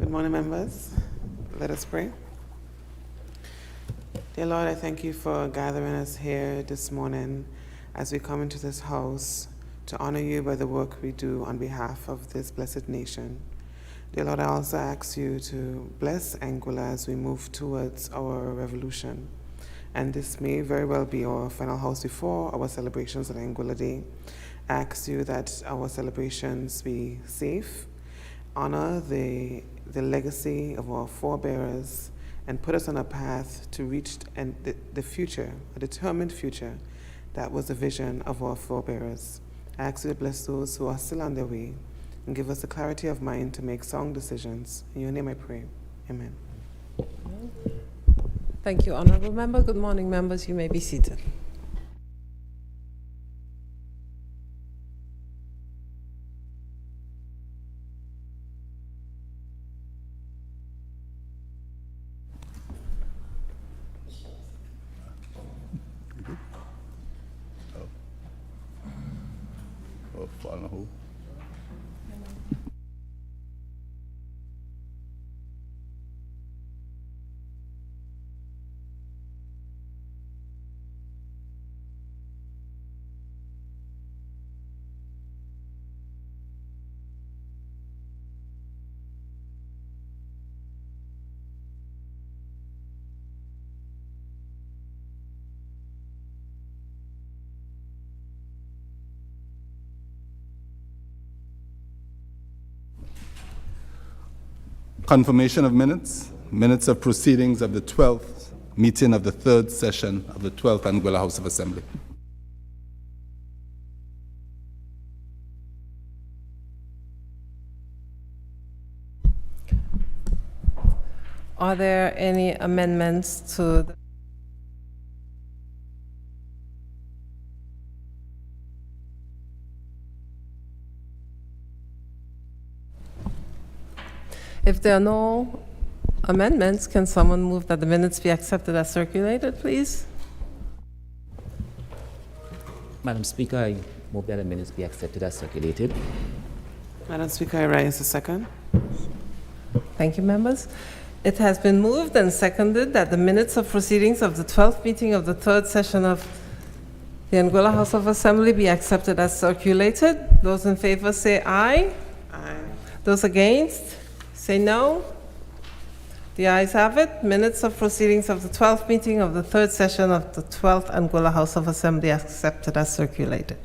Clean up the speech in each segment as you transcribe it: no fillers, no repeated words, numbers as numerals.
Good morning, members. Let us pray. Dear Lord, I thank you for gathering us here this morning as we come into this house to honor you by the work we do on behalf of this blessed nation. Dear Lord, I also ask you to bless Anguilla as we move towards our revolution. And this may very well be our final house before our celebrations on Anguilla Day. I ask you that our celebrations be safe, honor the legacy of our forebearers, and put us on a path to reach the future, a determined future that was the vision of our forebearers. I ask you to bless those who are still on their way and give us the clarity of mind to make sound decisions. In your name I pray. Amen. Thank you, Honorable Member. Good morning, members. You may be seated. Follow who? Confirmation of minutes. Minutes of proceedings of the 12th meeting of the third session of the 12th Anguilla House of Assembly. Are there any amendments to the If there are no amendments, can someone move that the minutes be accepted as circulated, please? Madam Speaker, I move that the minutes be accepted as circulated. Madam Speaker, I rise a second. Thank you, members. It has been moved and seconded that the minutes of proceedings of the 12th meeting of the third session of the Anguilla House of Assembly be accepted as circulated. Those in favor say aye. Aye. Those against? Say no. The ayes have it. Minutes of proceedings of the 12th meeting of the third session of the 12th Anguilla House of Assembly accepted as circulated.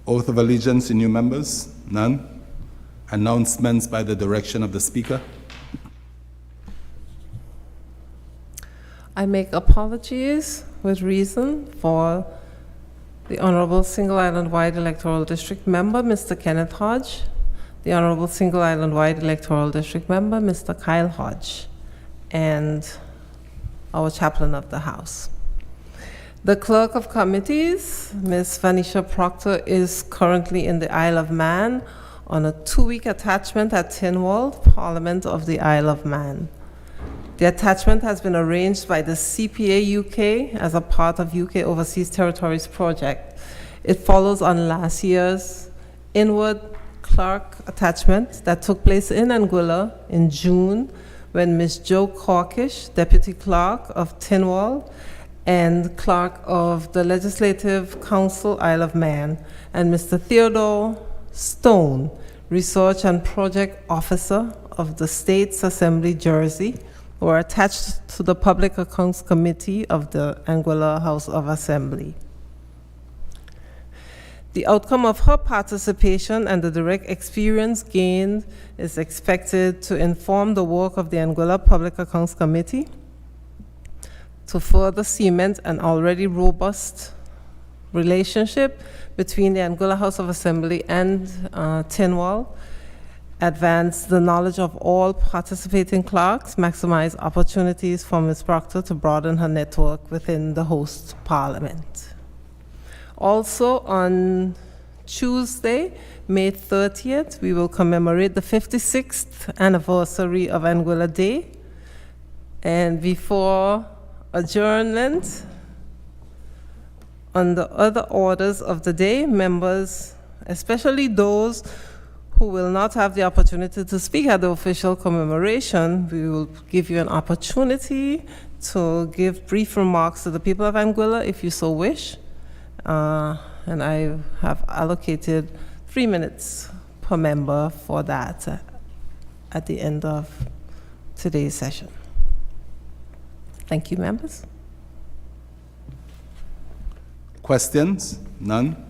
Oath of allegiance in new members? None. Announcements by the direction of the Speaker? I make apologies with reason for the Honorable Single Island Wide Electoral District Member, Mr. Kenneth Hodge, the Honorable Single Island Wide Electoral District Member, Mr. Kyle Hodge, and our chaplain of the House. The Clerk of Committees, Ms. Vanisha Proctor, is currently in the Isle of Man on a 2-week attachment at Tynwald, Parliament of the Isle of Man. The attachment has been arranged by the CPA UK as a part of UK Overseas Territories project. It follows on last year's inward clerk attachment that took place in Anguilla in June when Ms. Jo Corkish, Deputy Clerk of Tynwald and Clerk of the Legislative Council Isle of Man, and Mr. Theodore Stone, Research and Project Officer of the States Assembly, Jersey, were attached to the Public Accounts Committee of the Anguilla House of Assembly. The outcome of her participation and the direct experience gained is expected to inform the work of the Anguilla Public Accounts Committee to further cement an already robust relationship between the Anguilla House of Assembly and Tynwald, advance the knowledge of all participating clerks, maximize opportunities for Ms. Proctor to broaden her network within the host parliament. Also on Tuesday, May 30th, we will commemorate the 56th anniversary of Anguilla Day. And before adjournment, on the other orders of the day, members especially those who will not have the opportunity to speak at the official commemoration. We will give you an opportunity to give brief remarks to the people of Anguilla if you so wish. And I have allocated 3 minutes per member for that at the end of today's session. Thank you, members. Questions? None.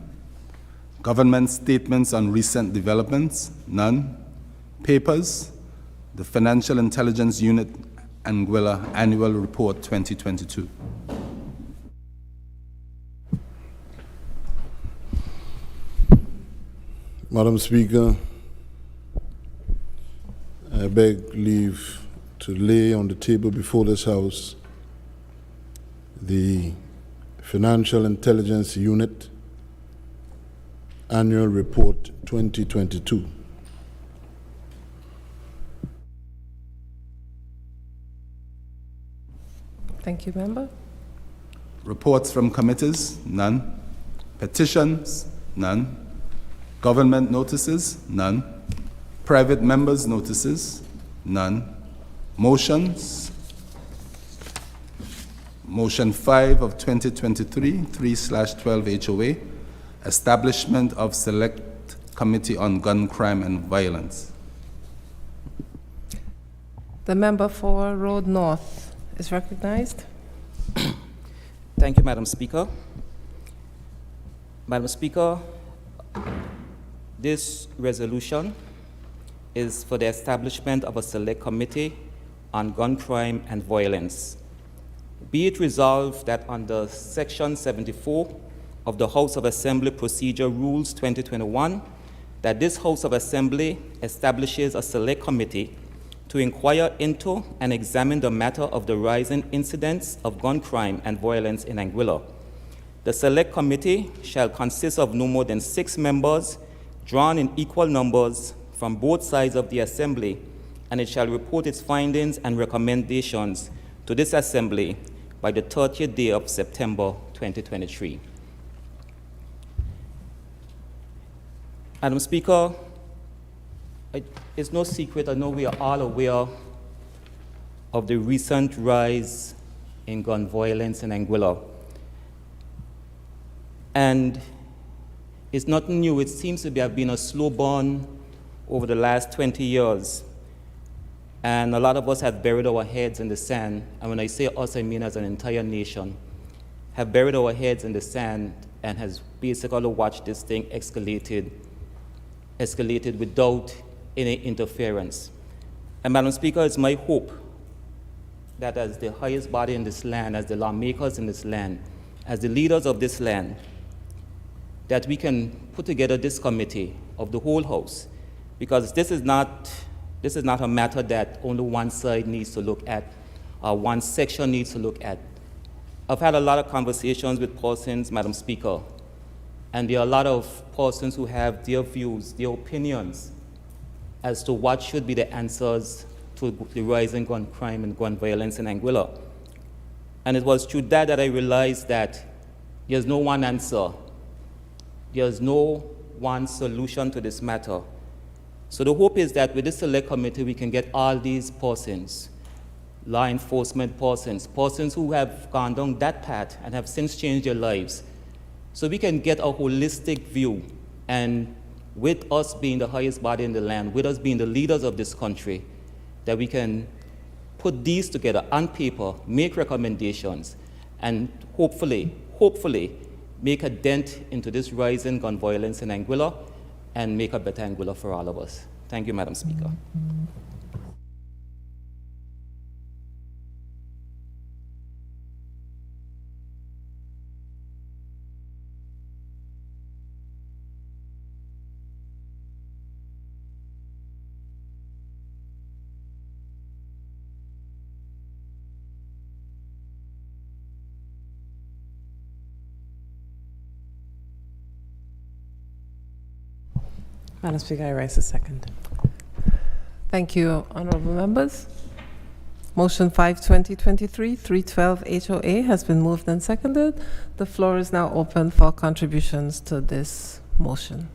Government statements on recent developments? None. Papers? The Financial Intelligence Unit Anguilla Annual Report 2022. Madam Speaker, I beg leave to lay on the table before this House the Financial Intelligence Unit Annual Report 2022. Thank you, member. Reports from committees? None. Petitions? None. Government notices? None. Private members' notices? None. Motions? Motion 5 of 2023, 3/12 HOA, establishment of Select Committee on Gun Crime and Violence. The member for Road North is recognized. Thank you, Madam Speaker. Madam Speaker, this resolution is for the establishment of a select committee on gun crime and violence. Be it resolved that under Section 74 of the House of Assembly Procedure Rules 2021, that this House of Assembly establishes a select committee to inquire into and examine the matter of the rising incidents of gun crime and violence in Anguilla. The select committee shall consist of no more than 6 members, drawn in equal numbers from both sides of the Assembly, and it shall report its findings and recommendations to this Assembly by the 30th day of September 2023. Madam Speaker, it's no secret, I know we are all aware of the recent rise in gun violence in Anguilla. And it's not new, it seems to have been a slow burn over the last 20 years. And a lot of us have buried our heads in the sand, and when I say us, I mean as an entire nation, have buried our heads in the sand and has basically watched this thing escalated without any interference. And Madam Speaker, it's my hope that as the highest body in this land, as the lawmakers in this land, as the leaders of this land, that we can put together this committee of the whole House, because this is not a matter that only one side needs to look at, or one section needs to look at. I've had a lot of conversations with persons, Madam Speaker, and there are a lot of persons who have their views, their opinions as to what should be the answers to the rising gun crime and gun violence in Anguilla. And it was through that I realized that there's no one answer. There's no one solution to this matter. So the hope is that with this select committee, we can get all these persons, law enforcement persons who have gone down that path and have since changed their lives, so we can get a holistic view. And with us being the highest body in the land, with us being the leaders of this country, that we can put these together on paper, make recommendations, and hopefully make a dent into this rising gun violence in Anguilla and make a better Anguilla for all of us. Thank you, Madam Speaker. Madam Speaker, I rise a second. Thank you, honorable members. Motion 5/2023, 312 HOA has been moved and seconded. The floor is now open for contributions to this motion.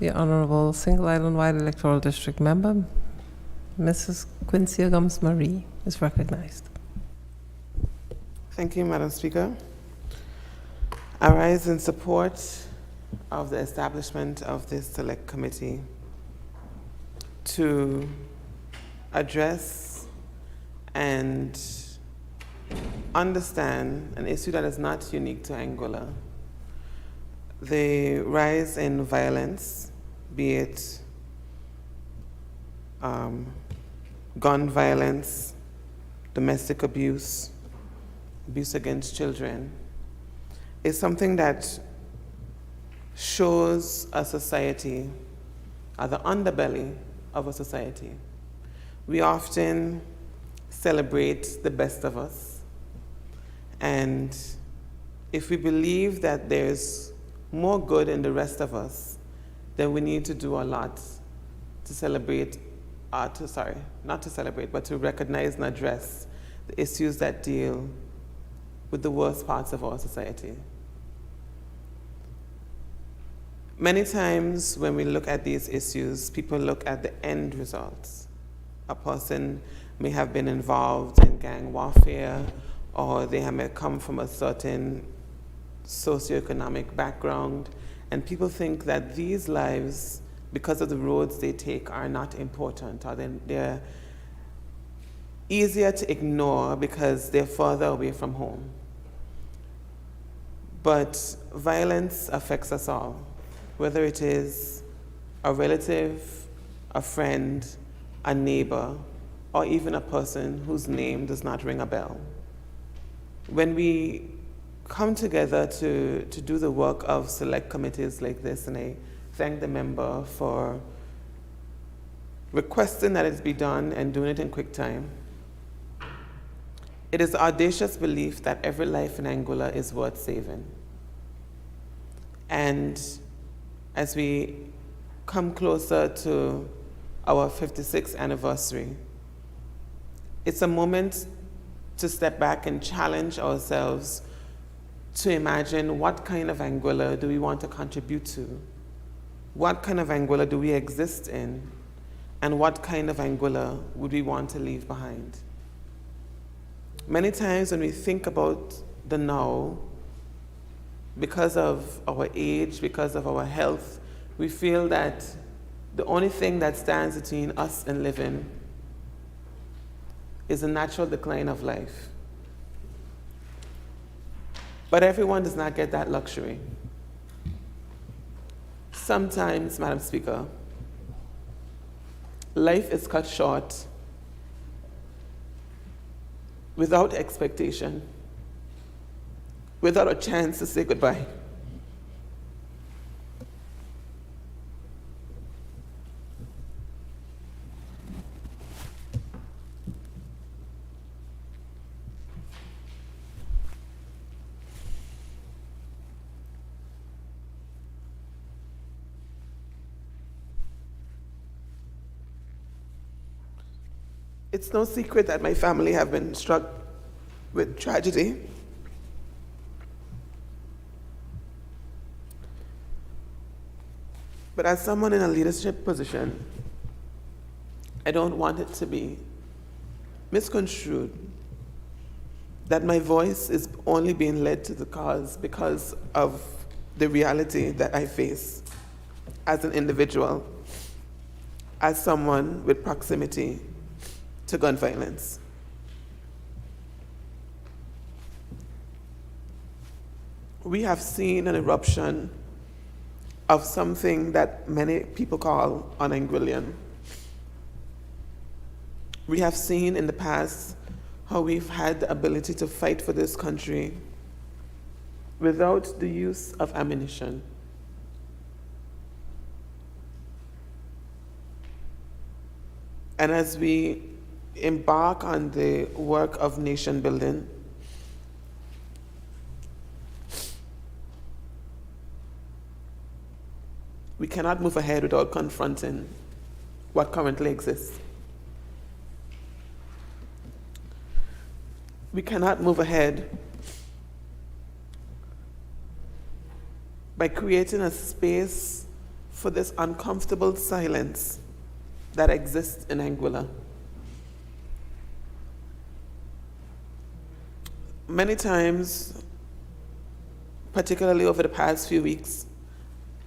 The Honorable Single Island Wide Electoral District Member, Mrs. Quincy Gums Marie, is recognized. Thank you, Madam Speaker. I rise in support of the establishment of this select committee to address and understand an issue that is not unique to Anguilla. The rise in violence, be it gun violence, domestic abuse, abuse against children, is something that shows a society, the underbelly of a society. We often celebrate the best of us, and if we believe that there's more good in the rest of us, then we need to do a lot to celebrate, not to celebrate, but to recognize and address the issues that deal with the worst parts of our society. Many times when we look at these issues, people look at the end results. A person may have been involved in gang warfare, or they may come from a certain socioeconomic background, and people think that these lives, because of the roads they take, are not important, or they're easier to ignore because they're further away from home. But violence affects us all, whether it is a relative, a friend, a neighbor, or even a person whose name does not ring a bell. When we come together to do the work of select committees like this, and I thank the member for requesting that it be done and doing it in quick time. It is the audacious belief that every life in Anguilla is worth saving. And as we come closer to our 56th anniversary, it's a moment to step back and challenge ourselves to imagine what kind of Anguilla do we want to contribute to? What kind of Anguilla do we exist in? And what kind of Anguilla would we want to leave behind? Many times when we think about the now, because of our age, because of our health, we feel that the only thing that stands between us and living is the natural decline of life. But everyone does not get that luxury. Sometimes, Madam Speaker, life is cut short without expectation, without a chance to say goodbye. It's no secret that my family have been struck with tragedy. But as someone in a leadership position, I don't want it to be misconstrued that my voice is only being led to the cause because of the reality that I face as an individual, as someone with proximity to gun violence. We have seen an eruption of something that many people call un-Anguillian. We have seen in the past how we've had the ability to fight for this country without the use of ammunition. And as we embark on the work of nation building, we cannot move ahead without confronting what currently exists. We cannot move ahead by creating a space for this uncomfortable silence that exists in Anguilla. Many times, particularly over the past few weeks,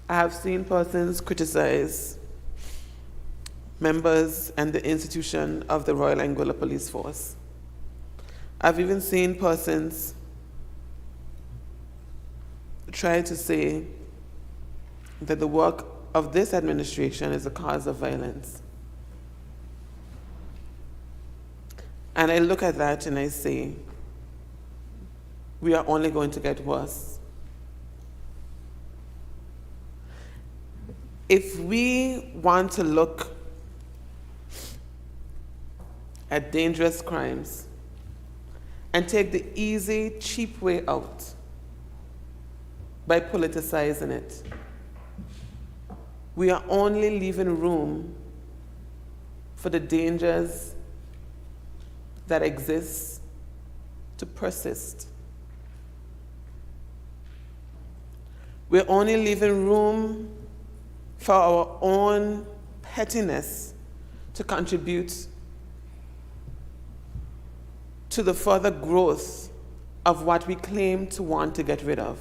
I have seen persons criticize members and the institution of the Royal Anguilla Police Force. I've even seen persons try to say that the work of this administration is a cause of violence. And I look at that and I say, we are only going to get worse. If we want to look at dangerous crimes and take the easy, cheap way out by politicizing it, we are only leaving room for the dangers that exist to persist. We're only leaving room for our own pettiness to contribute to the further growth of what we claim to want to get rid of.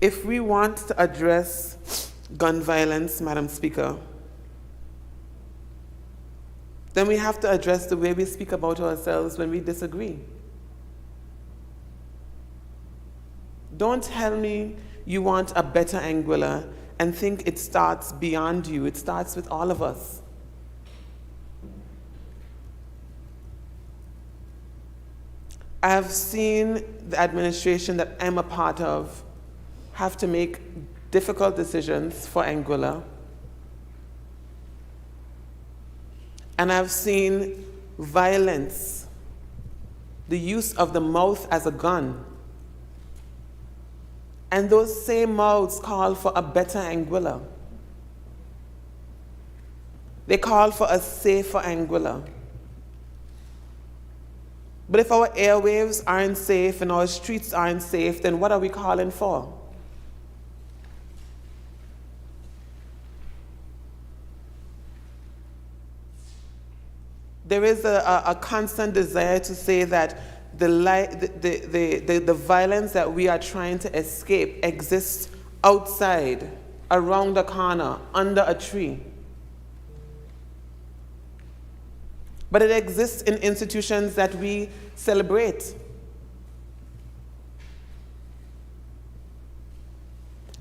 If we want to address gun violence, Madam Speaker, then we have to address the way we speak about ourselves when we disagree. Don't tell me you want a better Anguilla and think it starts beyond you. It starts with all of us. I have seen the administration that I'm a part of have to make difficult decisions for Anguilla. And I've seen violence, the use of the mouth as a gun. And those same mouths call for a better Anguilla. They call for a safer Anguilla. But if our airwaves aren't safe and our streets aren't safe, then what are we calling for? There is a constant desire to say that the violence that we are trying to escape exists outside, around the corner, under a tree. But it exists in institutions that we celebrate.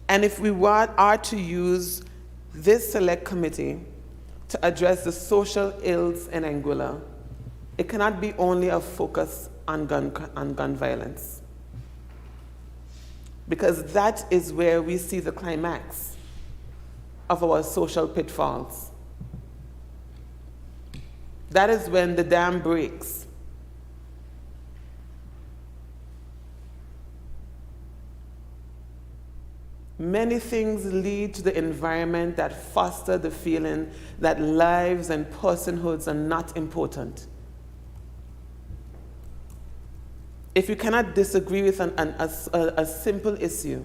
And if we are to use this select committee to address the social ills in Anguilla, it cannot be only a focus on gun violence. Because that is where we see the climax of our social pitfalls. That is when the dam breaks. Many things lead to the environment that foster the feeling that lives and personhoods are not important. If you cannot disagree with a simple issue,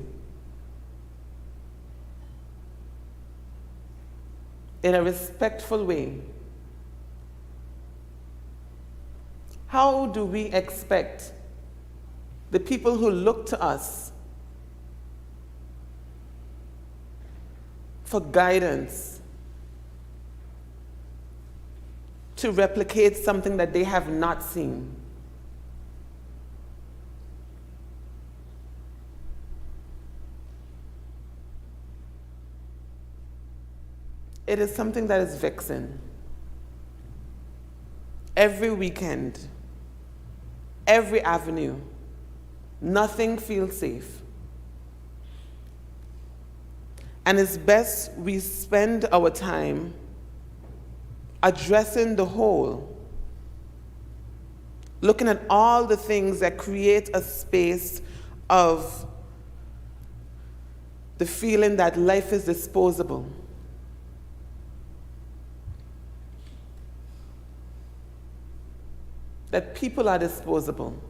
in a respectful way, how do we expect the people who look to us for guidance to replicate something that they have not seen? It is something that is vexing. Every weekend, every avenue, nothing feels safe. And it's best we spend our time addressing the whole, looking at all the things that create a space of the feeling that life is disposable. That people are disposable,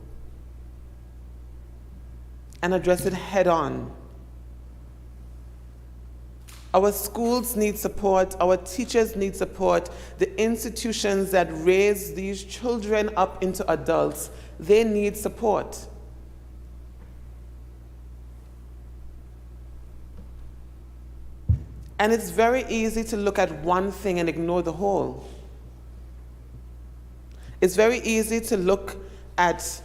and address it head on Our schools need support. Our teachers need support. The institutions that raise these children up into adults, they need support. And it's very easy to look at one thing and ignore the whole. It's very easy to look at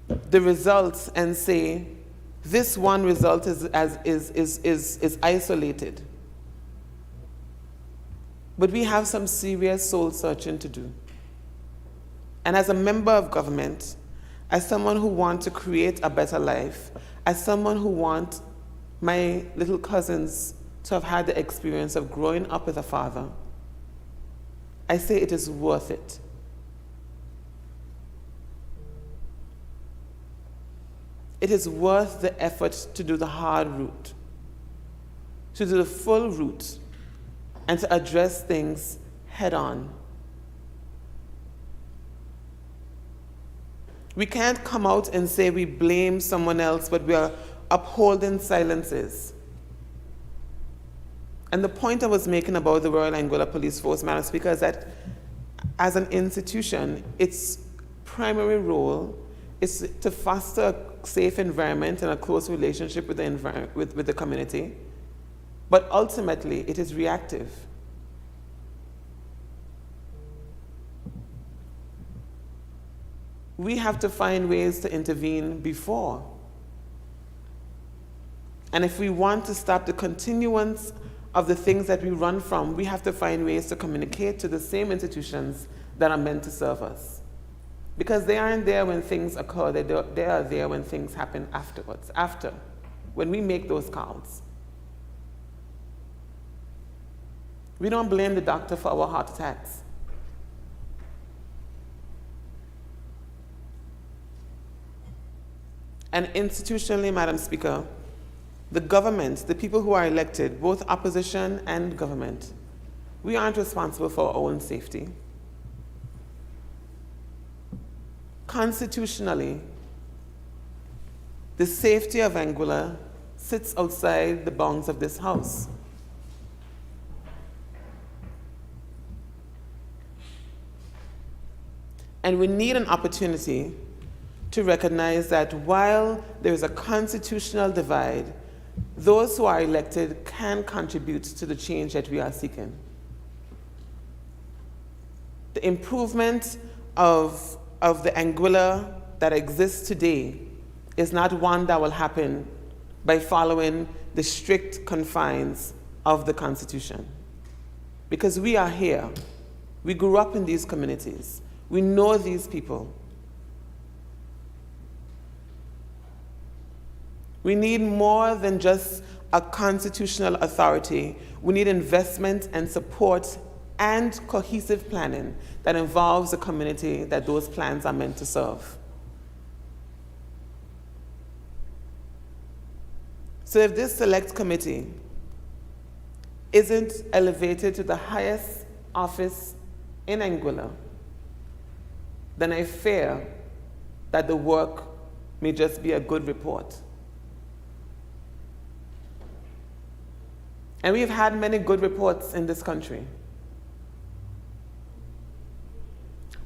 the results and say, this one result is isolated. But we have some serious soul searching to do. And as a member of government, as someone who wants to create a better life, as someone who wants my little cousins to have had the experience of growing up with a father, I say it is worth it. It is worth the effort to do the hard route, to do the full route, and to address things head on. We can't come out and say we blame someone else, but we are upholding silences. And the point I was making about the Royal Anguilla Police Force, Madam Speaker, is that as an institution, its primary role is to foster a safe environment and a close relationship with the community. But ultimately, it is reactive. We have to find ways to intervene before. And if we want to stop the continuance of the things that we run from, we have to find ways to communicate to the same institutions that are meant to serve us. Because they aren't there when things occur, they are there when things happen afterwards, when we make those calls. We don't blame the doctor for our heart attacks. And institutionally, Madam Speaker, the government, the people who are elected, both opposition and government, we aren't responsible for our own safety. Constitutionally, the safety of Anguilla sits outside the bounds of this House. And we need an opportunity to recognize that while there is a constitutional divide, those who are elected can contribute to the change that we are seeking. The improvement of the Anguilla that exists today is not one that will happen by following the strict confines of the Constitution. Because we are here. We grew up in these communities. We know these people. We need more than just a constitutional authority. We need investment and support and cohesive planning that involves the community that those plans are meant to serve. So if this select committee isn't elevated to the highest office in Anguilla, then I fear that the work may just be a good report. And we've had many good reports in this country.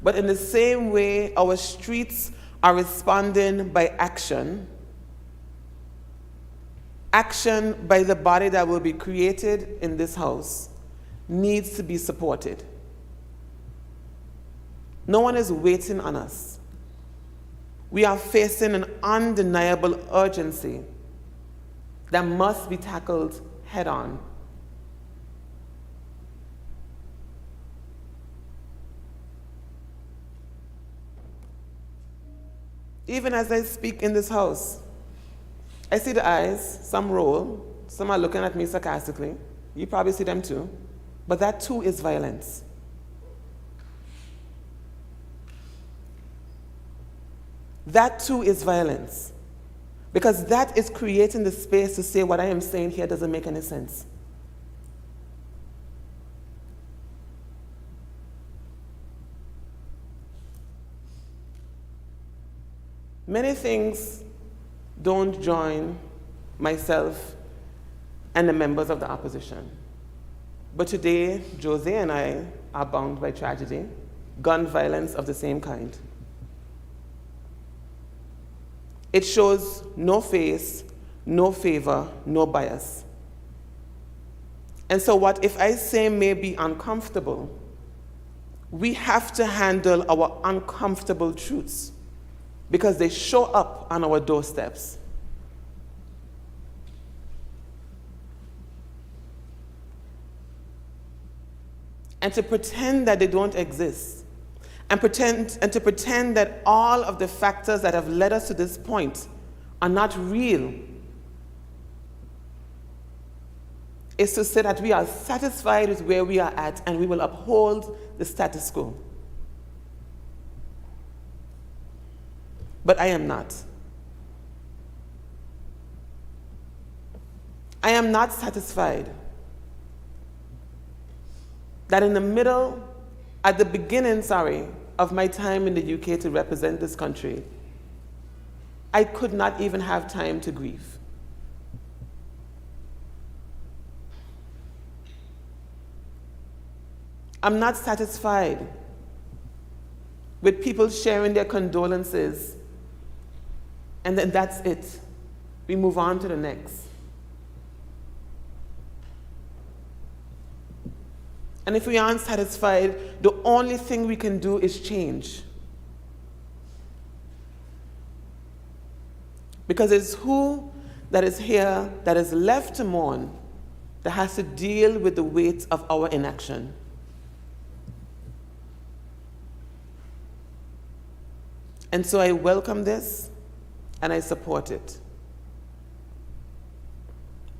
But in the same way our streets are responding by action, action by the body that will be created in this House needs to be supported. No one is waiting on us. We are facing an undeniable urgency that must be tackled head on. Even as I speak in this House, I see the eyes, some roll, some are looking at me sarcastically. You probably see them too. But that too is violence. That too is violence. Because that is creating the space to say what I am saying here doesn't make any sense. Many things don't join myself and the members of the opposition. But today, Jose and I are bound by tragedy, gun violence of the same kind. It shows no face, no favor, no bias. And so what if I say may be uncomfortable, we have to handle our uncomfortable truths because they show up on our doorsteps. And to pretend that they don't exist, and to pretend that all of the factors that have led us to this point are not real, is to say that we are satisfied with where we are at and we will uphold the status quo. But I am not. I am not satisfied that at the beginning, of my time in the UK to represent this country, I could not even have time to grieve. I'm not satisfied with people sharing their condolences, and then that's it. We move on to the next. And if we aren't satisfied, the only thing we can do is change. Because it's who that is here, that is left to mourn, that has to deal with the weight of our inaction. And so I welcome this and I support it.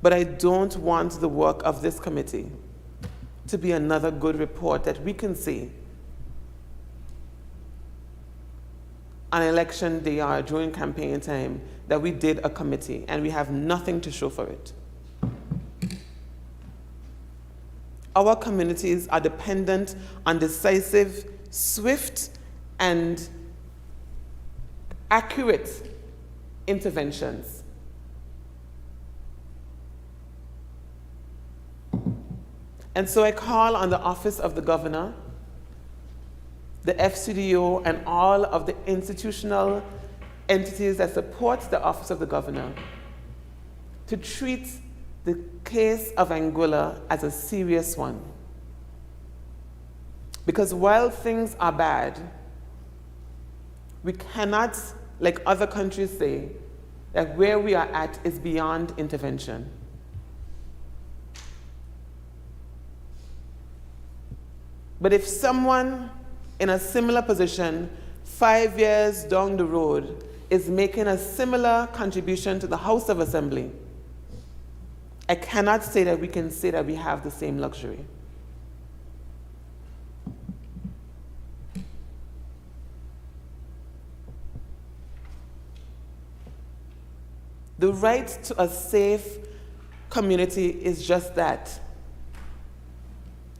But I don't want the work of this committee to be another good report that we can see on election day or during campaign time that we did a committee and we have nothing to show for it. Our communities are dependent on decisive, swift, and accurate interventions. And so I call on the Office of the Governor, the FCDO, and all of the institutional entities that support the Office of the Governor to treat the case of Anguilla as a serious one. Because while things are bad, we cannot, like other countries say, that where we are at is beyond intervention. But if someone in a similar position 5 years down the road is making a similar contribution to the House of Assembly, I cannot say that we can say that we have the same luxury. The right to a safe community is just that.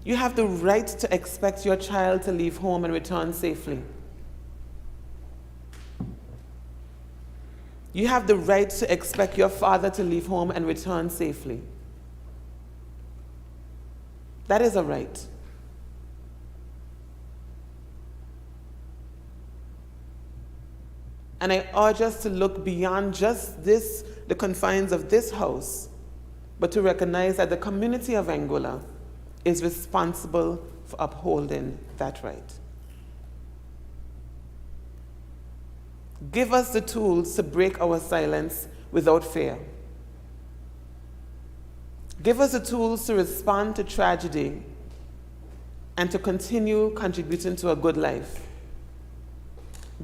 You have the right to expect your child to leave home and return safely. You have the right to expect your father to leave home and return safely. That is a right. And I urge us to look beyond just this, the confines of this house, but to recognize that the community of Anguilla is responsible for upholding that right. Give us the tools to break our silence without fear. Give us the tools to respond to tragedy and to continue contributing to a good life.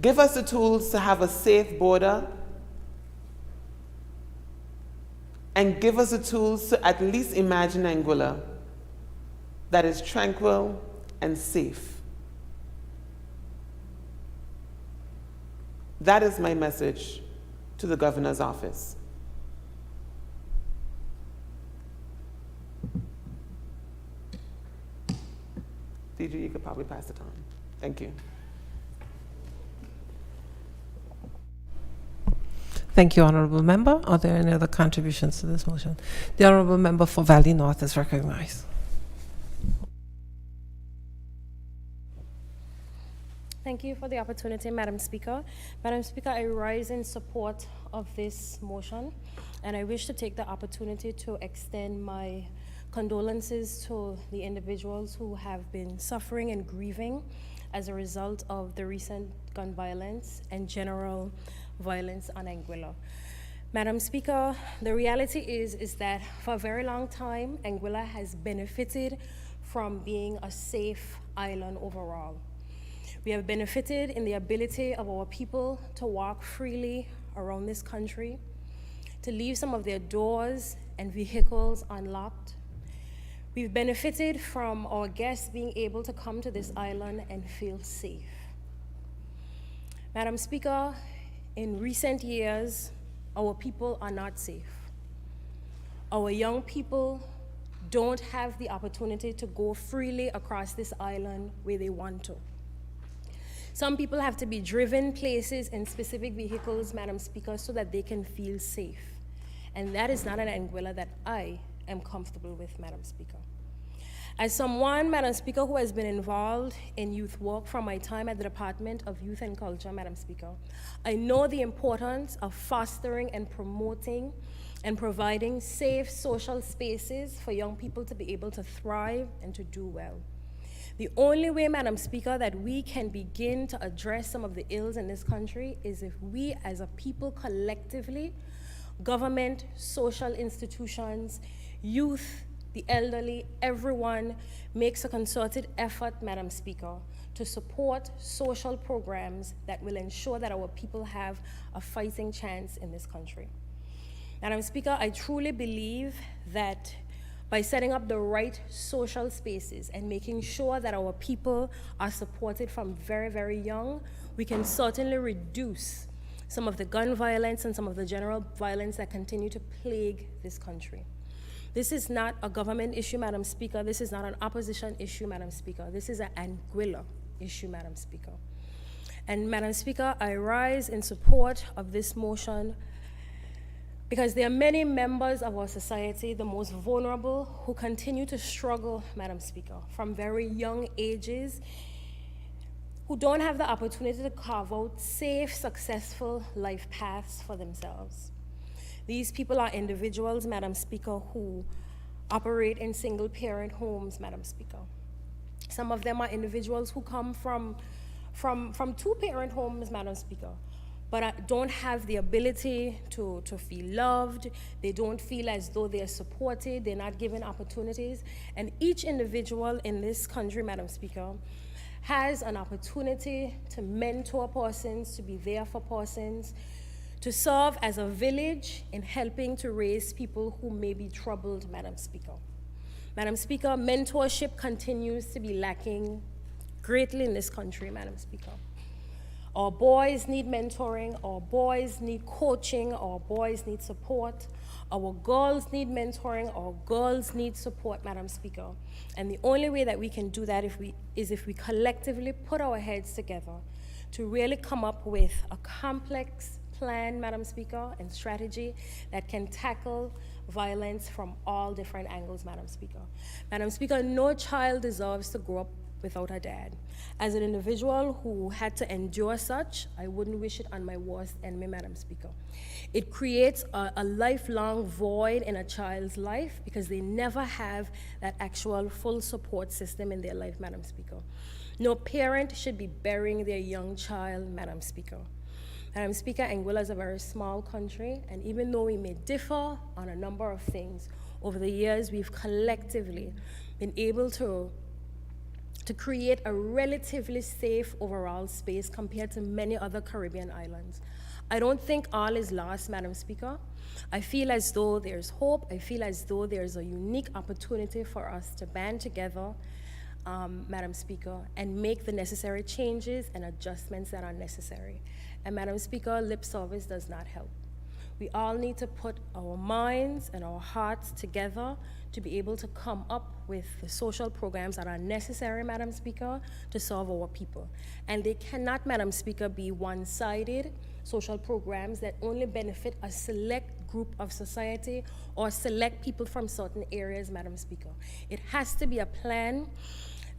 Give us the tools to have a safe border, and give us the tools to at least imagine Anguilla that is tranquil and safe. That is my message to the governor's office. DG, you could probably pass it on. Thank you. Thank you, Honorable Member. Are there any other contributions to this motion? The Honorable Member for Valley North is recognized. Thank you for the opportunity, Madam Speaker. Madam Speaker, I rise in support of this motion, and I wish to take the opportunity to extend my condolences to the individuals who have been suffering and grieving as a result of the recent gun violence and general violence on Anguilla. Madam Speaker, the reality is that for a very long time, Anguilla has benefited from being a safe island overall. We have benefited in the ability of our people to walk freely around this country, to leave some of their doors and vehicles unlocked. We've benefited from our guests being able to come to this island and feel safe. Madam Speaker, in recent years, our people are not safe. Our young people don't have the opportunity to go freely across this island where they want to. Some people have to be driven places in specific vehicles, Madam Speaker, so that they can feel safe. And that is not an Anguilla that I am comfortable with, Madam Speaker. As someone, Madam Speaker, who has been involved in youth work from my time at the Department of Youth and Culture, Madam Speaker, I know the importance of fostering and promoting and providing safe social spaces for young people to be able to thrive and to do well. The only way, Madam Speaker, that we can begin to address some of the ills in this country is if we as a people collectively, government, social institutions, youth, the elderly, everyone makes a concerted effort, Madam Speaker, to support social programs that will ensure that our people have a fighting chance in this country. Madam Speaker, I truly believe that by setting up the right social spaces and making sure that our people are supported from very, very young, we can certainly reduce some of the gun violence and some of the general violence that continue to plague this country. This is not a government issue, Madam Speaker. This is not an opposition issue, Madam Speaker. This is an Anguilla issue, Madam Speaker. And Madam Speaker, I rise in support of this motion because there are many members of our society, the most vulnerable, who continue to struggle, Madam Speaker, from very young ages, who don't have the opportunity to carve out safe, successful life paths for themselves. These people are individuals, Madam Speaker, who operate in single-parent homes, Madam Speaker. Some of them are individuals who come from two-parent homes, Madam Speaker, but don't have the ability to feel loved. They don't feel as though they're supported. They're not given opportunities. And each individual in this country, Madam Speaker, has an opportunity to mentor persons, to be there for persons, to serve as a village in helping to raise people who may be troubled, Madam Speaker. Madam Speaker, mentorship continues to be lacking greatly in this country, Madam Speaker. Our boys need mentoring, our boys need coaching, our boys need support. Our girls need mentoring, our girls need support, Madam Speaker. And the only way that we can do that is if we collectively put our heads together to really come up with a complex plan, Madam Speaker, and strategy that can tackle violence from all different angles, Madam Speaker. Madam Speaker, no child deserves to grow up without a dad. As an individual who had to endure such, I wouldn't wish it on my worst enemy, Madam Speaker. It creates a lifelong void in a child's life because they never have that actual full support system in their life, Madam Speaker. No parent should be burying their young child, Madam Speaker. Madam Speaker, Anguilla is a very small country, and even though we may differ on a number of things, over the years we've collectively been able to create a relatively safe overall space compared to many other Caribbean islands. I don't think all is lost, Madam Speaker. I feel as though there's hope. I feel as though there's a unique opportunity for us to band together, Madam Speaker, and make the necessary changes and adjustments that are necessary. And Madam Speaker, lip service does not help. We all need to put our minds and our hearts together to be able to come up with the social programs that are necessary, Madam Speaker, to serve our people. And they cannot, Madam Speaker, be one-sided social programs that only benefit a select group of society or select people from certain areas, Madam Speaker. It has to be a plan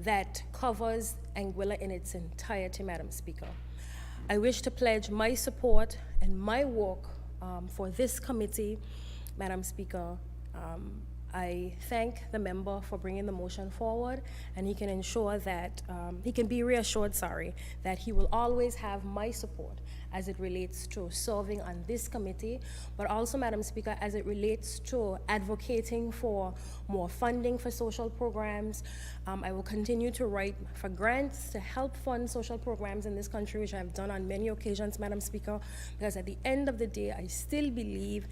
that covers Anguilla in its entirety, Madam Speaker. I wish to pledge my support and my work for this committee, Madam Speaker. I thank the member for bringing the motion forward, and he can ensure that, he can be reassured, that he will always have my support as it relates to serving on this committee, but also, Madam Speaker, as it relates to advocating for more funding for social programs. I will continue to write for grants to help fund social programs in this country, which I've done on many occasions, Madam Speaker, because at the end of the day, I still believe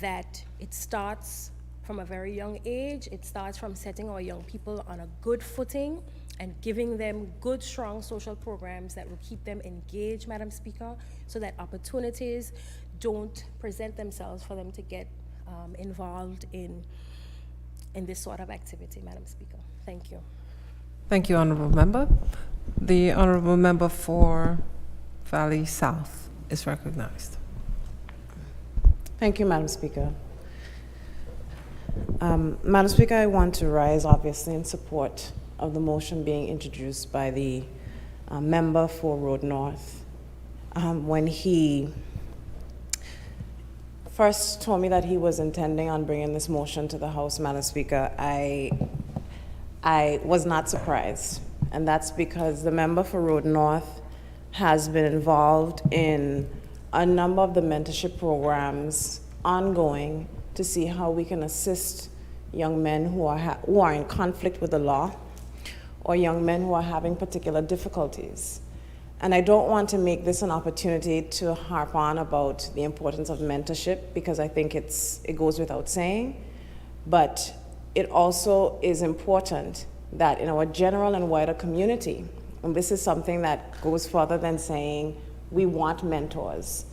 that it starts from a very young age. It starts from setting our young people on a good footing and giving them good, strong social programs that will keep them engaged, Madam Speaker, so that opportunities don't present themselves for them to get involved in this sort of activity, Madam Speaker. Thank you. Thank you, Honourable Member. The Honourable Member for Valley South is recognized. Thank you, Madam Speaker. Madam Speaker, I want to rise, obviously, in support of the motion being introduced by the member for Road North. When he first told me that he was intending on bringing this motion to the House, Madam Speaker, I was not surprised. And that's because the member for Road North has been involved in a number of the mentorship programs ongoing to see how we can assist young men who are in conflict with the law, or young men who are having particular difficulties. And I don't want to make this an opportunity to harp on about the importance of mentorship, because I think it goes without saying, but it also is important that in our general and wider community, and this is something that goes further than saying we want mentors,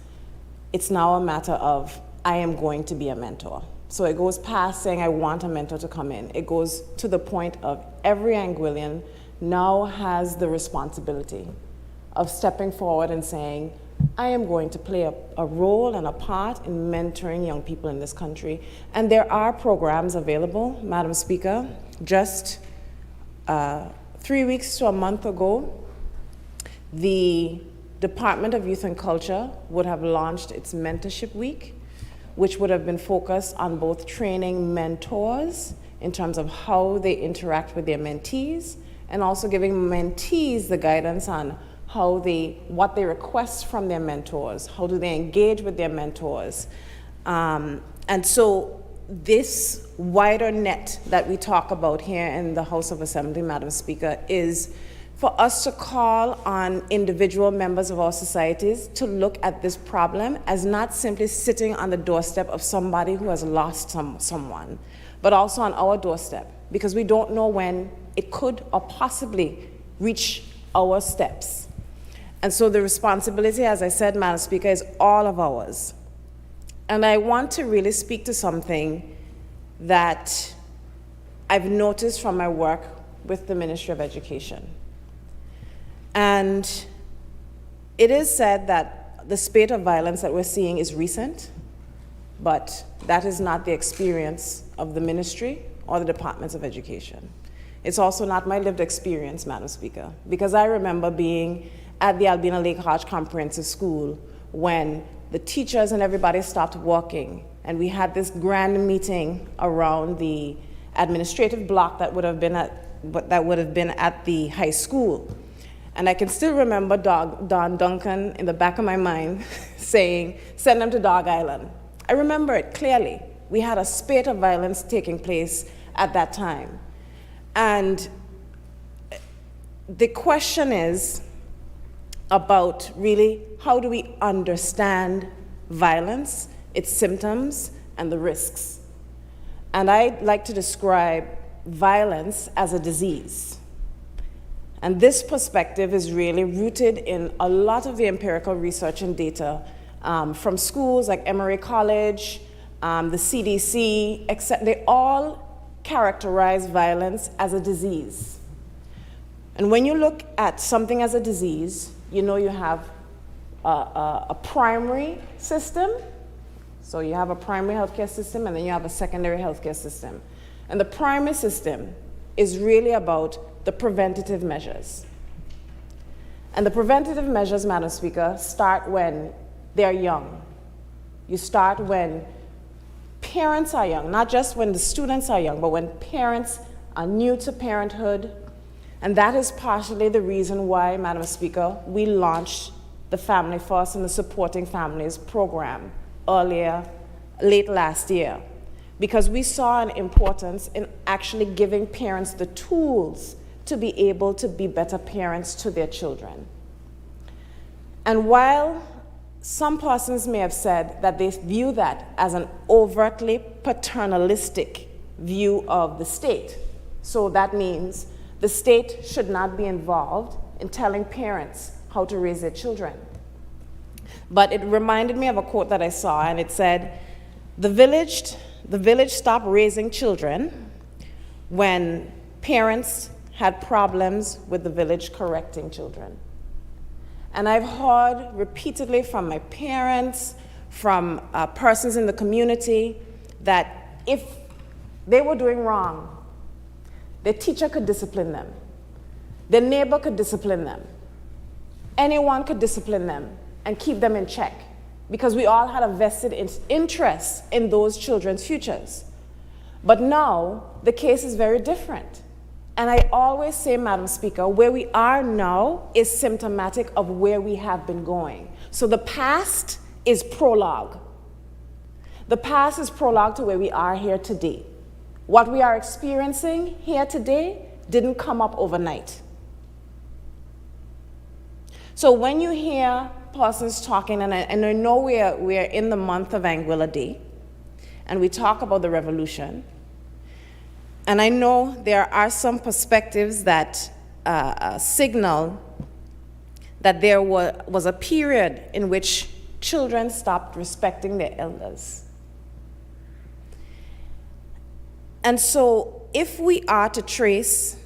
it's now a matter of I am going to be a mentor. So it goes past saying I want a mentor to come in. It goes to the point of every Anguillian now has the responsibility of stepping forward and saying, I am going to play a role and a part in mentoring young people in this country. And there are programs available, Madam Speaker. Just 3 weeks to a month ago, the Department of Youth and Culture would have launched its Mentorship Week, which would have been focused on both training mentors in terms of how they interact with their mentees, and also giving mentees the guidance on what they request from their mentors, how do they engage with their mentors. And so this wider net that we talk about here in the House of Assembly, Madam Speaker, is for us to call on individual members of our societies to look at this problem as not simply sitting on the doorstep of somebody who has lost someone, but also on our doorstep, because we don't know when it could or possibly reach our steps. And so the responsibility, as I said, Madam Speaker, is all of ours. And I want to really speak to something that I've noticed from my work with the Ministry of Education. And it is said that the spate of violence that we're seeing is recent, but that is not the experience of the ministry or the departments of education. It's also not my lived experience, Madam Speaker, because I remember being at the Albina Lake Hodge Comprehensive School when the teachers and everybody stopped working, and we had this grand meeting around the administrative block that would have been at the high school. And I can still remember Don Duncan in the back of my mind saying, send them to Dog Island. I remember it clearly. We had a spate of violence taking place at that time. And the question is about really how do we understand violence, its symptoms, and the risks. And I like to describe violence as a disease. And this perspective is really rooted in a lot of the empirical research and data from schools like Emory College, the CDC, except they all characterize violence as a disease. And when you look at something as a disease, you know you have a primary system. So you have a primary healthcare system, and then you have a secondary healthcare system. And the primary system is really about the preventative measures. And the preventative measures, Madam Speaker, start when they're young. You start when parents are young, not just when the students are young, but when parents are new to parenthood. And that is partially the reason why, Madam Speaker, we launched the Family First and the Supporting Families program late last year, because we saw an importance in actually giving parents the tools to be able to be better parents to their children. And while some persons may have said that they view that as an overtly paternalistic view of the state, so that means the state should not be involved in telling parents how to raise their children. But it reminded me of a quote that I saw, and it said, the village stopped raising children when parents had problems with the village correcting children. And I've heard repeatedly from my parents, from persons in the community, that if they were doing wrong, their teacher could discipline them, their neighbor could discipline them, anyone could discipline them and keep them in check, because we all had a vested interest in those children's futures. But now, the case is very different. And I always say, Madam Speaker, where we are now is symptomatic of where we have been going. So the past is prologue. The past is prologue to where we are here today. What we are experiencing here today didn't come up overnight. So when you hear persons talking, and I know we are in the month of Anguilla Day, and we talk about the revolution, and I know there are some perspectives that signal that there was a period in which children stopped respecting their elders. And so if we are to trace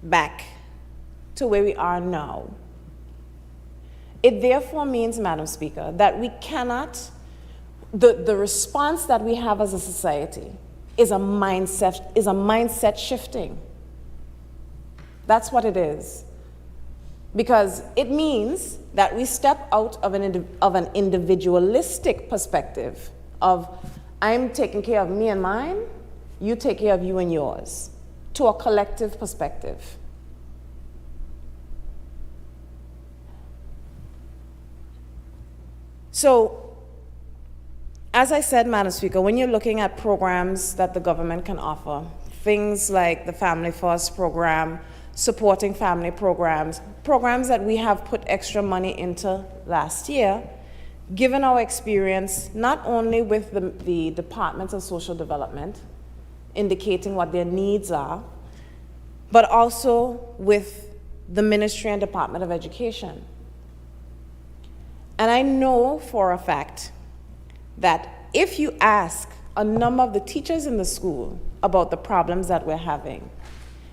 back to where we are now, it therefore means, Madam Speaker, that we cannot, the response that we have as a society is a mindset shifting. That's what it is. Because it means that we step out of an individualistic perspective of, I'm taking care of me and mine, you take care of you and yours, to a collective perspective. So, as I said, Madam Speaker, when you're looking at programs that the government can offer, things like the Family First program, supporting family programs that we have put extra money into last year, given our experience not only with the Departments of Social Development, indicating what their needs are, but also with the Ministry and Department of Education. And I know for a fact that if you ask a number of the teachers in the school about the problems that we're having,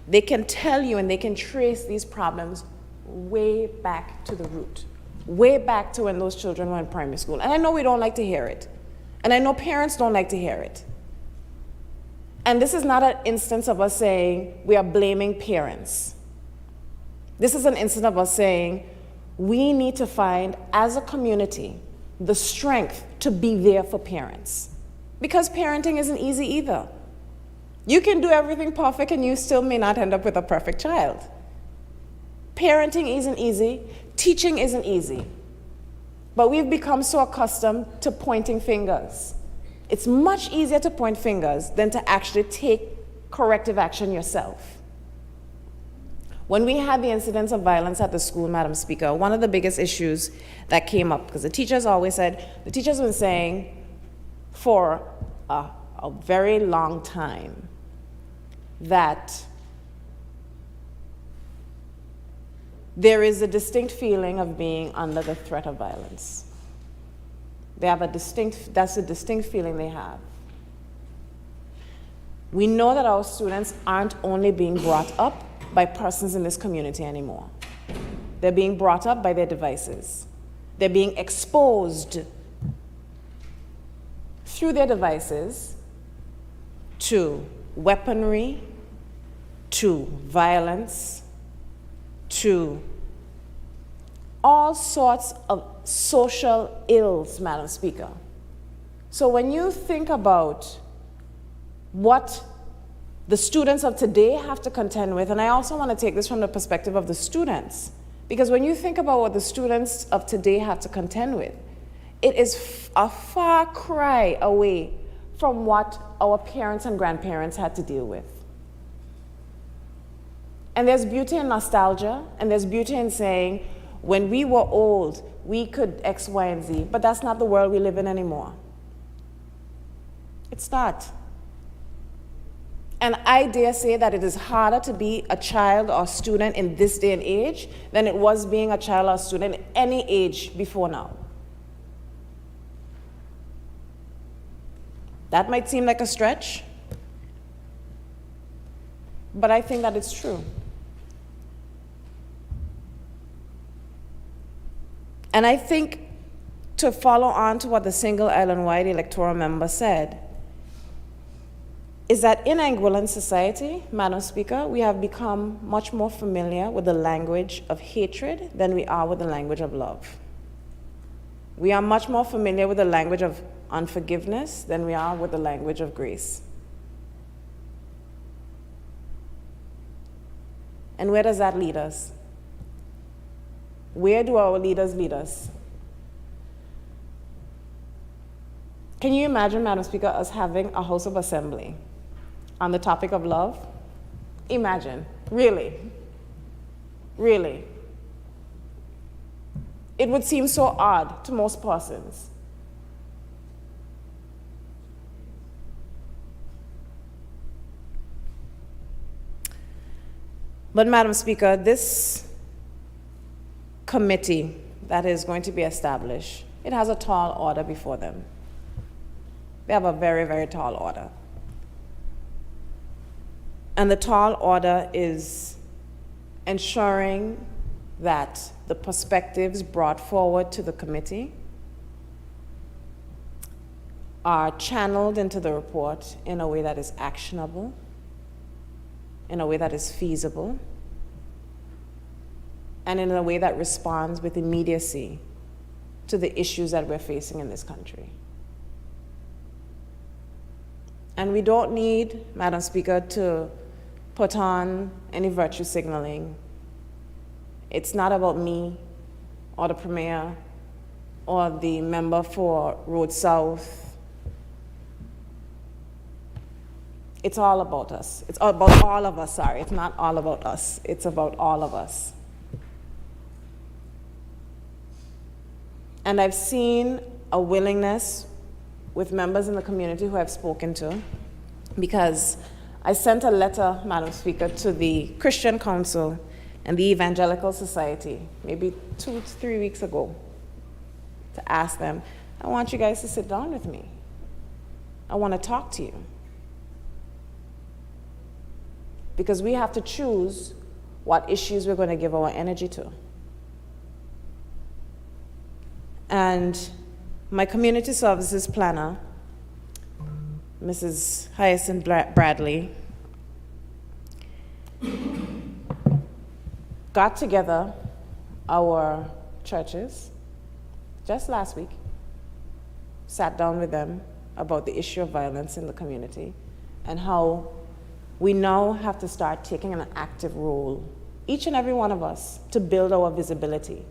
they can tell you and they can trace these problems way back to the root, way back to when those children were in primary school. And I know we don't like to hear it. And I know parents don't like to hear it. And this is not an instance of us saying we are blaming parents. This is an instance of us saying we need to find, as a community, the strength to be there for parents. Because parenting isn't easy either. You can do everything perfect and you still may not end up with a perfect child. Parenting isn't easy. Teaching isn't easy. But we've become so accustomed to pointing fingers. It's much easier to point fingers than to actually take corrective action yourself. When we had the incidents of violence at the school, Madam Speaker, one of the biggest issues that came up, because the teachers always said, the teachers have been saying for a very long time that there is a distinct feeling of being under the threat of violence. That's a distinct feeling they have. We know that our students aren't only being brought up by persons in this community anymore. They're being brought up by their devices. They're being exposed through their devices to weaponry, to violence, to all sorts of social ills, Madam Speaker. So when you think about what the students of today have to contend with, and I also want to take this from the perspective of the students, because when you think about what the students of today have to contend with, it is a far cry away from what our parents and grandparents had to deal with. And there's beauty in nostalgia, and there's beauty in saying, when we were old, we could X, Y, and Z, but that's not the world we live in anymore. It's not. And I dare say that it is harder to be a child or student in this day and age than it was being a child or student at any age before now. That might seem like a stretch, but I think that it's true. And I think, to follow on to what the single island-wide electoral member said, is that in Anguillan society, Madam Speaker, we have become much more familiar with the language of hatred than we are with the language of love. We are much more familiar with the language of unforgiveness than we are with the language of grace. And where does that lead us? Where do our leaders lead us? Can you imagine, Madam Speaker, us having a House of Assembly on the topic of love? Imagine, really, really. It would seem so odd to most persons. But Madam Speaker, this committee that is going to be established, it has a tall order before them. They have a very, very tall order. And the tall order is ensuring that the perspectives brought forward to the committee are channeled into the report in a way that is actionable, in a way that is feasible, and in a way that responds with immediacy to the issues that we're facing in this country. And we don't need, Madam Speaker, to put on any virtue signaling. It's not about me or the Premier or the member for Road South. It's all about us. It's about all of us, sorry. It's not all about us. It's about all of us. And I've seen a willingness with members in the community who I've spoken to, because I sent a letter, Madam Speaker, to the Christian Council and the Evangelical Society, maybe 2 to 3 weeks ago, to ask them, I want you guys to sit down with me. I want to talk to you. Because we have to choose what issues we're going to give our energy to. And my community services planner, Mrs. Hyacinth Bradley, got together our churches just last week, sat down with them about the issue of violence in the community and how we now have to start taking an active role, each and every one of us, to build our visibility.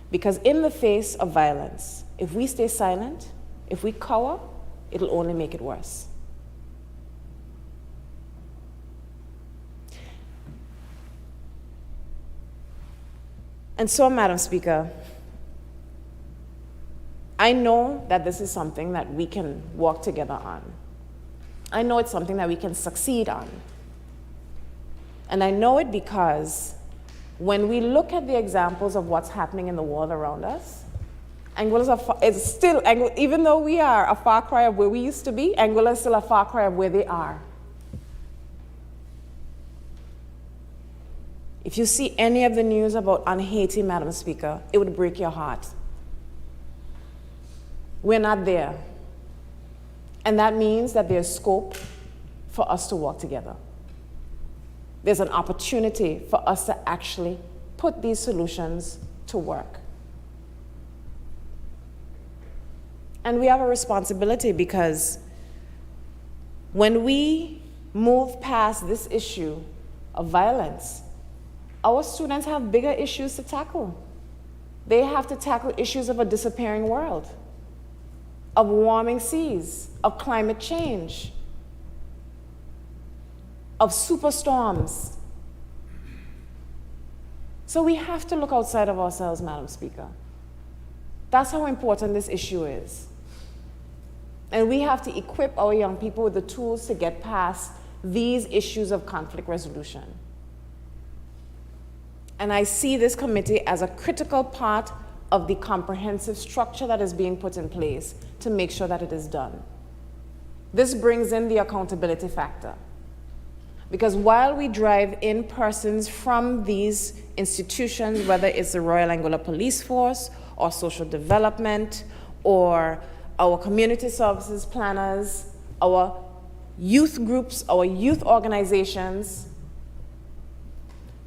Because in the face of violence, if we stay silent, if we cower, it'll only make it worse. And so, Madam Speaker, I know that this is something that we can work together on. I know it's something that we can succeed on. And I know it because when we look at the examples of what's happening in the world around us, Anguilla is still, even though we are a far cry of where we used to be, Anguilla is still a far cry of where they are. If you see any of the news about Haiti, Madam Speaker, it would break your heart. We're not there. And that means that there's scope for us to work together. There's an opportunity for us to actually put these solutions to work. And we have a responsibility because when we move past this issue of violence, our students have bigger issues to tackle. They have to tackle issues of a disappearing world, of warming seas, of climate change, of superstorms. So we have to look outside of ourselves, Madam Speaker. That's how important this issue is. And we have to equip our young people with the tools to get past these issues of conflict resolution. And I see this committee as a critical part of the comprehensive structure that is being put in place to make sure that it is done. This brings in the accountability factor. Because while we drive in persons from these institutions, whether it's the Royal Anguilla Police Force or social development or our community services planners, our youth groups, our youth organizations,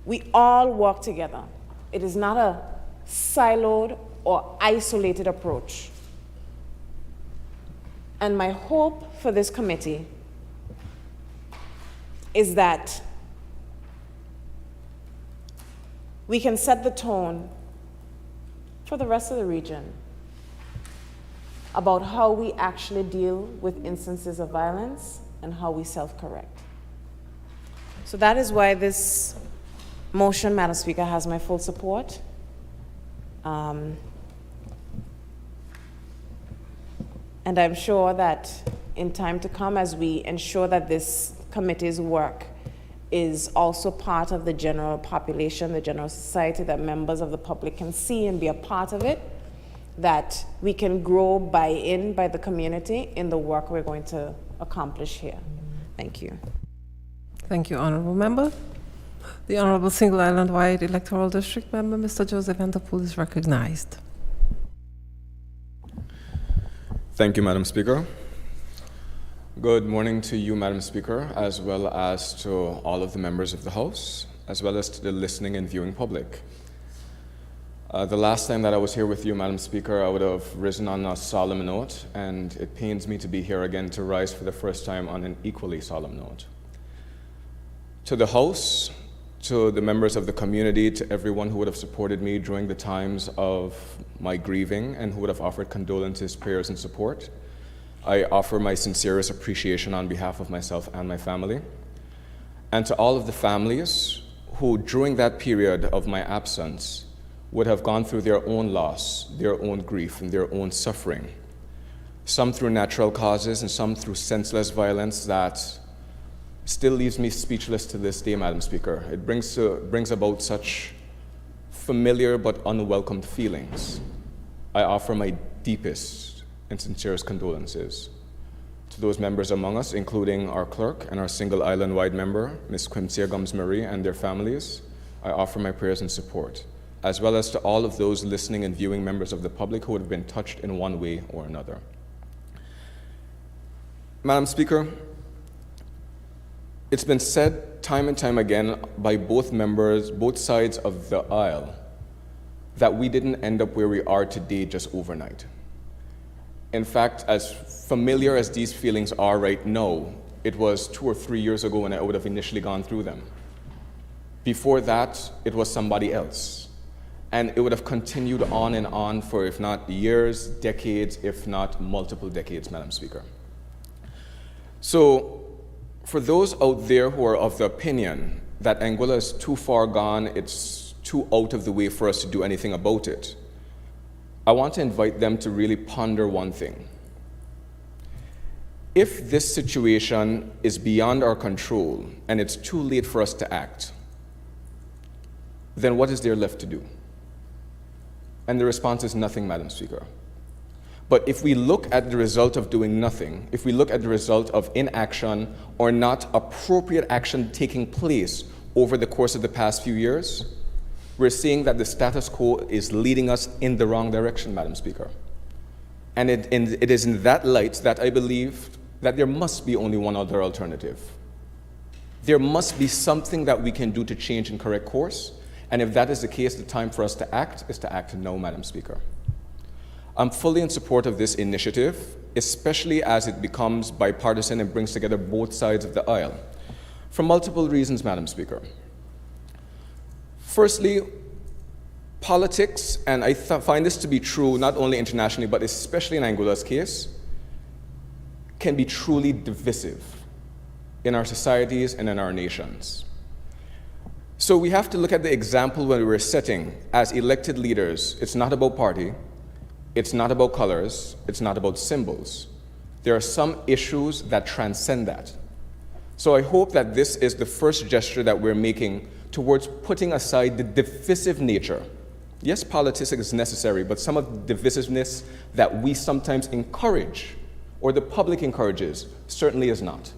we all work together. It is not a siloed or isolated approach. And my hope for this committee is that we can set the tone for the rest of the region about how we actually deal with instances of violence and how we self-correct. So that is why this motion, Madam Speaker, has my full support. And I'm sure that in time to come, as we ensure that this committee's work is also part of the general population, the general society, that members of the public can see and be a part of it, that we can grow buy-in by the community in the work we're going to accomplish here. Thank you. Thank you, Honorable Member. The Honorable Single Island Wide Electoral District Member, Mr. Joseph Vanderpool, is recognized. Thank you, Madam Speaker. Good morning to you, Madam Speaker, as well as to all of the members of the House, as well as to the listening and viewing public. The last time that I was here with you, Madam Speaker, I would have risen on a solemn note, and it pains me to be here again to rise for the first time on an equally solemn note. To the House, to the members of the community, to everyone who would have supported me during the times of my grieving and who would have offered condolences, prayers, and support, I offer my sincerest appreciation on behalf of myself and my family. And to all of the families who, during that period of my absence, would have gone through their own loss, their own grief, and their own suffering, some through natural causes and some through senseless violence that still leaves me speechless to this day, Madam Speaker. It brings about such familiar but unwelcome feelings. I offer my deepest and sincerest condolences to those members among us, including our clerk and our single island-wide member, Ms. Quimsia Gums-Marie, and their families. I offer my prayers and support, as well as to all of those listening and viewing members of the public who would have been touched in one way or another. Madam Speaker, it's been said time and time again by both members, both sides of the aisle, that we didn't end up where we are today just overnight. In fact, as familiar as these feelings are right now, it was 2 or 3 years ago when I would have initially gone through them. Before that, it was somebody else. And it would have continued on and on for, if not years, decades, if not multiple decades, Madam Speaker. So, for those out there who are of the opinion that Anguilla is too far gone, it's too out of the way for us to do anything about it, I want to invite them to really ponder one thing. If this situation is beyond our control and it's too late for us to act, then what is there left to do? And the response is nothing, Madam Speaker. But if we look at the result of doing nothing, if we look at the result of inaction or not appropriate action taking place over the course of the past few years, we're seeing that the status quo is leading us in the wrong direction, Madam Speaker. And it is in that light that I believe that there must be only one other alternative. There must be something that we can do to change and correct course. And if that is the case, the time for us to act is to act now, Madam Speaker. I'm fully in support of this initiative, especially as it becomes bipartisan and brings together both sides of the aisle, for multiple reasons, Madam Speaker. Firstly, politics, and I find this to be true not only internationally, but especially in Anguilla's case, can be truly divisive in our societies and in our nations. So we have to look at the example when we're setting as elected leaders. It's not about party, it's not about colors, it's not about symbols. There are some issues that transcend that. So I hope that this is the first gesture that we're making towards putting aside the divisive nature. Yes, politics is necessary, but some of the divisiveness that we sometimes encourage, or the public encourages, certainly is not.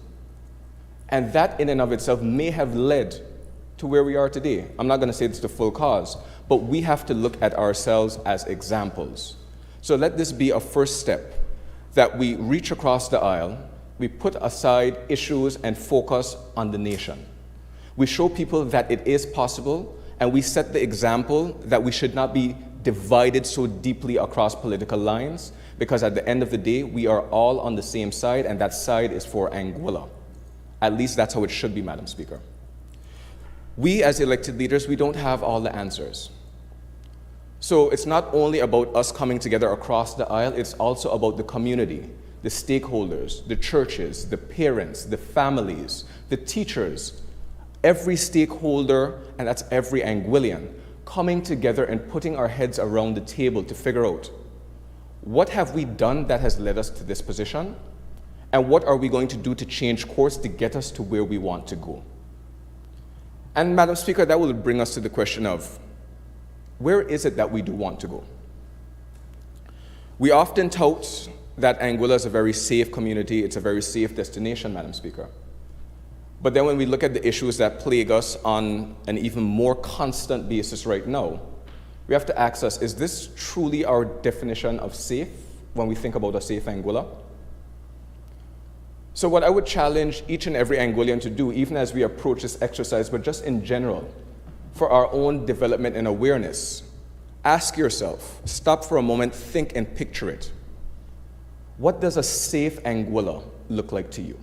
And that in and of itself may have led to where we are today. I'm not going to say it's the full cause, but we have to look at ourselves as examples. So let this be a first step, that we reach across the aisle, we put aside issues and focus on the nation. We show people that it is possible, and we set the example that we should not be divided so deeply across political lines, because at the end of the day, we are all on the same side, and that side is for Anguilla. At least that's how it should be, Madam Speaker. We as elected leaders, we don't have all the answers. So it's not only about us coming together across the aisle, it's also about the community, the stakeholders, the churches, the parents, the families, the teachers, every stakeholder, and that's every Anguillian, coming together and putting our heads around the table to figure out what have we done that has led us to this position, and what are we going to do to change course to get us to where we want to go. And Madam Speaker, that will bring us to the question of, where is it that we do want to go? We often tout that Anguilla is a very safe community, it's a very safe destination, Madam Speaker. But then when we look at the issues that plague us on an even more constant basis right now, we have to ask us, is this truly our definition of safe when we think about a safe Anguilla? So what I would challenge each and every Anguillian to do, even as we approach this exercise, but just in general, for our own development and awareness, ask yourself, stop for a moment, think and picture it. What does a safe Anguilla look like to you?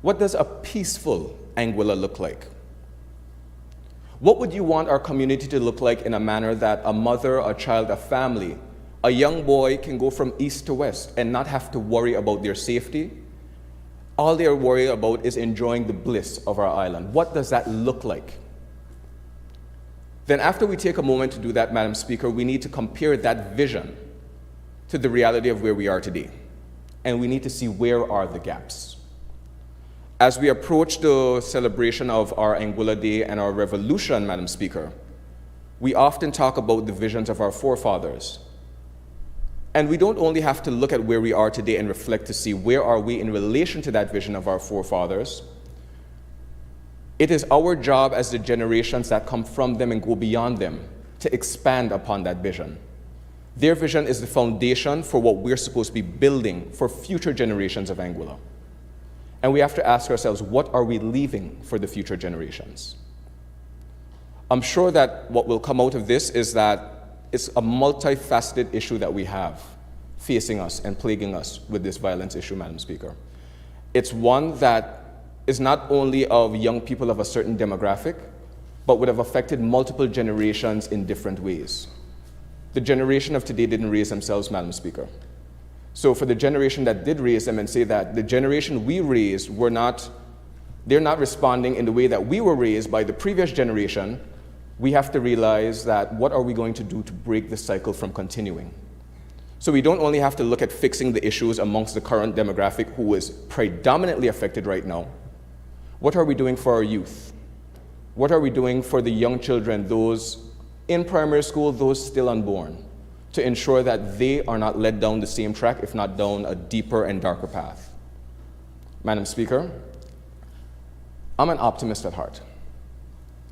What does a peaceful Anguilla look like? What would you want our community to look like in a manner that a mother, a child, a family, a young boy can go from east to west and not have to worry about their safety? All they're worried about is enjoying the bliss of our island. What does that look like? Then after we take a moment to do that, Madam Speaker, we need to compare that vision to the reality of where we are today. And we need to see where are the gaps. As we approach the celebration of our Anguilla Day and our revolution, Madam Speaker, we often talk about the visions of our forefathers. And we don't only have to look at where we are today and reflect to see where are we in relation to that vision of our forefathers. It is our job as the generations that come from them and go beyond them to expand upon that vision. Their vision is the foundation for what we're supposed to be building for future generations of Anguilla. And we have to ask ourselves, what are we leaving for the future generations? I'm sure that what will come out of this is that it's a multifaceted issue that we have facing us and plaguing us with this violence issue, Madam Speaker. It's one that is not only of young people of a certain demographic, but would have affected multiple generations in different ways. The generation of today didn't raise themselves, Madam Speaker. So for the generation that did raise them and say that the generation we raised they're not responding in the way that we were raised by the previous generation, we have to realize that what are we going to do to break the cycle from continuing? So we don't only have to look at fixing the issues amongst the current demographic who is predominantly affected right now. What are we doing for our youth? What are we doing for the young children, those in primary school, those still unborn, to ensure that they are not led down the same track, if not down a deeper and darker path. Madam Speaker, I'm an optimist at heart.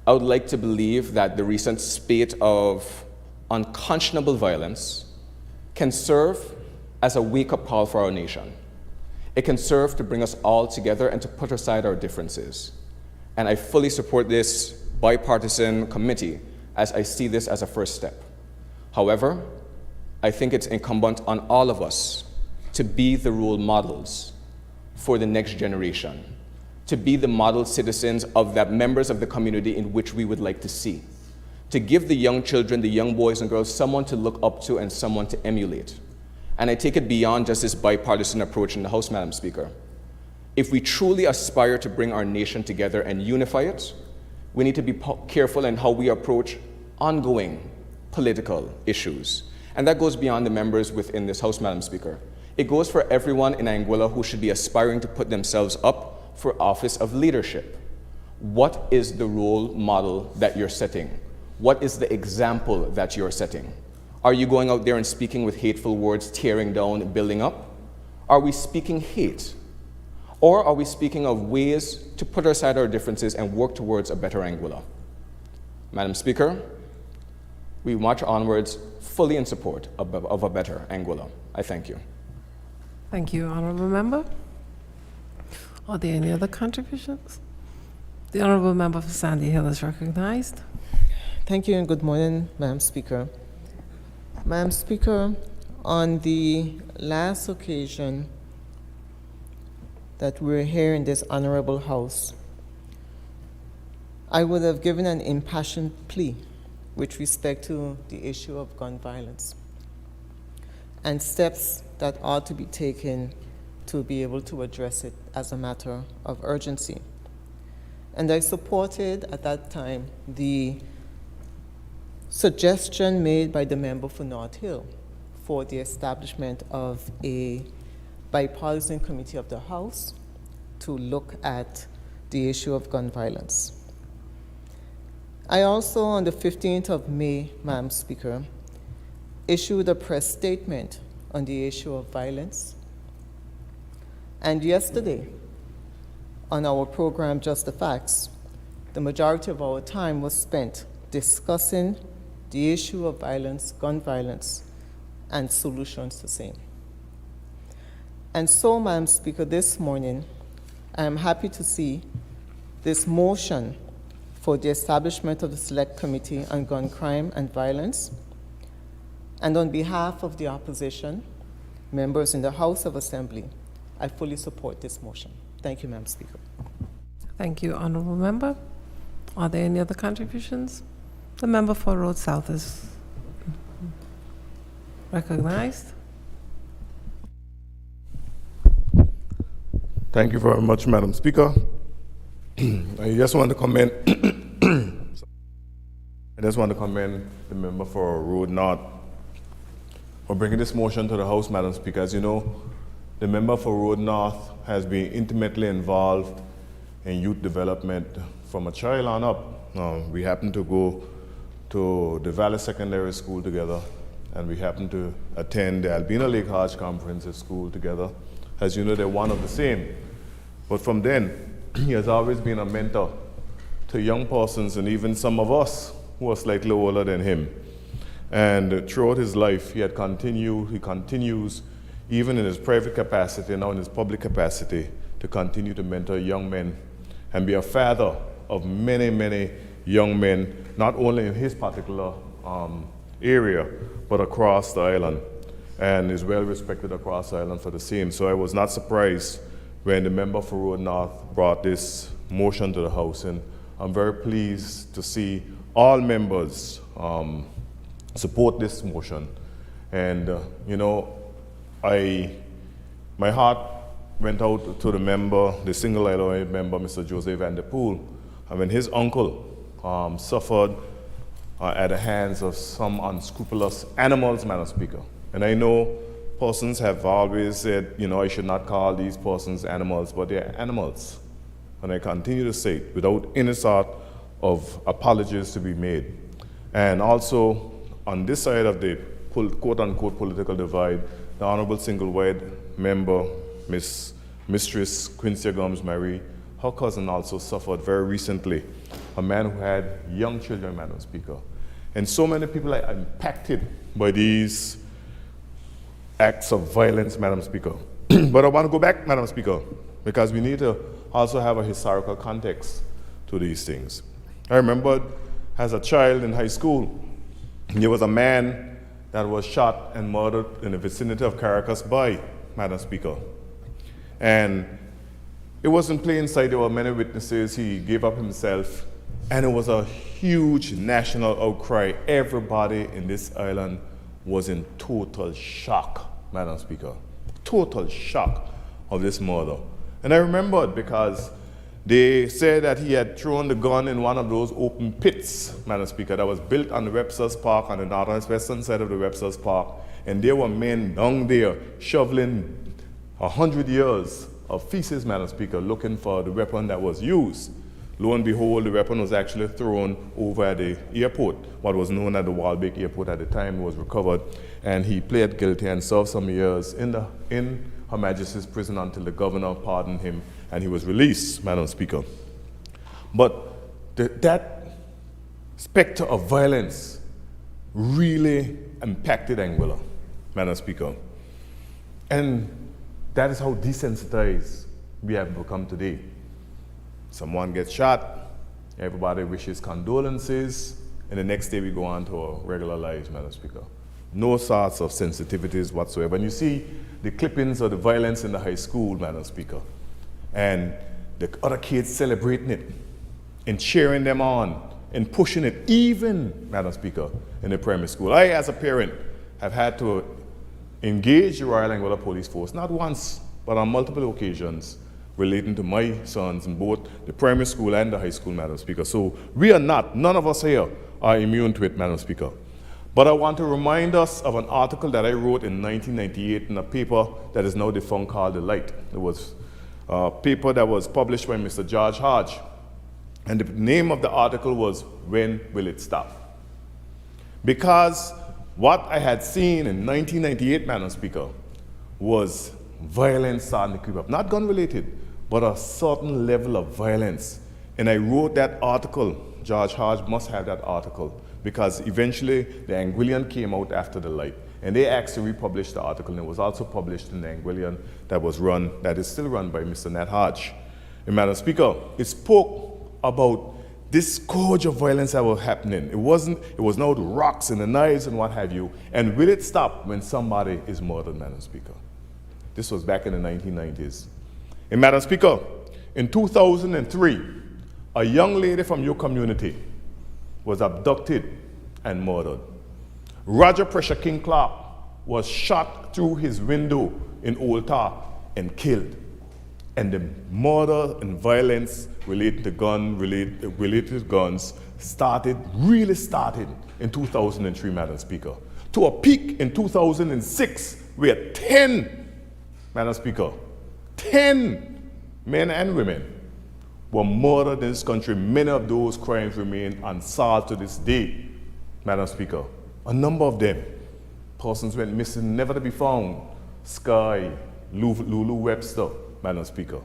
I would like to believe that the recent spate of unconscionable violence can serve as a wake-up call for our nation. It can serve to bring us all together and to put aside our differences. And I fully support this bipartisan committee as I see this as a first step. However, I think it's incumbent on all of us to be the role models for the next generation, to be the model citizens of that members of the community in which we would like to see, to give the young children, the young boys and girls, someone to look up to and someone to emulate. And I take it beyond just this bipartisan approach in the House, Madam Speaker. If we truly aspire to bring our nation together and unify it, we need to be careful in how we approach ongoing political issues. And that goes beyond the members within this House, Madam Speaker. It goes for everyone in Anguilla who should be aspiring to put themselves up for office of leadership. What is the role model that you're setting? What is the example that you're setting? Are you going out there and speaking with hateful words, tearing down, building up? Are we speaking hate? Or are we speaking of ways to put aside our differences and work towards a better Anguilla? Madam Speaker, we march onwards fully in support of a better Anguilla. I thank you. Thank you, Honourable Member. Are there any other contributions? The Honourable Member for Sandy Hill is recognized. Thank you and good morning, Madam Speaker. Madam Speaker, on the last occasion that we were here in this honorable House, I would have given an impassioned plea with respect to the issue of gun violence and steps that ought to be taken to be able to address it as a matter of urgency. And I supported at that time the suggestion made by the member for North Hill for the establishment of a bipartisan committee of the House to look at the issue of gun violence. I also, on the 15th of May, Madam Speaker, issued a press statement on the issue of violence. And yesterday, on our program, Just the Facts, the majority of our time was spent discussing the issue of violence, gun violence, and solutions to the same. And so, Madam Speaker, this morning, I am happy to see this motion for the establishment of the Select Committee on Gun Crime and Violence. And on behalf of the opposition, members in the House of Assembly, I fully support this motion. Thank you, Madam Speaker. Thank you, Honourable Member. Are there any other contributions? The member for Road South is recognized. Thank you very much, Madam Speaker. I just want to commend the member for Road North for bringing this motion to the House, Madam Speaker. As you know, the member for Road North has been intimately involved in youth development from a child on up. We happen to go to the Valley Secondary School together, and we happen to attend the Albina Lake Hodge Conference at school together. As you know, they're one of the same. But from then, he has always been a mentor to young persons and even some of us who are slightly older than him. And throughout his life, he continues, even in his private capacity, now in his public capacity, to continue to mentor young men and be a father of many, many young men, not only in his particular area, but across the island, and is well respected across the island for the same. So I was not surprised when the member for Road North brought this motion to the House, and I'm very pleased to see all members support this motion. And you know, my heart went out to the member, the single Illinois member, Mr. Joseph Van Der Poel, and when his uncle suffered at the hands of some unscrupulous animals, Madam Speaker. And I know persons have always said, you know, I should not call these persons animals, but they're animals. And I continue to say it without any sort of apologies to be made. And also, on this side of the quote-unquote political divide, the Honorable Single-Wide member, Mistress Quincy Gomes Marie, her cousin also suffered very recently, a man who had young children, Madam Speaker. And so many people are impacted by these acts of violence, Madam Speaker. But I want to go back, Madam Speaker, because we need to also have a historical context to these things. I remember as a child in high school, there was a man that was shot and murdered in the vicinity of Caracas by, Madam Speaker. And it wasn't plain sight, there were many witnesses, he gave up himself, and it was a huge national outcry. Everybody in this island was in total shock, Madam Speaker. Total shock of this murder. And I remembered because they said that he had thrown the gun in one of those open pits, Madam Speaker, that was built on the Webster's Park, on the northwestern side of the Webster's Park. And there were men down there shoveling 100 years of feces, Madam Speaker, looking for the weapon that was used. Lo and behold, the weapon was actually thrown over at the airport, what was known as the Walbeck Airport at the time. Was recovered, and he pled guilty and served some years in Her Majesty's prison until the governor pardoned him and he was released, Madam Speaker. But that specter of violence really impacted Anguilla, Madam Speaker. And that is how desensitized we have become today. Someone gets shot, everybody wishes condolences, and the next day we go on to our regular lives, Madam Speaker. No sorts of sensitivities whatsoever. And you see the clippings of the violence in the high school, Madam Speaker, and the other kids celebrating it and cheering them on and pushing it, even, Madam Speaker, in the primary school. I, as a parent, have had to engage the Royal Anguilla Police Force, not once, but on multiple occasions, relating to my sons in both the primary school and the high school, Madam Speaker. So we are not, none of us here are immune to it, Madam Speaker. But I want to remind us of an article that I wrote in 1998 in a paper that is now defunct called The Light. It was a paper that was published by Mr. George Hodge. And the name of the article was, When Will It Stop? Because what I had seen in 1998, Madam Speaker, was violence starting to creep up. Not gun-related, but a certain level of violence. And I wrote that article. George Hodge must have that article, because eventually the Anguillian came out after The Light. And they asked to republish the article, and it was also published in the Anguillian that is still run by Mr. Nat Hodge. And Madam Speaker, it spoke about this scourge of violence that was happening. It was now the rocks and the knives and what have you. And will it stop when somebody is murdered, Madam Speaker? This was back in the 1990s. And Madam Speaker, in 2003, a young lady from your community was abducted and murdered. Roger Pressure King Clark was shot through his window in Old Tar and killed. And the murder and violence related to guns really started in 2003, Madam Speaker, to a peak in 2006 where 10, Madam Speaker, 10 men and women were murdered in this country. Many of those crimes remain unsolved to this day, Madam Speaker. A number of them, persons went missing, never to be found. Sky, Lulu Webster, Madam Speaker.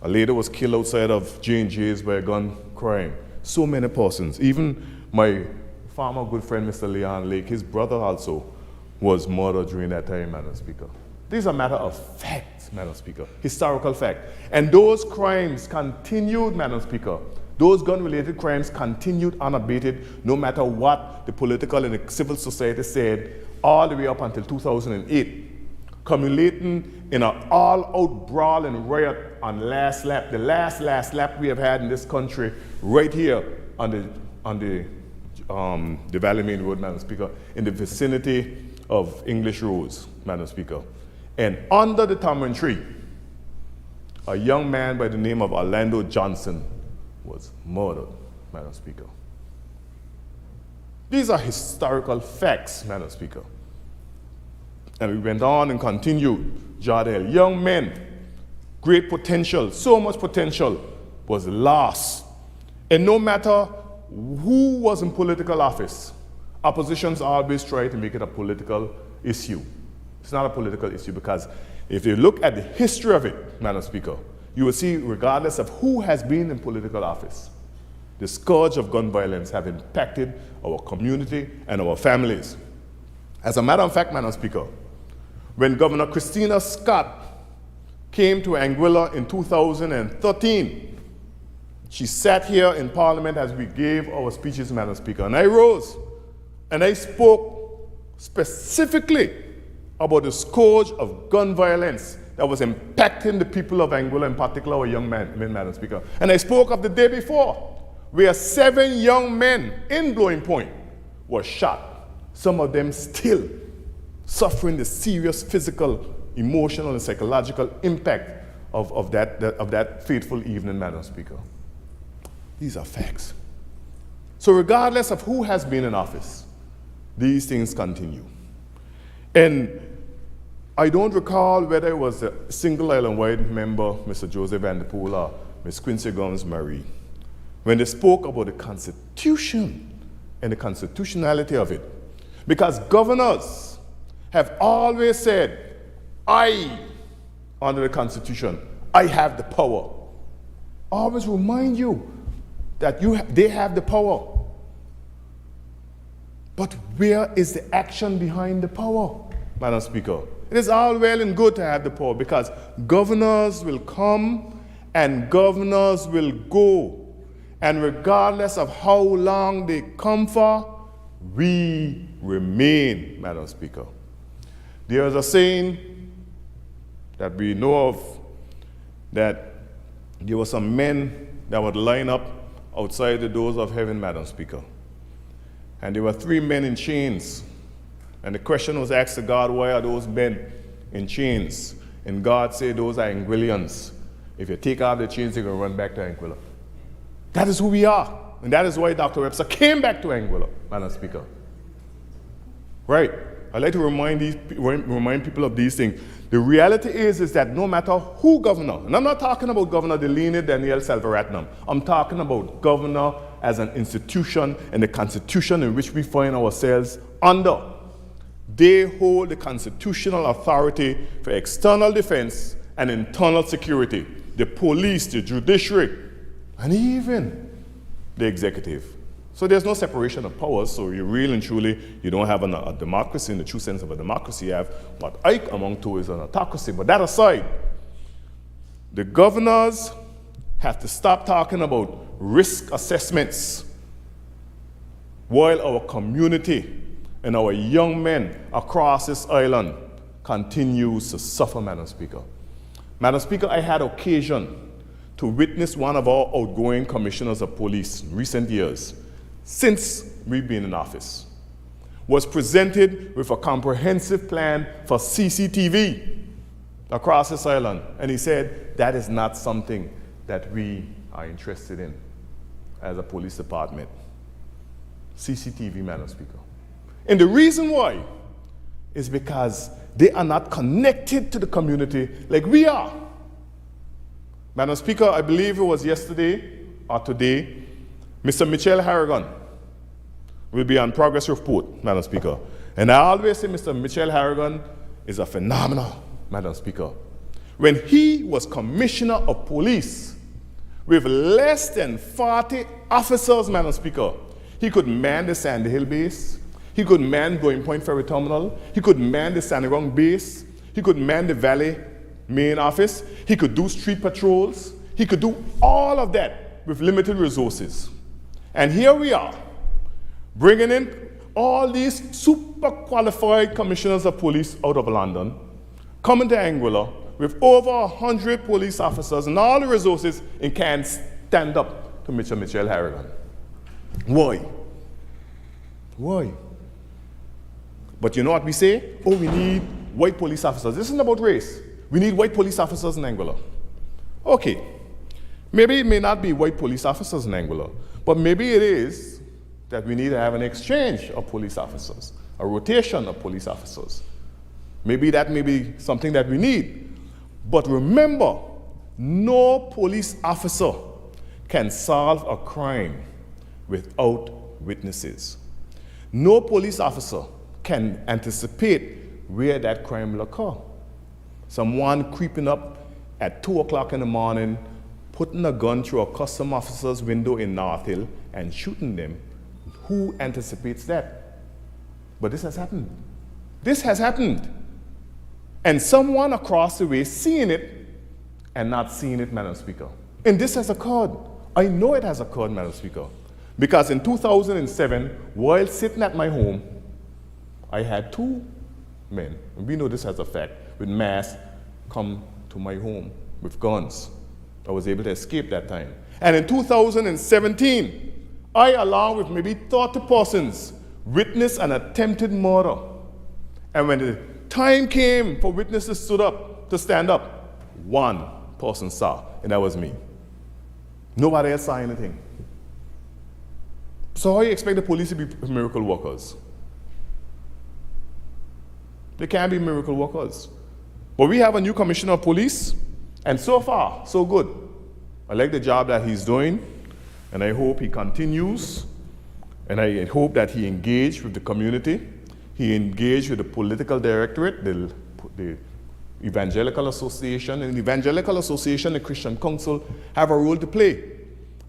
A lady was killed outside of J&J's by a gun crime. So many persons. Even my former good friend, Mr. Leon Lake, his brother also was murdered during that time, Madam Speaker. These are matter of fact, Madam Speaker, historical fact. And those crimes continued, Madam Speaker. Those gun-related crimes continued unabated, no matter what the political and the civil society said, all the way up until 2008, culminating in an all-out brawl and riot on last lap, the last lap we have had in this country, right here on the Valley Main Road, Madam Speaker, in the vicinity of English Roads, Madam Speaker. And under the tamarind tree, a young man by the name of Orlando Johnson was murdered, Madam Speaker. These are historical facts, Madam Speaker. And we went on and continued. Jardel, young men, great potential, so much potential was lost. And no matter who was in political office, oppositions always try to make it a political issue. It's not a political issue because if you look at the history of it, Madam Speaker, you will see regardless of who has been in political office, the scourge of gun violence have impacted our community and our families. As a matter of fact, Madam Speaker, when Governor Christina Scott came to Anguilla in 2013, she sat here in Parliament as we gave our speeches, Madam Speaker, and I rose and I spoke specifically about the scourge of gun violence that was impacting the people of Anguilla, in particular our young men, Madam Speaker. And I spoke of the day before, where 7 young men in Blowing Point were shot, some of them still suffering the serious physical, emotional, and psychological impact of that fateful evening, Madam Speaker. These are facts. So regardless of who has been in office, these things continue. And I don't recall whether it was a single island-wide member, Mr. Joseph Van der Poel, or Ms. Quincy Gums-Marie, when they spoke about the Constitution and the constitutionality of it. Because governors have always said, under the Constitution, I have the power. Always remind you that they have the power. But where is the action behind the power, Madam Speaker? It is all well and good to have the power because governors will come and governors will go. And regardless of how long they come for, we remain, Madam Speaker. There is a saying that we know of that there were some men that would line up outside the doors of heaven, Madam Speaker. And there were 3 men in chains. And the question was asked to God, why are those men in chains? And God said, those are Anguillians. If you take off the chains, you're going to run back to Anguilla. That is who we are. And that is why Dr. Webster came back to Anguilla, Madam Speaker. Right. I'd like to remind people of these things. The reality is that no matter who governor, and I'm not talking about Governor Delaney Daniel Selvaratnam, I'm talking about governor as an institution and the constitution in which we find ourselves under. They hold the constitutional authority for external defense and internal security, the police, the judiciary, and even the executive. So there's no separation of powers, so you really and truly, you don't have a democracy in the true sense of a democracy. You have what I among to is an autocracy. But that aside, the governors have to stop talking about risk assessments while our community and our young men across this island continues to suffer, Madam Speaker. Madam Speaker, I had occasion to witness one of our outgoing commissioners of police in recent years, since we've been in office, was presented with a comprehensive plan for CCTV across this island. And he said, that is not something that we are interested in as a police department. CCTV, Madam Speaker. And the reason why is because they are not connected to the community like we are. Madam Speaker, I believe it was yesterday or today, Mr. Michelle Harrigan will be on progress report, Madam Speaker. And I always say Mr. Michelle Harrigan is a phenomenal, Madam Speaker. When he was Commissioner of Police with less than 40 officers, Madam Speaker, he could man the Sandy Hill base, he could man Blowing Point Ferry Terminal, he could man the Sanderong base, he could man the Valley main office, he could do street patrols, he could do all of that with limited resources. And here we are, bringing in all these super qualified commissioners of police out of London, coming to Anguilla with over 100 police officers and all the resources and can't stand up to Mr. Michelle Harrigan. Why? Why? But you know what we say? Oh, we need white police officers. This isn't about race. We need white police officers in Anguilla. Okay. Maybe it may not be white police officers in Anguilla, but maybe it is that we need to have an exchange of police officers, a rotation of police officers. Maybe that may be something that we need. But remember, no police officer can solve a crime without witnesses. No police officer can anticipate where that crime will occur. Someone creeping up at 2 o'clock in the morning, putting a gun through a custom officer's window in North Hill and shooting them. Who anticipates that? But this has happened. This has happened. And someone across the way seeing it and not seeing it, Madam Speaker. And this has occurred. I know it has occurred, Madam Speaker, because in 2007, while sitting at my home, I had 2 men, and we know this as a fact, with masks come to my home with guns. I was able to escape that time. And in 2017, I, along with maybe 30 persons, witnessed an attempted murder. And when the time came for witnesses to stand up, 1 person saw, and that was me. Nobody else saw anything. So how do you expect the police to be miracle workers? They can't be miracle workers. But we have a new commissioner of police, and so far, so good. I like the job that he's doing, and I hope he continues, and I hope that he engaged with the community. He engaged with the political directorate, the Evangelical Association, and the Evangelical Association and Christian Council have a role to play.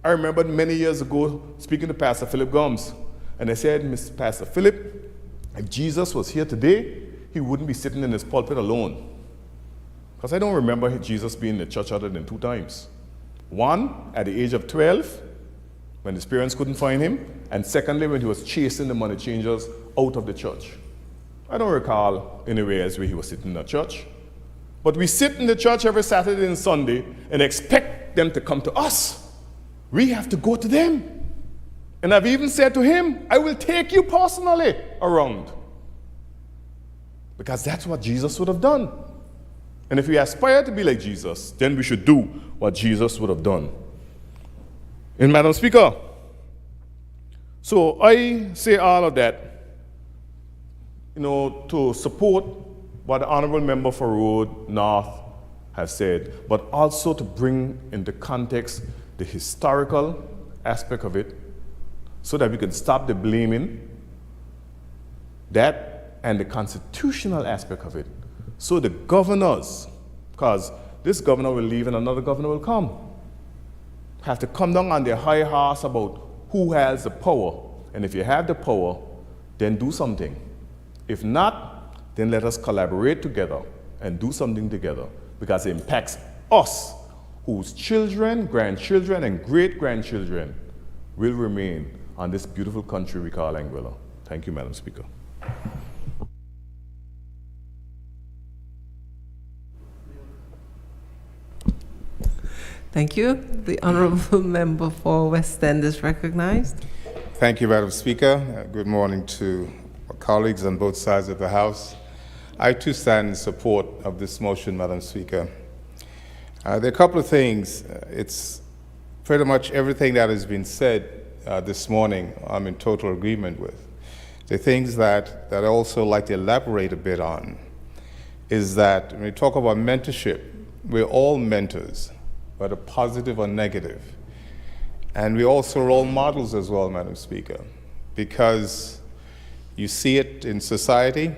I remember many years ago speaking to Pastor Philip Gomes, and I said, Mr. Pastor Philip, if Jesus was here today, he wouldn't be sitting in his pulpit alone. Because I don't remember Jesus being in the church other than 2 times. 1, at the age of 12, when his parents couldn't find him, and secondly, when he was chasing the money changers out of the church. I don't recall anywhere else where he was sitting in a church. But we sit in the church every Saturday and Sunday and expect them to come to us. We have to go to them. And I've even said to him, I will take you personally around. Because that's what Jesus would have done. And if we aspire to be like Jesus, then we should do what Jesus would have done. And Madam Speaker, so I say all of that, to support what the Honorable Member for Road North has said, but also to bring into context the historical aspect of it so that we can stop the blaming, that and the constitutional aspect of it. So the governors, because this governor will leave and another governor will come, have to come down on their high horse about who has the power. And if you have the power, then do something. If not, then let us collaborate together and do something together, because it impacts us, whose children, grandchildren, and great-grandchildren will remain on this beautiful country we call Anguilla. Thank you, Madam Speaker. Thank you. The Honourable Member for West End is recognized. Thank you, Madam Speaker. Good morning to my colleagues on both sides of the House. I too stand in support of this motion, Madam Speaker. There are a couple of things. It's pretty much everything that has been said this morning I'm in total agreement with. The things that I also like to elaborate a bit on is that when we talk about mentorship, we're all mentors, whether positive or negative. And we're also role models as well, Madam Speaker, because you see it in society,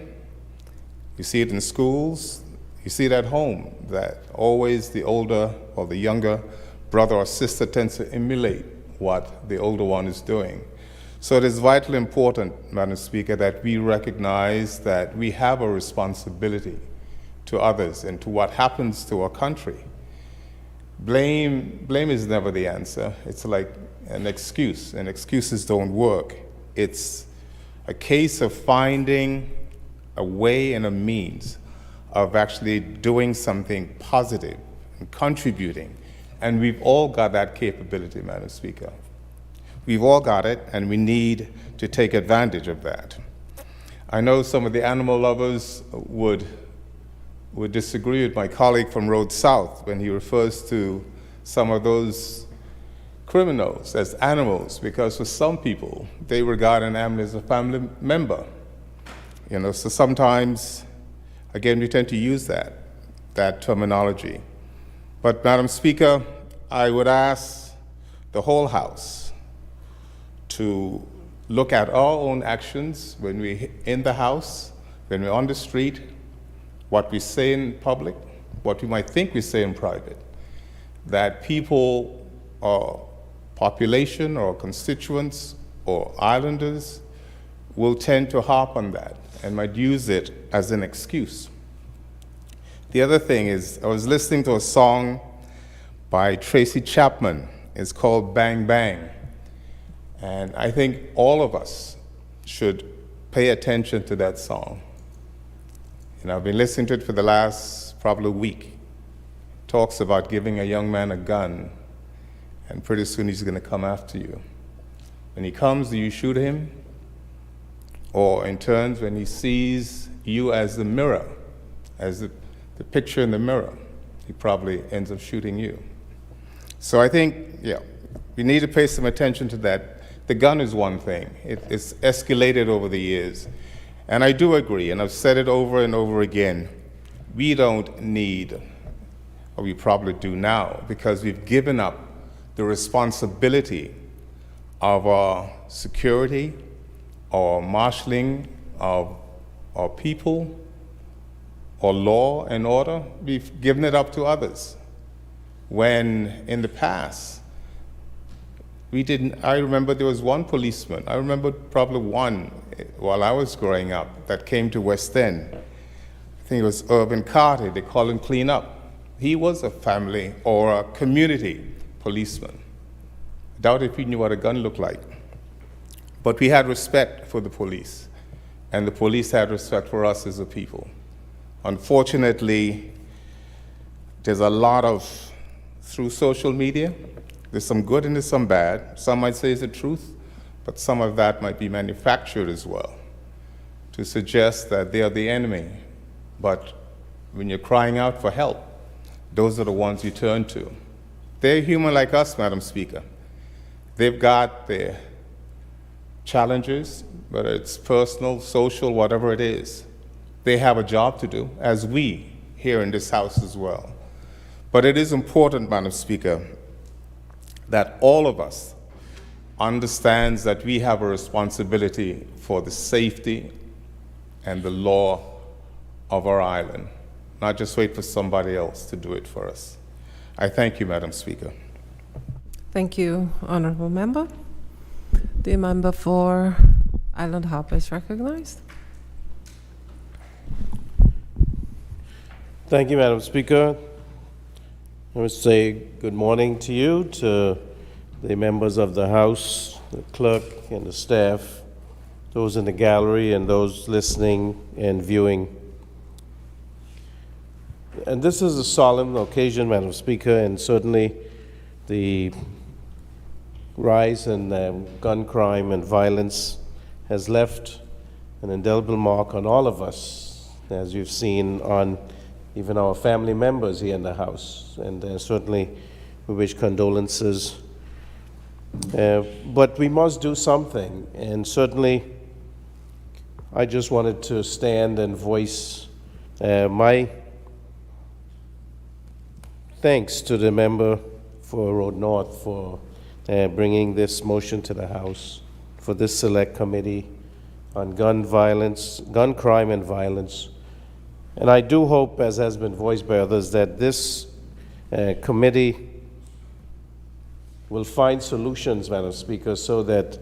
you see it in schools, you see it at home, that always the older or the younger brother or sister tends to emulate what the older one is doing. So it is vitally important, Madam Speaker, that we recognize that we have a responsibility to others and to what happens to our country. Blame is never the answer. It's like an excuse, and excuses don't work. It's a case of finding a way and a means of actually doing something positive and contributing. And we've all got that capability, Madam Speaker. We've all got it, and we need to take advantage of that. I know some of the animal lovers would disagree with my colleague from Road South when he refers to some of those criminals as animals, because for some people, they regard an animal as a family member. So sometimes, again, we tend to use that terminology. But Madam Speaker, I would ask the whole House to look at our own actions when we're in the house, when we're on the street, what we say in public, what we might think we say in private, that people or population or constituents or islanders will tend to harp on that and might use it as an excuse. The other thing is, I was listening to a song by Tracy Chapman. It's called Bang Bang. And I think all of us should pay attention to that song. And I've been listening to it for the last probably week. It talks about giving a young man a gun, and pretty soon he's going to come after you. When he comes, do you shoot him? Or in turns, when he sees you as the mirror, as the picture in the mirror, he probably ends up shooting you. So I think, yeah, we need to pay some attention to that. The gun is one thing. It's escalated over the years. And I do agree, and I've said it over and over again, we don't need, or we probably do now, because we've given up the responsibility of our security, our marshaling of our people, or law and order. We've given it up to others. When in the past, we didn't, I remember there was one policeman, I remember probably one while I was growing up that came to West End. I think it was Urban Carter, they call him Clean Up. He was a family or a community policeman. I doubt if he knew what a gun looked like. But we had respect for the police, and the police had respect for us as a people. Unfortunately, there's a lot of, through social media, there's some good and there's some bad. Some might say it's the truth, but some of that might be manufactured as well to suggest that they are the enemy. But when you're crying out for help, those are the ones you turn to. They're human like us, Madam Speaker. They've got their challenges, whether it's personal, social, whatever it is. They have a job to do, as we here in this House as well. But it is important, Madam Speaker, that all of us understands that we have a responsibility for the safety and the law of our island, not just wait for somebody else to do it for us. I thank you, Madam Speaker. Thank you, Honorable Member. The member for Island Harbor is recognized. Thank you, Madam Speaker. I would say good morning to you, to the members of the House, the clerk, and the staff, those in the gallery, and those listening and viewing. And this is a solemn occasion, Madam Speaker, and certainly the rise in gun crime and violence has left an indelible mark on all of us, as you've seen on even our family members here in the House. And certainly we wish condolences. But we must do something. And certainly I just wanted to stand and voice my thanks to the member for Road North for bringing this motion to the House, for this select committee on gun violence, gun crime and violence. And I do hope, as has been voiced by others, that this committee will find solutions, Madam Speaker, so that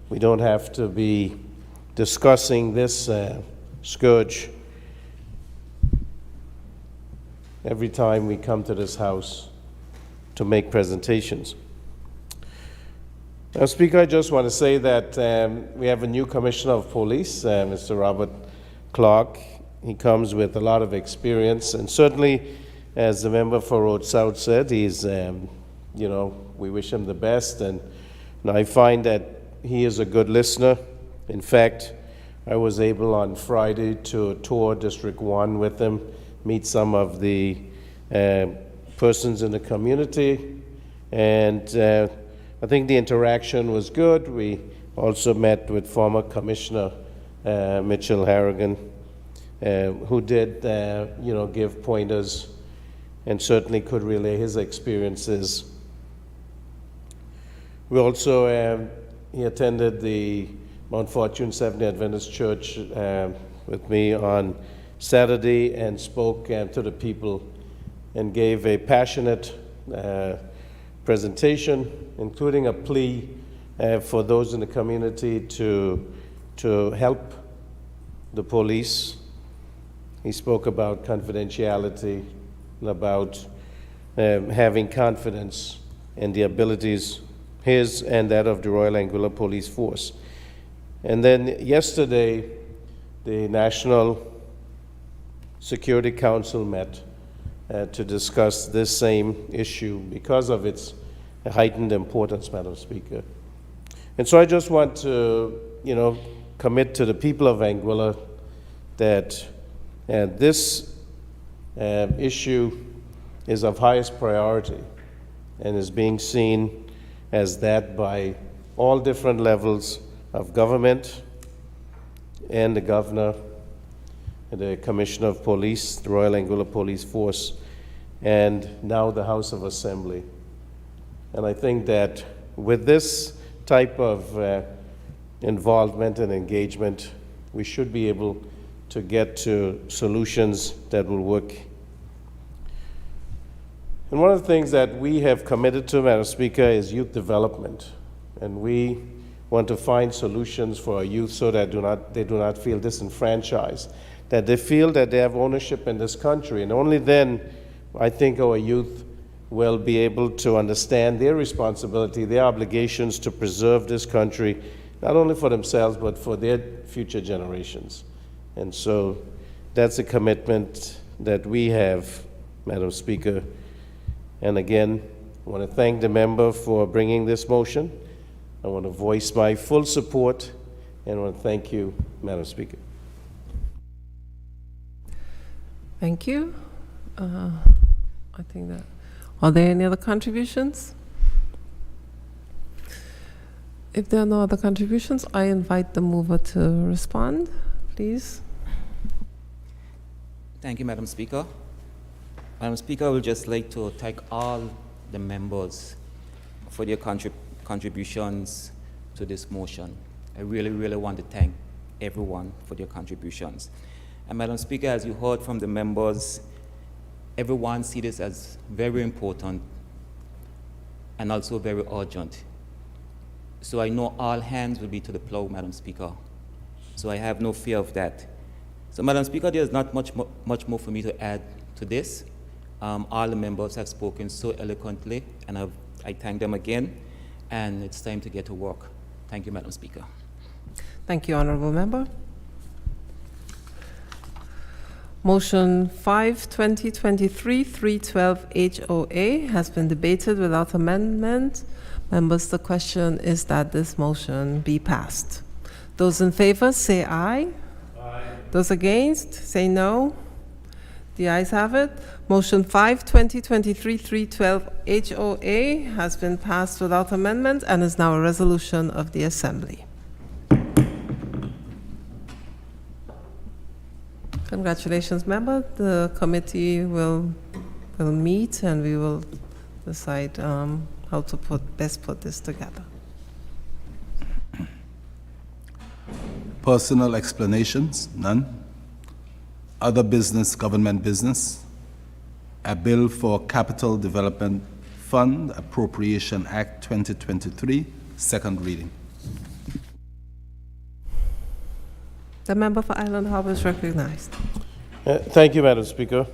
we don't have to be discussing this scourge every time we come to this House to make presentations. Now, Speaker, I just want to say that we have a new Commissioner of Police, Mr. Robert Clark. He comes with a lot of experience, and certainly, as the member for Road South said, he's, we wish him the best, and I find that he is a good listener. In fact, I was able on Friday to tour District 1 with him, meet some of the persons in the community, and I think the interaction was good. We also met with former Commissioner Mitchell Harrigan, who did, give pointers and certainly could relay his experiences. We also he attended the Mount Fortune Seventh-day Adventist Church with me on Saturday and spoke to the people and gave a passionate presentation, including a plea for those in the community to help the police. He spoke about confidentiality and about having confidence in the abilities, his and that of the Royal Anguilla Police Force. And then yesterday, the National Security Council met to discuss this same issue because of its heightened importance, Madam Speaker. And so I just want to, commit to the people of Anguilla that this issue is of highest priority and is being seen as that by all different levels of government and the governor, the Commissioner of Police, the Royal Anguilla Police Force, and now the House of Assembly. And I think that with this type of involvement and engagement, we should be able to get to solutions that will work. And one of the things that we have committed to, Madam Speaker, is youth development. And we want to find solutions for our youth so that they do not feel disenfranchised, that they feel that they have ownership in this country. And only then, I think our youth will be able to understand their responsibility, their obligations to preserve this country, not only for themselves, but for their future generations. And so that's a commitment that we have, Madam Speaker. And again, I want to thank the member for bringing this motion. I want to voice my full support, and I want to thank you, Madam Speaker. Thank you. I think that. Are there any other contributions? If there are no other contributions, I invite the mover to respond, please. Thank you, Madam Speaker. Madam Speaker, I would just like to thank all the members for their contributions to this motion. I really, really want to thank everyone for their contributions. And Madam Speaker, as you heard from the members, everyone sees this as very important and also very urgent. So I know all hands will be to the plow, Madam Speaker. So I have no fear of that. So Madam Speaker, there's not much more for me to add to this. All the members have spoken so eloquently, and I thank them again, and it's time to get to work. Thank you, Madam Speaker. Thank you, Honorable Member. Motion 5/2023-312 HOA has been debated without amendment. Members, the question is that this motion be passed. Those in favor say aye. Aye. Those against say no. The ayes have it. Motion 5/2023-312 HOA has been passed without amendment and is now a resolution of the Assembly. Congratulations, member. The committee will meet and we will decide how to best put this together. Personal explanations? None. Other business, government business. A bill for Capital Development Fund Appropriation Act 2023, second reading. The member for Island Harbor is recognized. Thank you, Madam Speaker.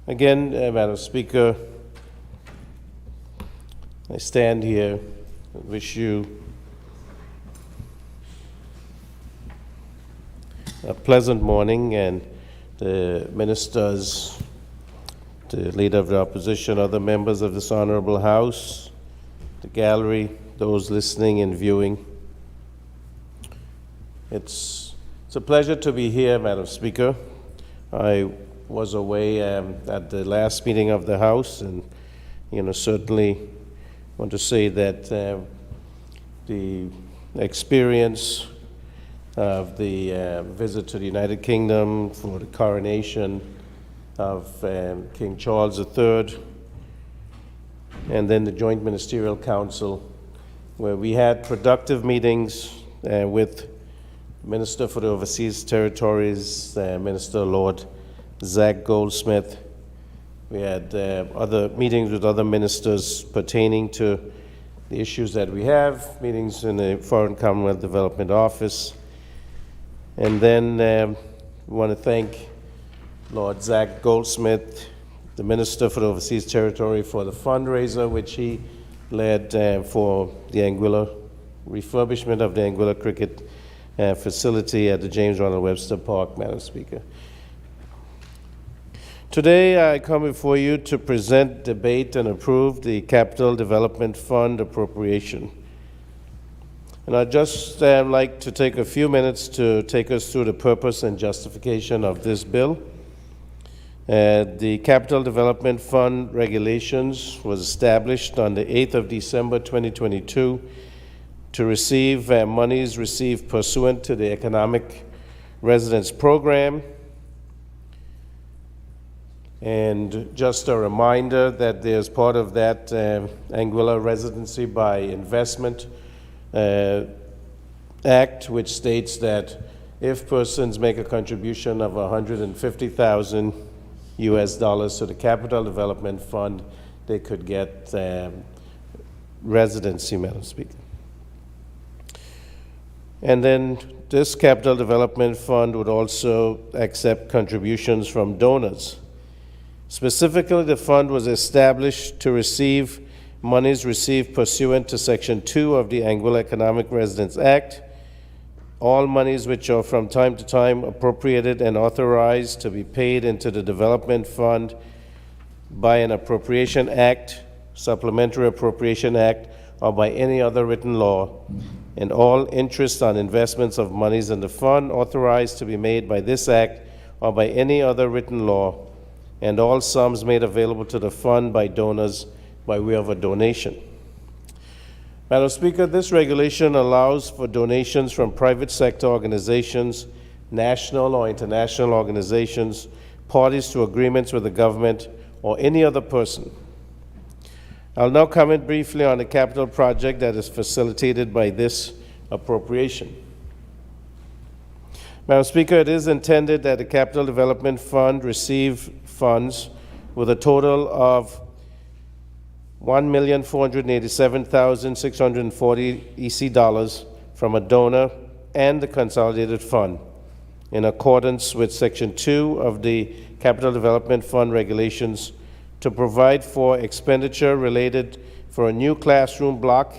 Again, Madam Speaker, I stand here and wish you a pleasant morning, and the ministers, the leader of the opposition, other members of this honorable House, the gallery, those listening and viewing. It's a pleasure to be here, Madam Speaker. I was away at the last meeting of the House, and certainly want to say that the experience of the visit to the United Kingdom for the coronation of King Charles III and then the Joint Ministerial Council, where we had productive meetings with Minister for the Overseas Territories, Minister Lord Zach Goldsmith. We had other meetings with other ministers pertaining to the issues that we have, meetings in the Foreign Commonwealth Development Office. And then we want to thank Lord Zach Goldsmith, the Minister for the Overseas Territory, for the fundraiser which he led for the Anguilla refurbishment of the Anguilla cricket facility at the James Ronald Webster Park, Madam Speaker. Today I come before you to present, debate, and approve the Capital Development Fund appropriation. And I'd just like to take a few minutes to take us through the purpose and justification of this bill. The Capital Development Fund regulations was established on the 8th of December 2022 to receive monies received pursuant to the Economic Residence Program. And just a reminder that there's part of that Anguilla Residency by Investment Act, which states that if persons make a contribution of $150,000 to the Capital Development Fund, they could get residency, Madam Speaker. And then this Capital Development Fund would also accept contributions from donors. Specifically, the fund was established to receive monies received pursuant to Section 2 of the Anguilla Economic Residence Act, all monies which are from time to time appropriated and authorized to be paid into the Development Fund by an Appropriation Act, Supplementary Appropriation Act, or by any other written law, and all interest on investments of monies in the fund authorized to be made by this Act or by any other written law, and all sums made available to the fund by donors by way of a donation. Madam Speaker, this regulation allows for donations from private sector organizations, national or international organizations, parties to agreements with the government, or any other person. I'll now comment briefly on the capital project that is facilitated by this appropriation. Madam Speaker, it is intended that the Capital Development Fund receive funds with a total of $1,487,640 EC dollars from a donor and the consolidated fund, in accordance with Section 2 of the Capital Development Fund regulations, to provide for expenditure related for a new classroom block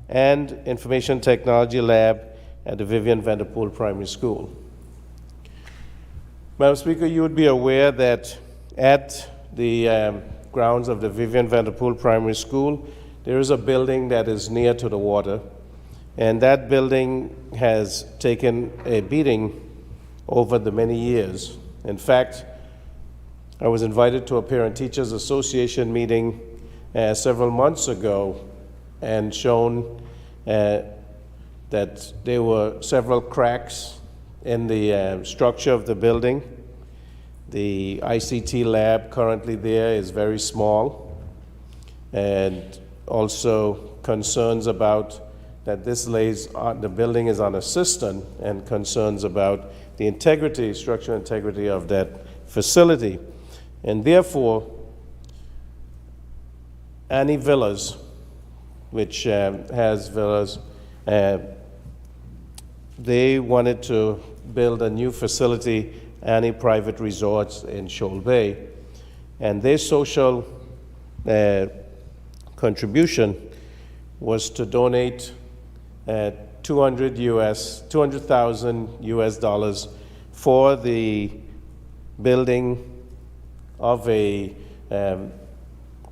and information technology lab at the Vivian Vanderpool Primary School. Madam Speaker, you would be aware that at the grounds of the Vivian Vanderpool Primary School, there is a building that is near to the water, and that building has taken a beating over the many years. In fact, I was invited to a Parent Teachers Association meeting several months ago and shown that there were several cracks in the structure of the building. The ICT lab currently there is very small, and also concerns about that this lays on, the building is on a cistern, and concerns about the integrity, structural integrity of that facility. And therefore, Annie Villas, which has villas, they wanted to build a new facility, Annie Private Resorts in Shoal Bay, and their social contribution was to donate $200,000 US dollars for the building of a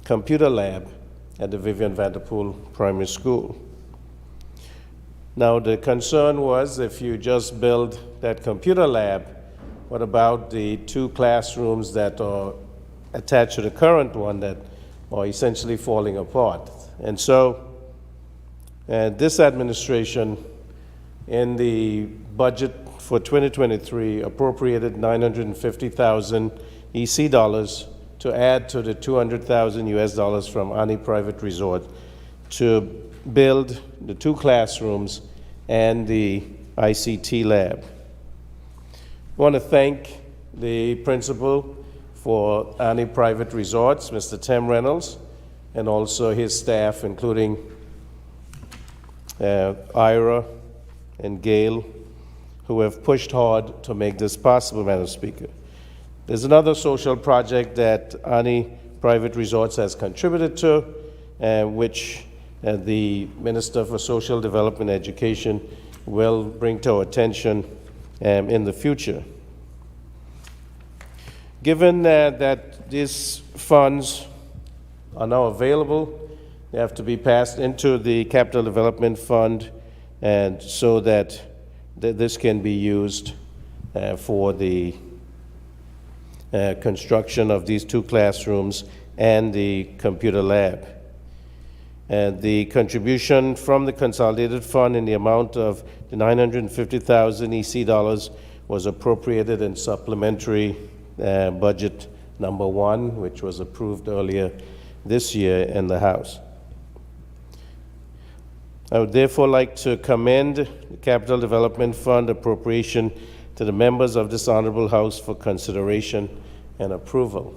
computer lab at the Vivian Vanderpool Primary School. Now, the concern was, if you just build that computer lab, what about the 2 classrooms that are attached to the current one that are essentially falling apart? And so this administration, in the budget for 2023, appropriated $950,000 EC dollars to add to the $200,000 from Ani Private Resort to build the 2 classrooms and the ICT lab. I want to thank the principal for Ani Private Resorts, Mr. Tim Reynolds, and also his staff, including Ira and Gail, who have pushed hard to make this possible, Madam Speaker. There's another social project that Ani Private Resorts has contributed to, which the Minister for Social Development and Education will bring to our attention in the future. Given that these funds are now available, they have to be passed into the Capital Development Fund, and so that this can be used for the construction of these 2 classrooms and the computer lab. And the contribution from the Consolidated Fund in the amount of the 950,000 EC dollars was appropriated in supplementary budget number 1, which was approved earlier this year in the House. I would therefore like to commend the Capital Development Fund appropriation to the members of this Honorable House for consideration and approval.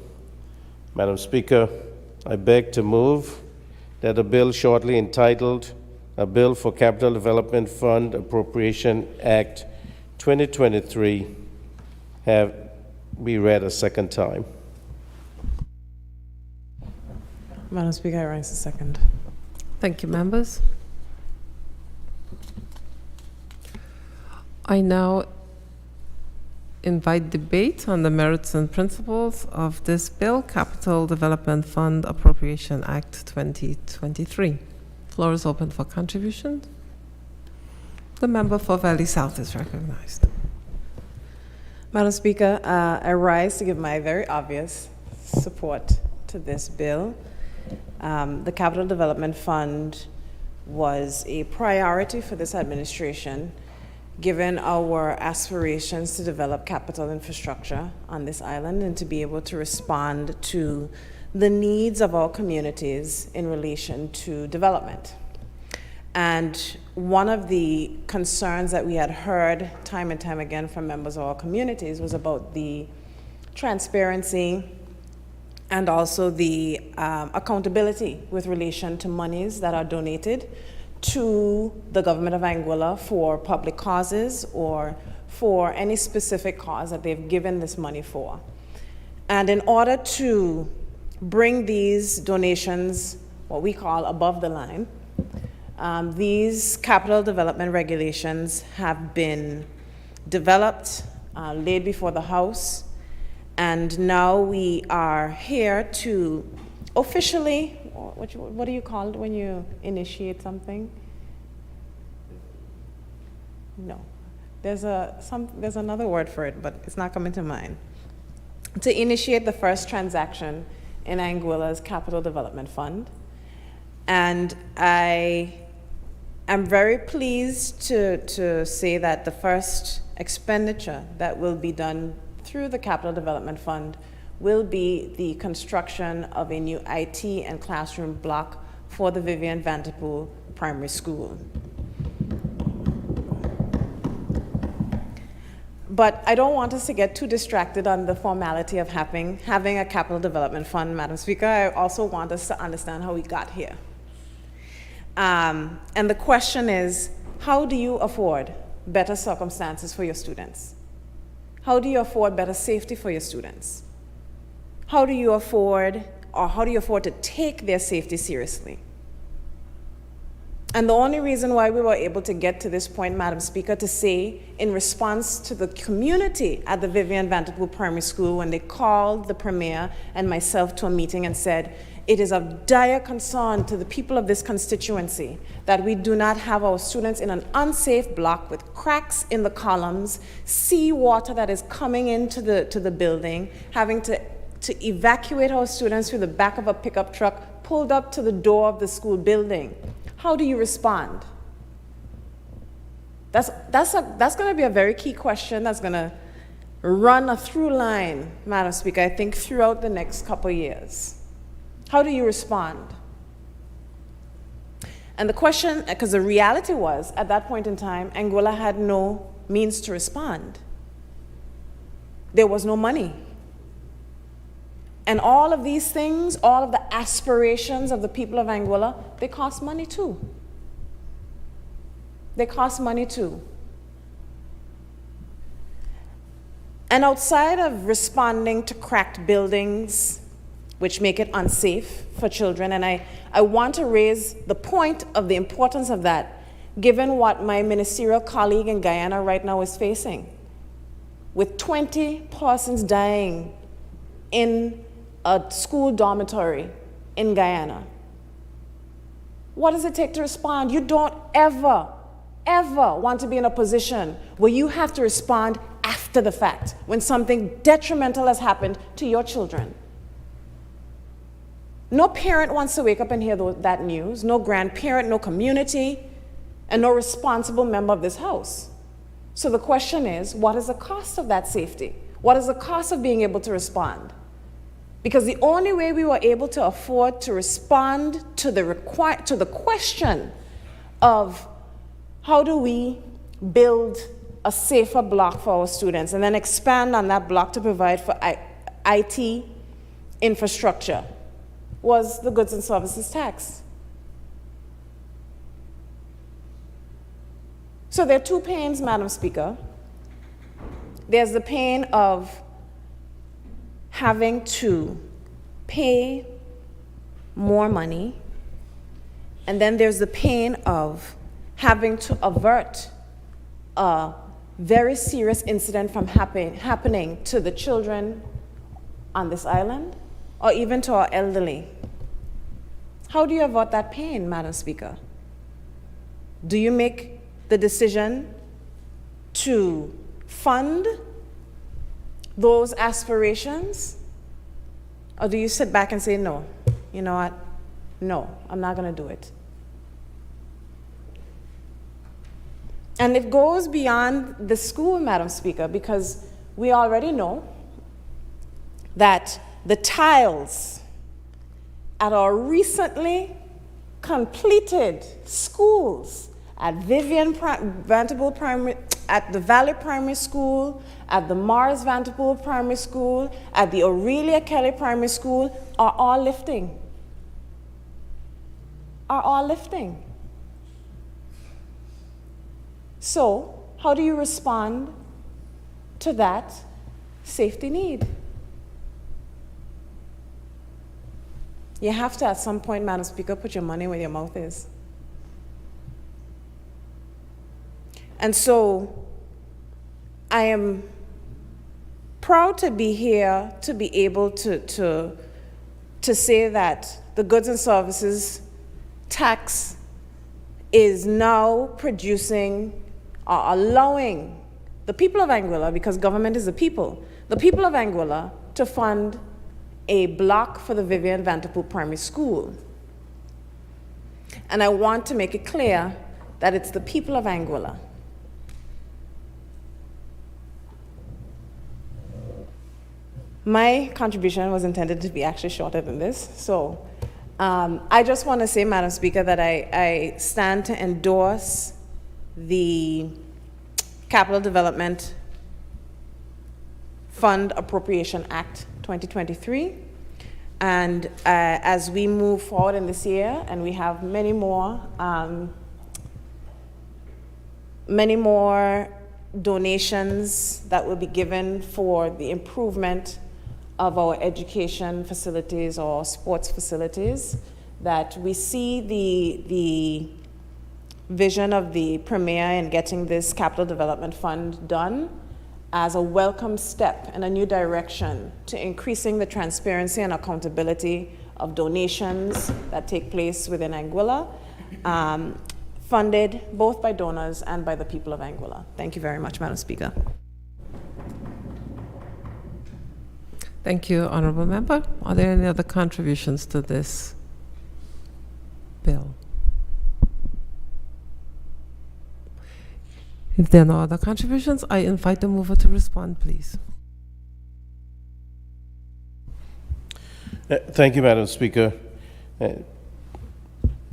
Madam Speaker, I beg to move that a bill shortly entitled A Bill for Capital Development Fund Appropriation Act 2023 be read a second time. Madam Speaker, I rise a second. Thank you, members. I now invite debate on the merits and principles of this bill, Capital Development Fund Appropriation Act 2023. Floor is open for contributions. The member for Valley South is recognized. Madam Speaker, I rise to give my very obvious support to this bill. The Capital Development Fund was a priority for this administration, given our aspirations to develop capital infrastructure on this island and to be able to respond to the needs of our communities in relation to development. And one of the concerns that we had heard time and time again from members of our communities was about the transparency and also the accountability with relation to monies that are donated to the government of Anguilla for public causes or for any specific cause that they've given this money for. And in order to bring these donations, what we call above the line, these capital development regulations have been developed, laid before the House, and now we are here to officially, what do you call it when you initiate something? No, there's another word for it, but it's not coming to mind. To initiate the first transaction in Anguilla's Capital Development Fund. And I am very pleased to say that the first expenditure that will be done through the Capital Development Fund will be the construction of a new IT and classroom block for the Vivian Vanderpool Primary School. But I don't want us to get too distracted on the formality of having a capital development fund, Madam Speaker. I also want us to understand how we got here. And the question is, how do you afford better circumstances for your students? How do you afford better safety for your students? How do you afford to take their safety seriously? And the only reason why we were able to get to this point, Madam Speaker, to say in response to the community at the Vivian Vanderpool Primary School when they called the Premier and myself to a meeting and said, it is of dire concern to the people of this constituency that we do not have our students in an unsafe block with cracks in the columns, sea water that is coming into the building, having to evacuate our students through the back of a pickup truck pulled up to the door of the school building. How do you respond? That's going to be a very key question that's going to run a through line, Madam Speaker, I think throughout the next couple years. How do you respond? And the question, because the reality was, at that point in time, Anguilla had no means to respond. There was no money. And all of these things, all of the aspirations of the people of Anguilla, they cost money too. They cost money too. And outside of responding to cracked buildings, which make it unsafe for children, and I want to raise the point of the importance of that, given what my ministerial colleague in Guyana right now is facing, with 20 persons dying in a school dormitory in Guyana. What does it take to respond? You don't ever want to be in a position where you have to respond after the fact, when something detrimental has happened to your children. No parent wants to wake up and hear that news, no grandparent, no community, and no responsible member of this house. So the question is, what is the cost of that safety? What is the cost of being able to respond? Because the only way we were able to afford to respond to the question of how do we build a safer block for our students and then expand on that block to provide for IT infrastructure was the goods and services tax. So there are two pains, Madam Speaker. There's the pain of having to pay more money, and then there's the pain of having to avert a very serious incident from happening to the children on this island, or even to our elderly. How do you avert that pain, Madam Speaker? Do you make the decision to fund those aspirations? Or do you sit back and say, no, you know what? No, I'm not going to do it. And it goes beyond the school, Madam Speaker, because we already know that the tiles at our recently completed schools at Vanderbilt Primary, at the Valley Primary School, at the Morris Vanderbilt Primary School, at the Aurelia Kelly Primary School are all lifting. Are all lifting. So, how do you respond to that safety need? You have to, at some point, Madam Speaker, put your money where your mouth is. And so, I am proud to be here to be able to say that the goods and services tax is now producing or allowing the people of Anguilla, because government is the people of Anguilla, to fund a block for the Vivian Vanderpool Primary School. And I want to make it clear that it's the people of Anguilla. My contribution was intended to be actually shorter than this, so I just want to say, Madam Speaker, that I stand to endorse the Capital Development Fund Appropriation Act 2023. And as we move forward in this year, and we have many more donations that will be given for the improvement of our education facilities or sports facilities, that we see the vision of the Premier in getting this Capital Development Fund done as a welcome step in a new direction to increasing the transparency and accountability of donations that take place within Anguilla, funded both by donors and by the people of Anguilla. Thank you very much, Madam Speaker. Thank you, Honourable Member. Are there any other contributions to this bill? If there are no other contributions, I invite the mover to respond, please. Thank you, Madam Speaker.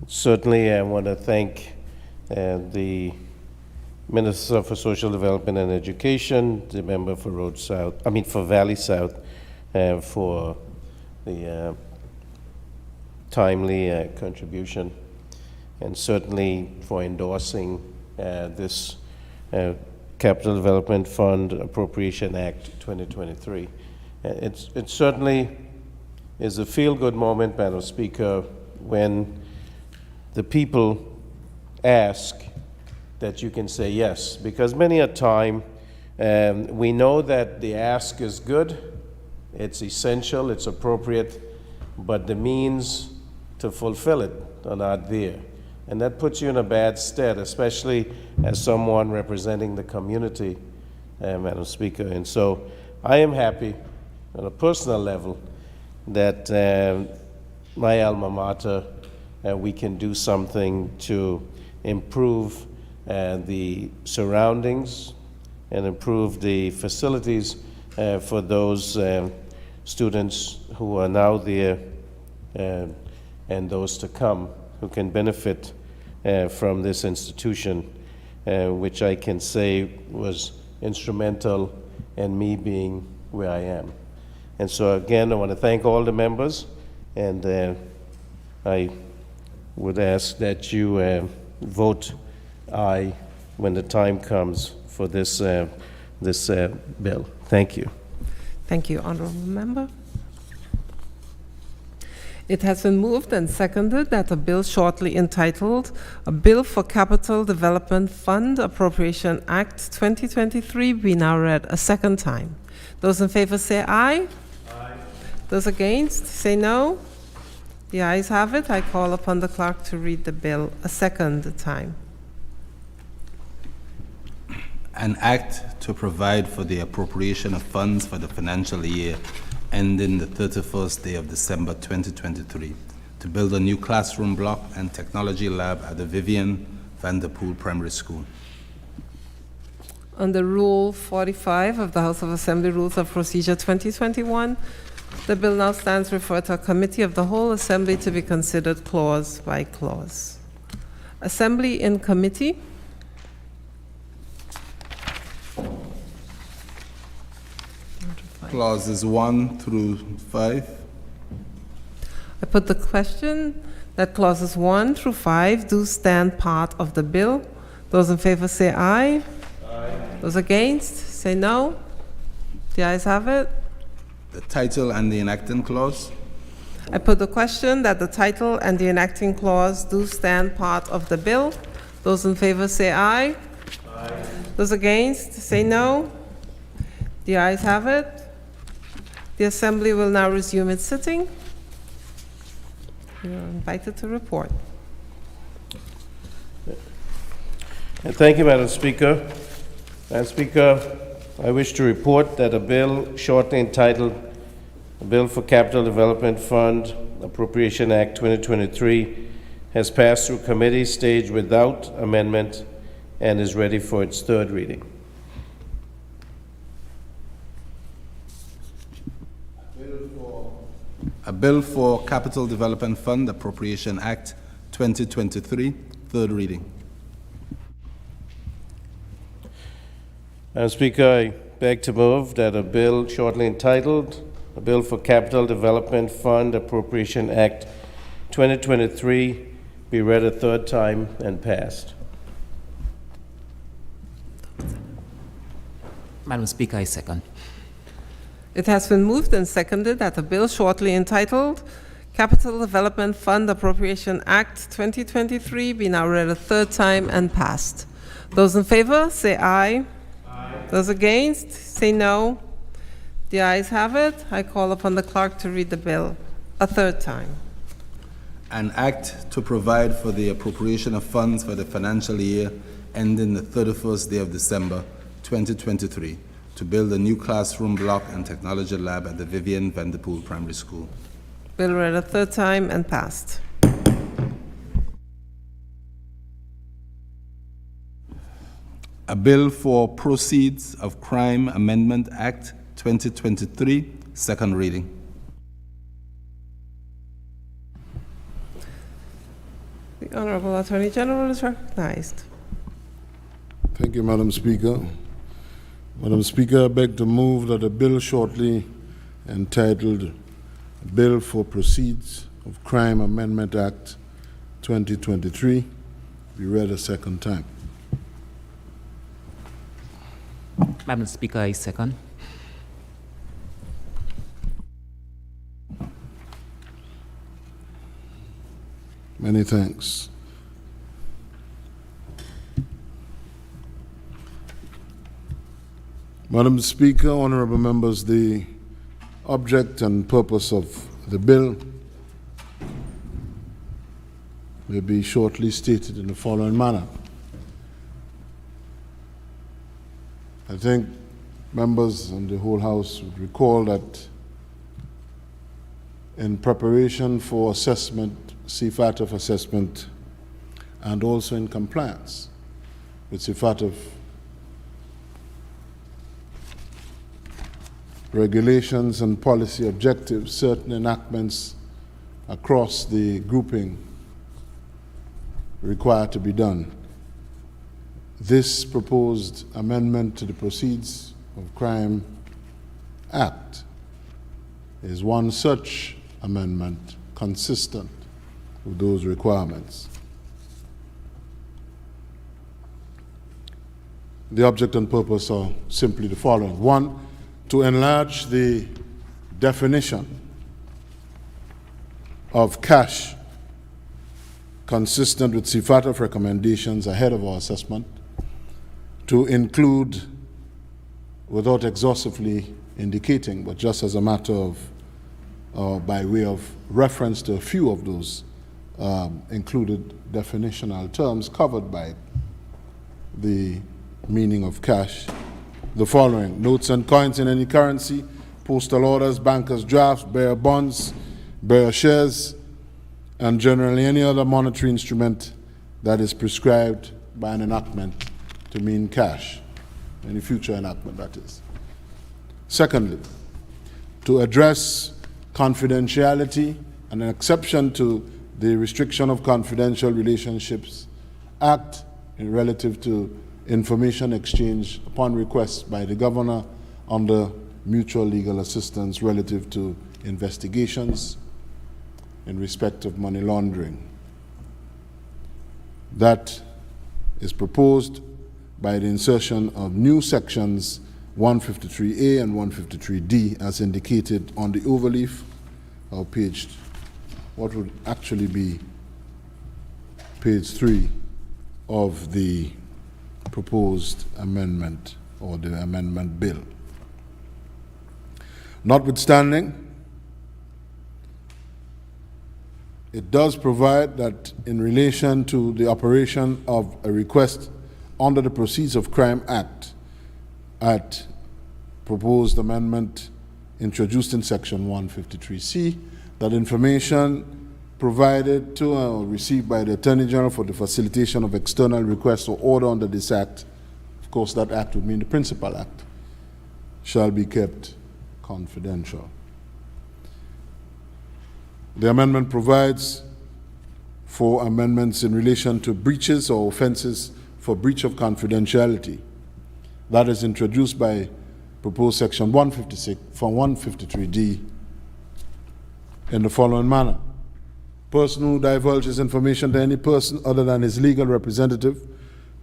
Certainly, I want to thank the Minister for Social Development and Education, the member for for Valley South, for the timely contribution, and certainly for endorsing this Capital Development Fund Appropriation Act 2023. It certainly is a feel-good moment, Madam Speaker, when the people ask that you can say yes, because many a time we know that the ask is good, it's essential, it's appropriate, but the means to fulfill it are not there. And that puts you in a bad stead, especially as someone representing the community, Madam Speaker. And so I am happy on a personal level that my alma mater, we can do something to improve the surroundings and improve the facilities for those students who are now there and those to come who can benefit from this institution, which I can say was instrumental in me being where I am. And so again, I want to thank all the members, and I would ask that you vote aye when the time comes for this bill. Thank you. Thank you, Honorable Member. It has been moved and seconded that a bill shortly entitled A Bill for Capital Development Fund Appropriation Act 2023 be now read a second time. Those in favor say aye. Aye. Those against say no. The ayes have it. I call upon the clerk to read the bill a second time. An act to provide for the appropriation of funds for the financial year ending the 31st day of December 2023 to build a new classroom block and technology lab at the Vivian Vanderpool Primary School. Under Rule 45 of the House of Assembly Rules of Procedure 2021, the bill now stands referred to a committee of the whole Assembly to be considered clause by clause. Assembly in committee. Clauses 1 through 5. I put the question that clauses 1 through 5 do stand part of the bill. Those in favor say aye. Aye. Those against say no. The ayes have it. The title and the enacting clause. I put the question that the title and the enacting clause do stand part of the bill. Those in favor say aye. Aye. Those against say no. The ayes have it. The Assembly will now resume its sitting. You are invited to report. Thank you, Madam Speaker. Madam Speaker, I wish to report that a bill shortly entitled A Bill for Capital Development Fund Appropriation Act 2023 has passed through committee stage without amendment and is ready for its third reading. A bill for Capital Development Fund Appropriation Act 2023, third reading. Madam Speaker, I beg to move that a bill shortly entitled A Bill for Capital Development Fund Appropriation Act 2023 be read a third time and passed. Madam Speaker, I second. It has been moved and seconded that a bill shortly entitled Capital Development Fund Appropriation Act 2023 be now read a third time and passed. Those in favor say aye. Aye. Those against say no. The ayes have it. I call upon the clerk to read the bill a third time. An act to provide for the appropriation of funds for the financial year ending the 31st day of December 2023 to build a new classroom block and technology lab at the Vivian Vanderpool Primary School. Bill read a third time and passed. A bill for Proceeds of Crime Amendment Act 2023, second reading. The Honorable Attorney General is recognized. Thank you, Madam Speaker. Madam Speaker, I beg to move that a bill shortly entitled Bill for Proceeds of Crime Amendment Act 2023 be read a second time. Madam Speaker, I second. Many thanks. Madam Speaker, honorable members, the object and purpose of the bill may be shortly stated in the following manner. I think members and the whole House would recall that in preparation for assessment, CFATF assessment, and also in compliance with CFATF regulations and policy objectives, certain enactments across the grouping required to be done. This proposed amendment to the Proceeds of Crime Act is one such amendment consistent with those requirements. The object and purpose are simply the following. One, to enlarge the definition of cash consistent with CFATF recommendations ahead of our assessment, to include, without exhaustively indicating, but just as a matter of, by way of reference to a few of those included definitional terms covered by the meaning of cash, the following: notes and coins in any currency, postal orders, bankers' drafts, bearer bonds, bearer shares, and generally any other monetary instrument that is prescribed by an enactment to mean cash, any future enactment, that is. Secondly, to address confidentiality and an exception to the Restriction of Confidential Relationships Act in relative to information exchange upon request by the governor under mutual legal assistance relative to investigations in respect of money laundering. That is proposed by the insertion of new sections 153A and 153D as indicated on the overleaf or page, what would actually be page 3 of the proposed amendment or the amendment bill. Notwithstanding, it does provide that in relation to the operation of a request under the Proceeds of Crime Act at proposed amendment introduced in section 153C, that information provided to or received by the Attorney General for the facilitation of external requests or order under this Act, of course that Act would mean the Principal Act, shall be kept confidential. The amendment provides for amendments in relation to breaches or offenses for breach of confidentiality. That is introduced by proposed section 156 from 153D in the following manner. Person who divulges information to any person other than his legal representative,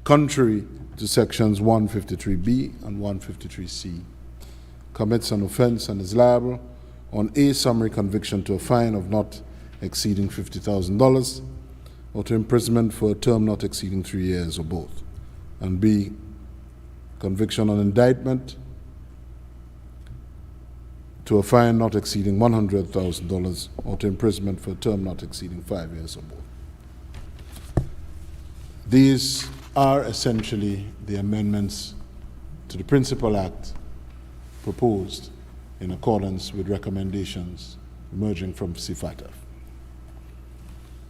contrary to sections 153B and 153C, commits an offense and is liable on A, summary conviction to a fine of not exceeding $50,000 or to imprisonment for a term not exceeding 3 years or both, and B, conviction on indictment to a fine not exceeding $100,000 or to imprisonment for a term not exceeding 5 years or both. These are essentially the amendments to the Principal Act proposed in accordance with recommendations emerging from CFATF.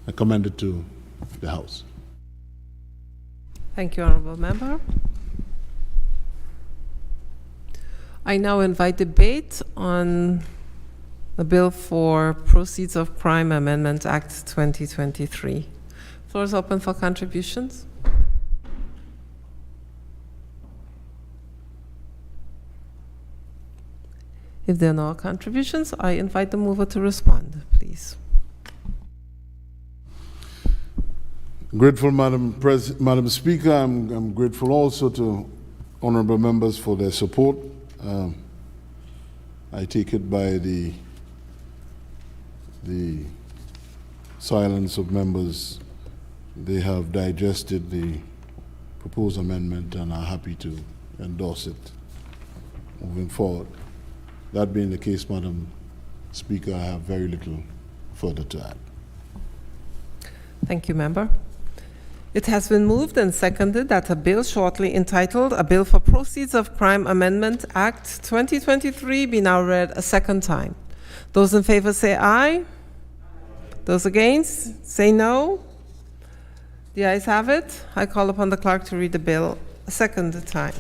I commend it to the House. Thank you, Honourable Member. I now invite debate on the bill for Proceeds of Crime Amendment Act 2023. Floor is open for contributions. If there are no contributions, I invite the mover to respond, please. Grateful, Madam Speaker. I'm grateful also to honorable members for their support. I take it by the silence of members, they have digested the proposed amendment and are happy to endorse it moving forward. That being the case, Madam Speaker, I have very little further to add. Thank you, Member. It has been moved and seconded that a bill shortly entitled A Bill for Proceeds of Crime Amendment Act 2023 be now read a second time. Those in favor say aye. Those against say no. The ayes have it. I call upon the clerk to read the bill a second time.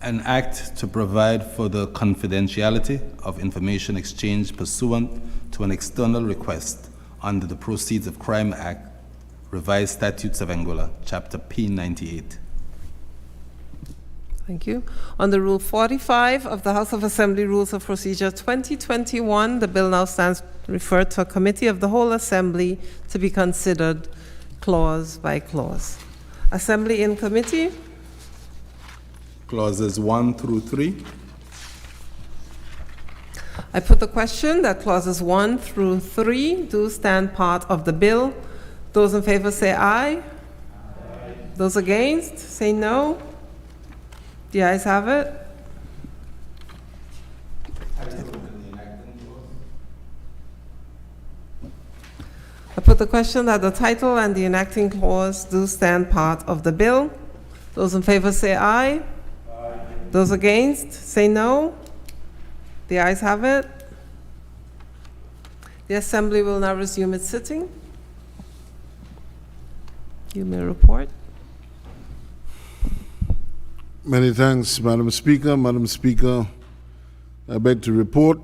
An act to provide for the confidentiality of information exchange pursuant to an external request under the Proceeds of Crime Act, Revised Statutes of Anguilla, Chapter P98. Thank you. Under Rule 45 of the House of Assembly Rules of Procedure 2021, the bill now stands referred to a committee of the whole Assembly to be considered clause by clause. Assembly in committee. Clauses 1 through 3. I put the question that clauses 1 through 3 do stand part of the bill. Those in favor say aye. Aye. Those against say no. The ayes have it. I put the question that the title and the enacting clause do stand part of the bill. Those in favor say aye. Aye. Those against say no. The ayes have it. The Assembly will now resume its sitting. You may report. Many thanks, Madam Speaker. Madam Speaker, I beg to report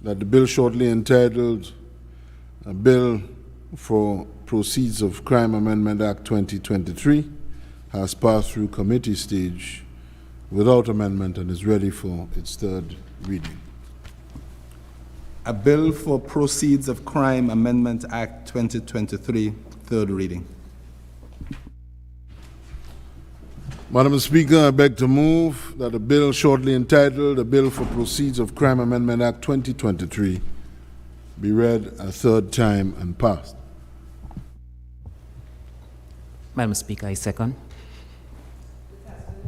that the bill shortly entitled A Bill for Proceeds of Crime Amendment Act 2023 has passed through committee stage without amendment and is ready for its third reading. A Bill for Proceeds of Crime Amendment Act 2023, third reading. Madam Speaker, I beg to move that a bill shortly entitled A Bill for Proceeds of Crime Amendment Act 2023 be read a third time and passed. Madam Speaker, I second.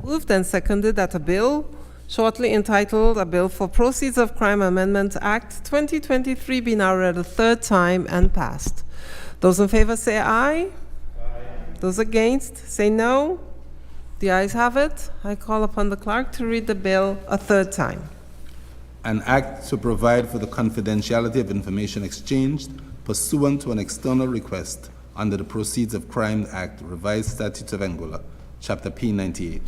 Moved and seconded that a bill shortly entitled A Bill for Proceeds of Crime Amendment Act 2023 be now read a third time and passed. Those in favor say aye. Aye. Those against say no. The ayes have it. I call upon the clerk to read the bill a third time. An act to provide for the confidentiality of information exchanged pursuant to an external request under the Proceeds of Crime Act, Revised Statutes of Anguilla, Chapter P98.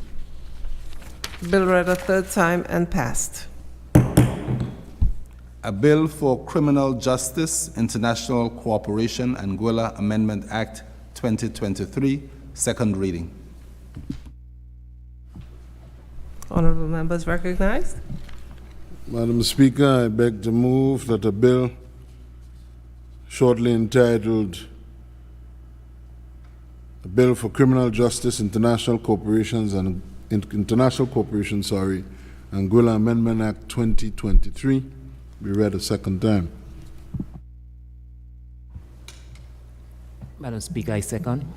Bill read a third time and passed. A Bill for Criminal Justice, International Cooperation, Anguilla Amendment Act 2023, second reading. Honorable members recognized. Madam Speaker, I beg to move that a bill shortly entitled A Bill for Criminal Justice, International Corporations and Anguilla Amendment Act 2023 be read a second time. Madam Speaker, I second.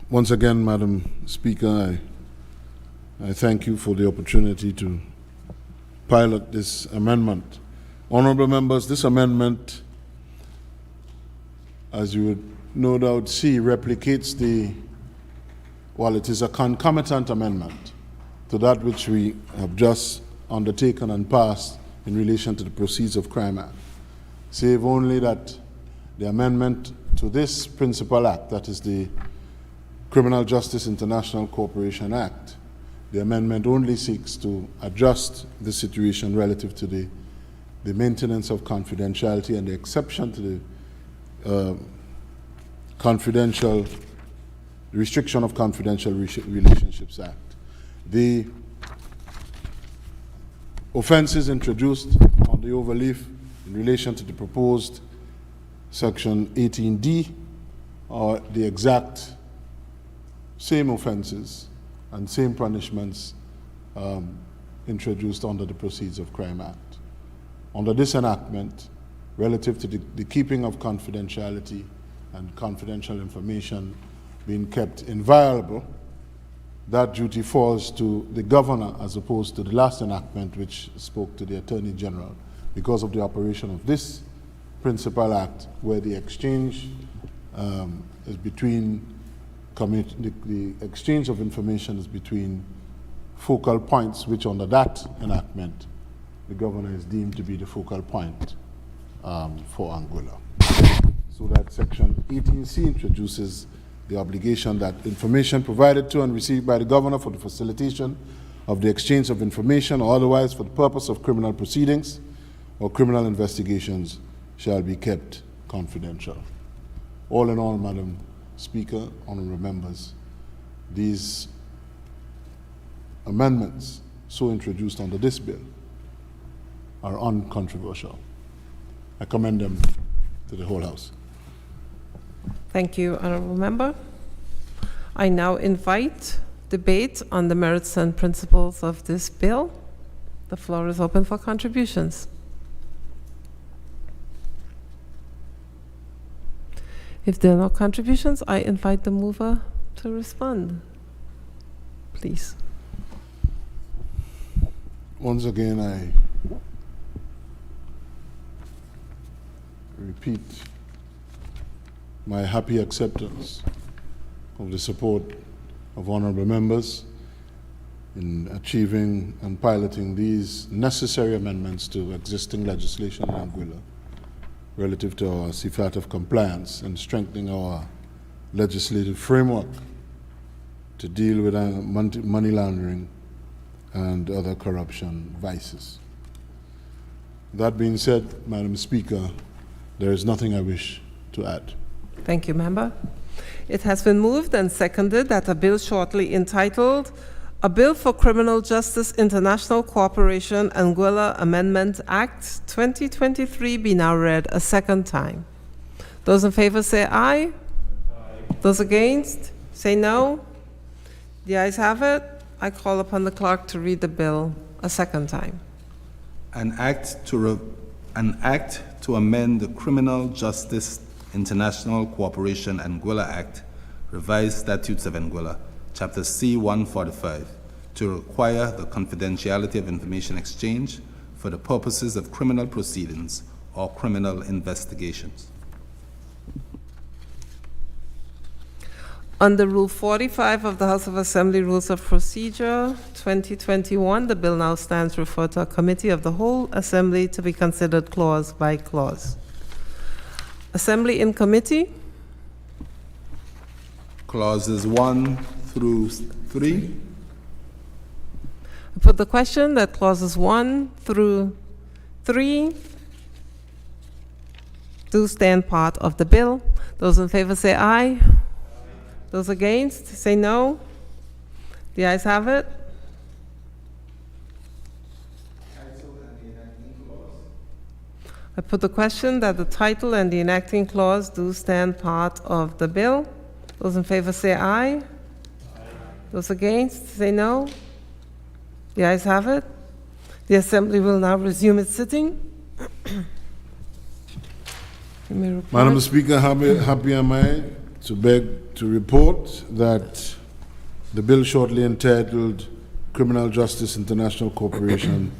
Once again, Madam Speaker, I thank you for the opportunity to pilot this amendment. Honorable members, this amendment, as you would no doubt see, replicates it is a concomitant amendment to that which we have just undertaken and passed in relation to the Proceeds of Crime Act, save only that the amendment to this principal act, that is the Criminal Justice International Corporation Act. The amendment only seeks to adjust the situation relative to the maintenance of confidentiality and the exception to the Restriction of Confidential Relationships Act. The offenses introduced on the overleaf in relation to the proposed Section 18D are the exact same offenses and same punishments introduced under the Proceeds of Crime Act. Under this enactment, relative to the keeping of confidentiality and confidential information being kept inviolable, that duty falls to the governor as opposed to the last enactment, which spoke to the Attorney General, because of the operation of this principal act, where the exchange is between the exchange of information is between focal points, which under that enactment, the governor is deemed to be the focal point for Anguilla. So that Section 18C introduces the obligation that information provided to and received by the governor for the facilitation of the exchange of information or otherwise for the purpose of criminal proceedings or criminal investigations shall be kept confidential. All in all, Madam Speaker, honorable members, these amendments so introduced under this bill are uncontroversial. I commend them to the whole House. Thank you, honorable member. I now invite debate on the merits and principles of this bill. The floor is open for contributions. If there are no contributions, I invite the mover to respond. Please. Once again, I repeat my happy acceptance of the support of honorable members in achieving and piloting these necessary amendments to existing legislation in Anguilla relative to our CFAT of compliance and strengthening our legislative framework to deal with money laundering and other corruption vices. That being said, Madam Speaker, there is nothing I wish to add. Thank you, member. It has been moved and seconded that a bill shortly entitled A Bill for Criminal Justice International Cooperation Anguilla Amendment Act 2023 be now read a second time. Those in favor say aye. Aye. Those against say no. The ayes have it. I call upon the clerk to read the bill a second time. An act to amend the Criminal Justice International Cooperation Anguilla Act, Revised Statutes of Anguilla, Chapter C 145, to require the confidentiality of information exchange for the purposes of criminal proceedings or criminal investigations. Under Rule 45 of the House of Assembly Rules of Procedure 2021, the bill now stands referred to a committee of the whole Assembly to be considered clause by clause. Assembly in committee. Clauses 1 through 3. I put the question that clauses 1 through 3 do stand part of the bill. Those in favor say aye. Those against say no. The ayes have it. I put the question that the title and the enacting clause do stand part of the bill. Those in favor say aye. Aye. Those against say no. The ayes have it. The Assembly will now resume its sitting. Madam Speaker, happy am I to beg to report that the bill shortly entitled Criminal Justice International Corporation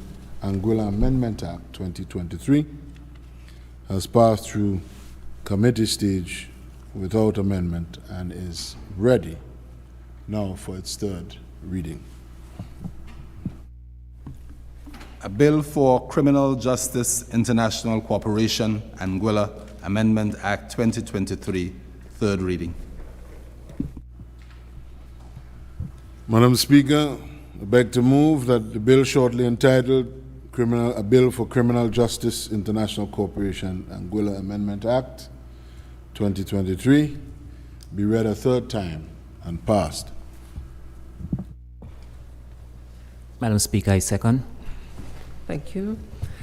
Anguilla Amendment Act 2023 has passed through committee stage without amendment and is ready now for its third reading. A bill for Criminal Justice International Cooperation Anguilla Amendment Act 2023, third reading. Madam Speaker, I beg to move that the bill shortly entitled A Bill for Criminal Justice International Corporation Anguilla Amendment Act 2023 be read a third time and passed. Madam Speaker, I second. Thank you.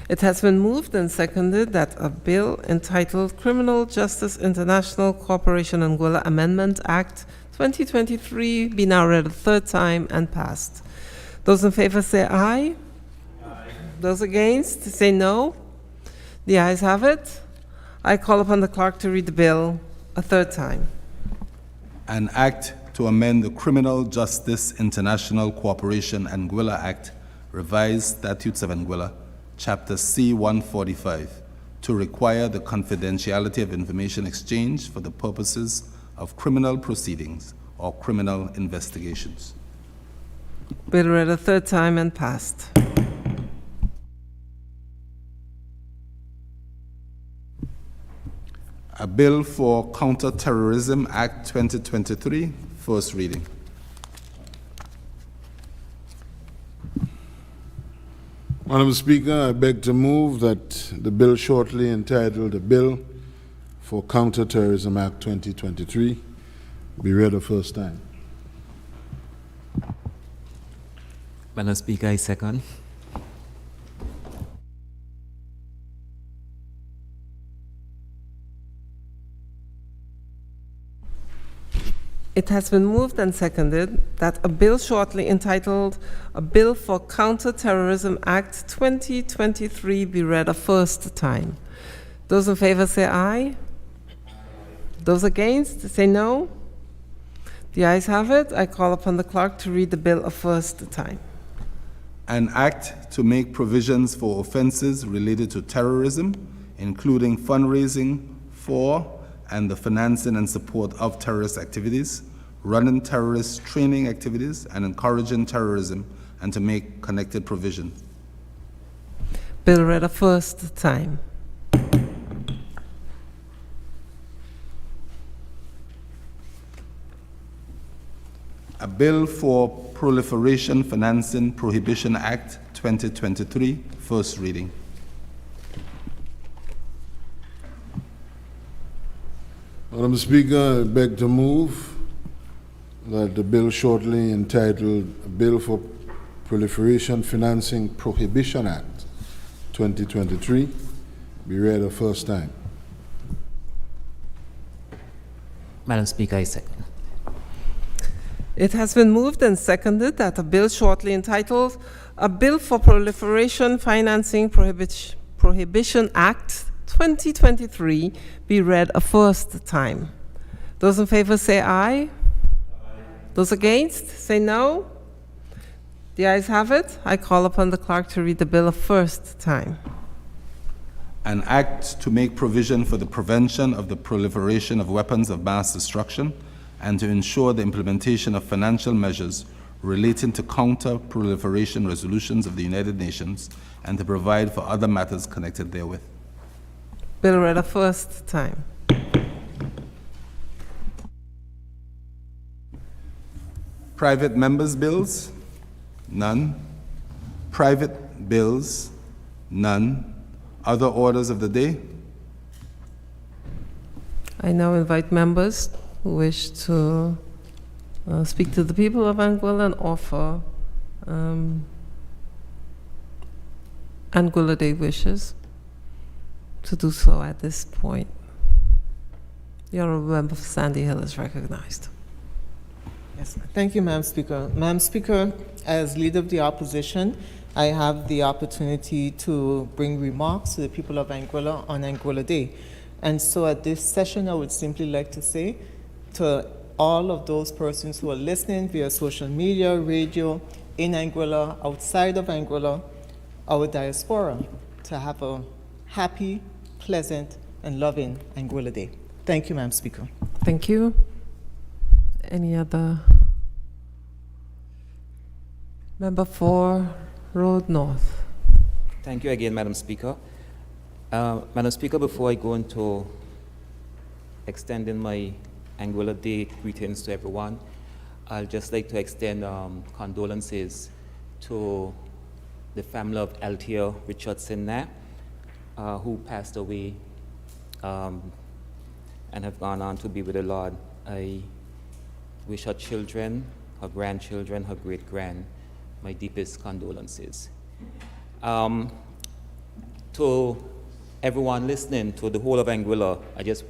It has been moved and seconded that a bill entitled Criminal Justice International Corporation Anguilla Amendment Act 2023 be now read a third time and passed. Those in favor say aye. Aye. Those against say no. The ayes have it. I call upon the clerk to read the bill a third time. An act to amend the Criminal Justice International Cooperation Anguilla Act, Revised Statutes of Anguilla, Chapter C-145, to require the confidentiality of information exchange for the purposes of criminal proceedings or criminal investigations. Bill read a third time and passed. A bill for Counter-Terrorism Act 2023, first reading. Madam Speaker, I beg to move that the bill shortly entitled A Bill for Counter-Terrorism Act 2023 be read a first time. Madam Speaker, I second. It has been moved and seconded that a bill shortly entitled A Bill for Counter-Terrorism Act 2023 be read a first time. Those in favor say aye. Those against say no. The ayes have it. I call upon the clerk to read the bill a first time. An act to make provisions for offenses related to terrorism, including fundraising for and the financing and support of terrorist activities, running terrorist training activities, and encouraging terrorism, and to make connected provisions. Bill read a first time. A bill for Proliferation Financing Prohibition Act 2023, first reading. Madam Speaker, I beg to move that the bill shortly entitled A Bill for Proliferation Financing Prohibition Act 2023 be read a first time. Madam Speaker, I second. It has been moved and seconded that a bill shortly entitled A Bill for Proliferation Financing Prohibition Act 2023 be read a first time. Those in favor say aye. Aye. Those against say no. The ayes have it. I call upon the clerk to read the bill a first time. An act to make provision for the prevention of the proliferation of weapons of mass destruction and to ensure the implementation of financial measures relating to counter-proliferation resolutions of the United Nations and to provide for other matters connected therewith. Bill read a first time. Private members' bills? None. Private bills? None. Other orders of the day? I now invite members who wish to speak to the people of Anguilla and offer Anguilla Day wishes to do so at this point. The Honourable Member for Sandy Hill is recognized. Yes, thank you, Madam Speaker. Madam Speaker, as Leader of the Opposition, I have the opportunity to bring remarks to the people of Anguilla on Anguilla Day. And so at this session, I would simply like to say to all of those persons who are listening via social media, radio, in Anguilla, outside of Anguilla, our diaspora, to have a happy, pleasant, and loving Anguilla Day. Thank you, Madam Speaker. Thank you. Any other? Member for Road North. Thank you again, Madam Speaker. Madam Speaker, before I go into extending my Anguilla Day greetings to everyone, I'd just like to extend condolences to the family of Althea Richardson there, who passed away and have gone on to be with the Lord. I wish her children, her grandchildren, her great-grand, my deepest condolences. To everyone listening, to the whole of Anguilla, I just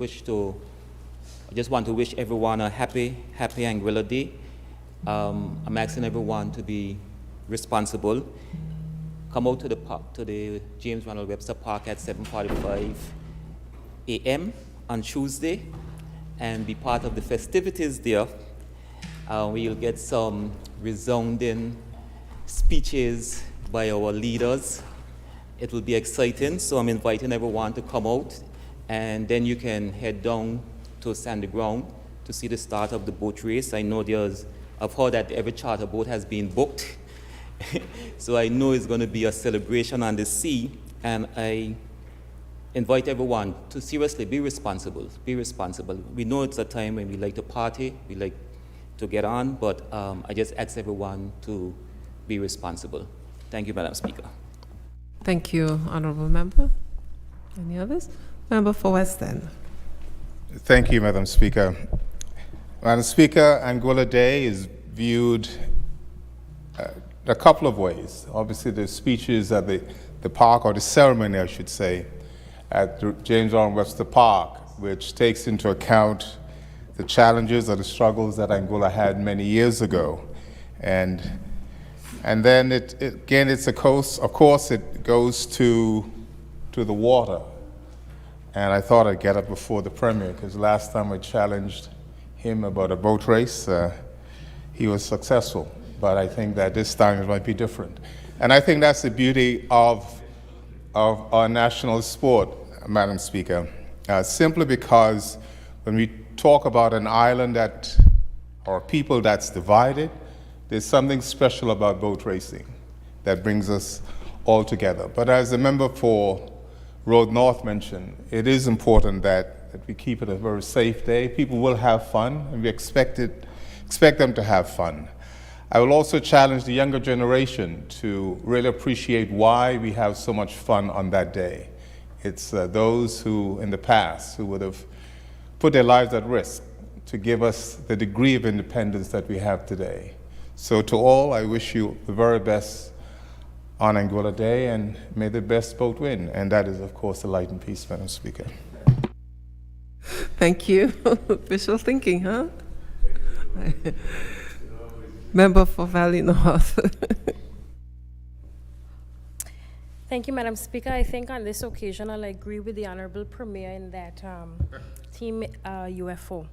want to wish everyone a happy Anguilla Day. I'm asking everyone to be responsible. Come out to the park, to the James Ronald Webster Park at 7:45 a.m. on Tuesday, and be part of the festivities there. We'll get some resounding speeches by our leaders. It will be exciting, so I'm inviting everyone to come out, and then you can head down to Sandy Ground to see the start of the boat race. I've heard that every charter boat has been booked, so I know it's going to be a celebration on the sea, and I invite everyone to seriously be responsible. Be responsible. We know it's a time when we like to party, we like to get on, but I just ask everyone to be responsible. Thank you, Madam Speaker. Thank you, Honorable Member. Any others? Member for West End. Thank you, Madam Speaker. Madam Speaker, Anguilla Day is viewed a couple of ways. Obviously, the speeches at the park, or the ceremony, I should say, at the James Ronald Webster Park, which takes into account the challenges or the struggles that Anguilla had many years ago. And then it's of course, it goes to the water. And I thought I'd get up before the Premier, because last time I challenged him about a boat race, he was successful. But I think that this time it might be different. And I think that's the beauty of our national sport, Madam Speaker, simply because when we talk about an island or a people that's divided, there's something special about boat racing that brings us all together. But as the member for Road North mentioned, it is important that we keep it a very safe day. People will have fun, and we expect them to have fun. I will also challenge the younger generation to really appreciate why we have so much fun on that day. It's those who, in the past, who would have put their lives at risk to give us the degree of independence that we have today. So to all, I wish you the very best on Anguilla Day, and may the best boat win. And that is, of course, the light and peace, Madam Speaker. Thank you. Visual thinking, huh? Member for Valley North. Thank you, Madam Speaker. I think on this occasion, I'll agree with the Honorable Premier in that Team UFO.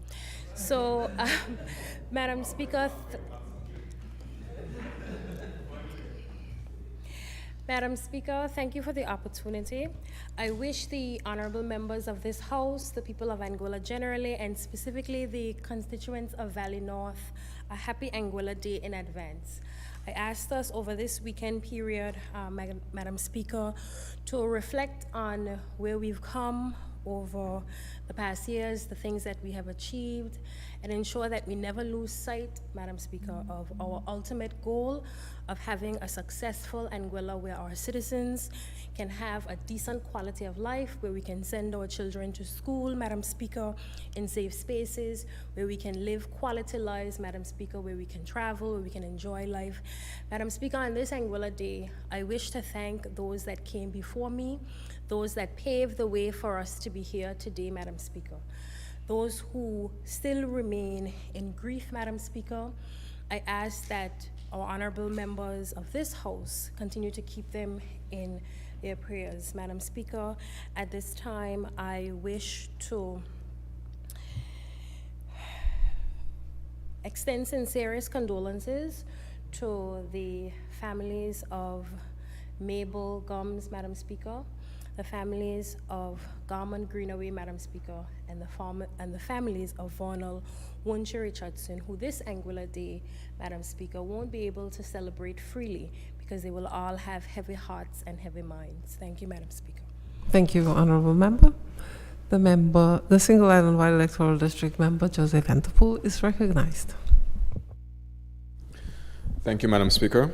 So, Madam Speaker, Madam Speaker, thank you for the opportunity. I wish the honorable members of this House, the people of Anguilla generally, and specifically the constituents of Valley North, a happy Anguilla Day in advance. I asked us over this weekend period, Madam Speaker, to reflect on where we've come over the past years, the things that we have achieved, and ensure that we never lose sight, Madam Speaker, of our ultimate goal of having a successful Anguilla where our citizens can have a decent quality of life, where we can send our children to school, Madam Speaker, in safe spaces, where we can live quality lives, Madam Speaker, where we can travel, where we can enjoy life. Madam Speaker, on this Anguilla Day, I wish to thank those that came before me, those that paved the way for us to be here today, Madam Speaker. Those who still remain in grief, Madam Speaker, I ask that our honorable members of this House continue to keep them in their prayers. Madam Speaker, at this time, I wish to extend sincerest condolences to the families of Mabel Gums, Madam Speaker, the families of Garmon Greenaway, Madam Speaker, and the families of Vonal Wunche Richardson, who this Anguilla Day, Madam Speaker, won't be able to celebrate freely because they will all have heavy hearts and heavy minds. Thank you, Madam Speaker. Thank you, Honorable Member. The Single Island Wide Electoral District Member, Joseph Vanterpool, is recognized. Thank you, Madam Speaker.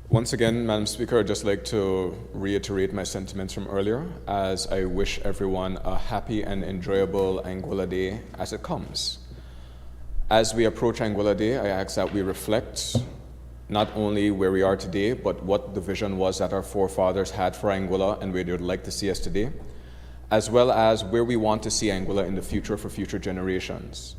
Once again, Madam Speaker, I'd just like to reiterate my sentiments from earlier, as I wish everyone a happy and enjoyable Anguilla Day as it comes. As we approach Anguilla Day, I ask that we reflect not only where we are today, but what the vision was that our forefathers had for Anguilla and where they would like to see us today, as well as where we want to see Anguilla in the future for future generations.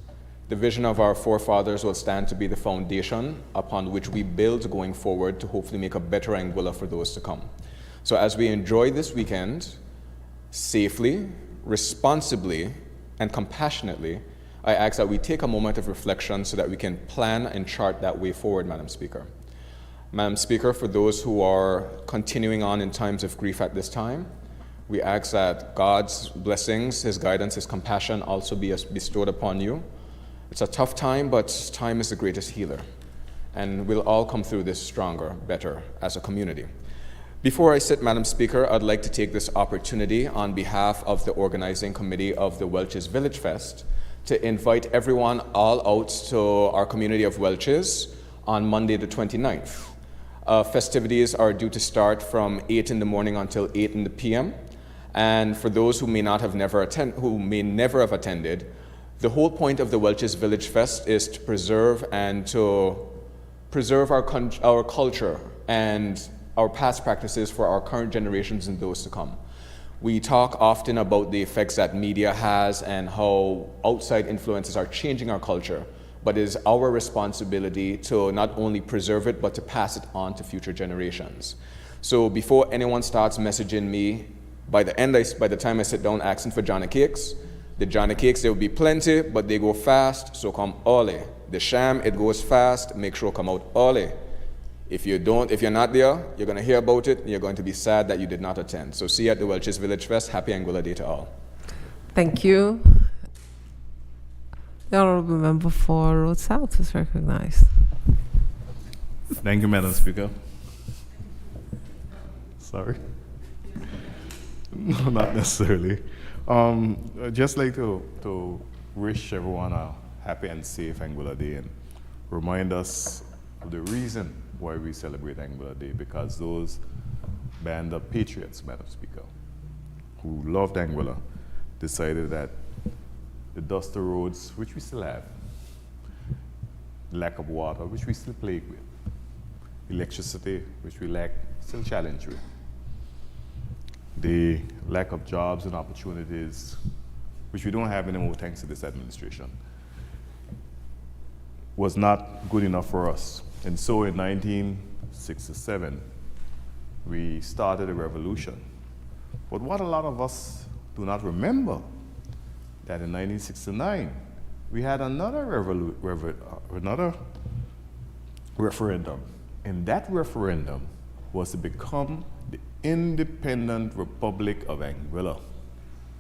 The vision of our forefathers will stand to be the foundation upon which we build going forward to hopefully make a better Anguilla for those to come. So as we enjoy this weekend, safely, responsibly, and compassionately, I ask that we take a moment of reflection so that we can plan and chart that way forward, Madam Speaker. Madam Speaker, for those who are continuing on in times of grief at this time, we ask that God's blessings, His guidance, His compassion also be bestowed upon you. It's a tough time, but time is the greatest healer. And we'll all come through this stronger, better as a community. Before I sit, Madam Speaker, I'd like to take this opportunity on behalf of the organizing committee of the Welch's Village Fest to invite everyone all out to our community of Welch's on Monday the 29th. Festivities are due to start from 8 in the morning until 8 in the p.m. And for those who may never have attended, the whole point of the Welch's Village Fest is to preserve our culture and our past practices for our current generations and those to come. We talk often about the effects that media has and how outside influences are changing our culture, but it is our responsibility to not only preserve it, but to pass it on to future generations. So before anyone starts messaging me, by the time I sit down asking for Johnny Cakes, the Johnny Cakes, there will be plenty, but they go fast, so come early. The sham, it goes fast, make sure come out early. If you're not there, you're going to hear about it, and you're going to be sad that you did not attend. So see you at the Welch's Village Fest. Happy Anguilla Day to all. Thank you. The Honorable Member for Road South is recognized. Thank you, Madam Speaker. Sorry. No, not necessarily. I'd just like to wish everyone a happy and safe Anguilla Day and remind us of the reason why we celebrate Anguilla Day, because those band of patriots, Madam Speaker, who loved Anguilla, decided that the dusty roads, which we still have, lack of water, which we still plague with, electricity, which we still challenge with, the lack of jobs and opportunities, which we don't have anymore thanks to this administration, was not good enough for us. And so in 1967, we started a revolution. But what a lot of us do not remember, that in 1969, we had another referendum. And that referendum was to become the independent Republic of Anguilla,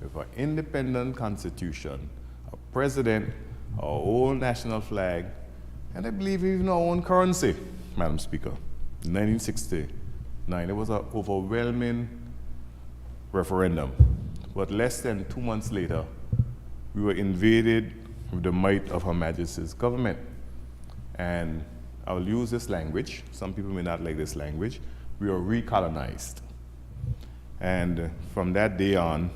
with an independent constitution, a president, our own national flag, and I believe even our own currency, Madam Speaker. In 1969, it was an overwhelming referendum. But less than 2 months later, we were invaded with the might of Her Majesty's government. And I'll use this language. Some people may not like this language. We were recolonized. And from that day on,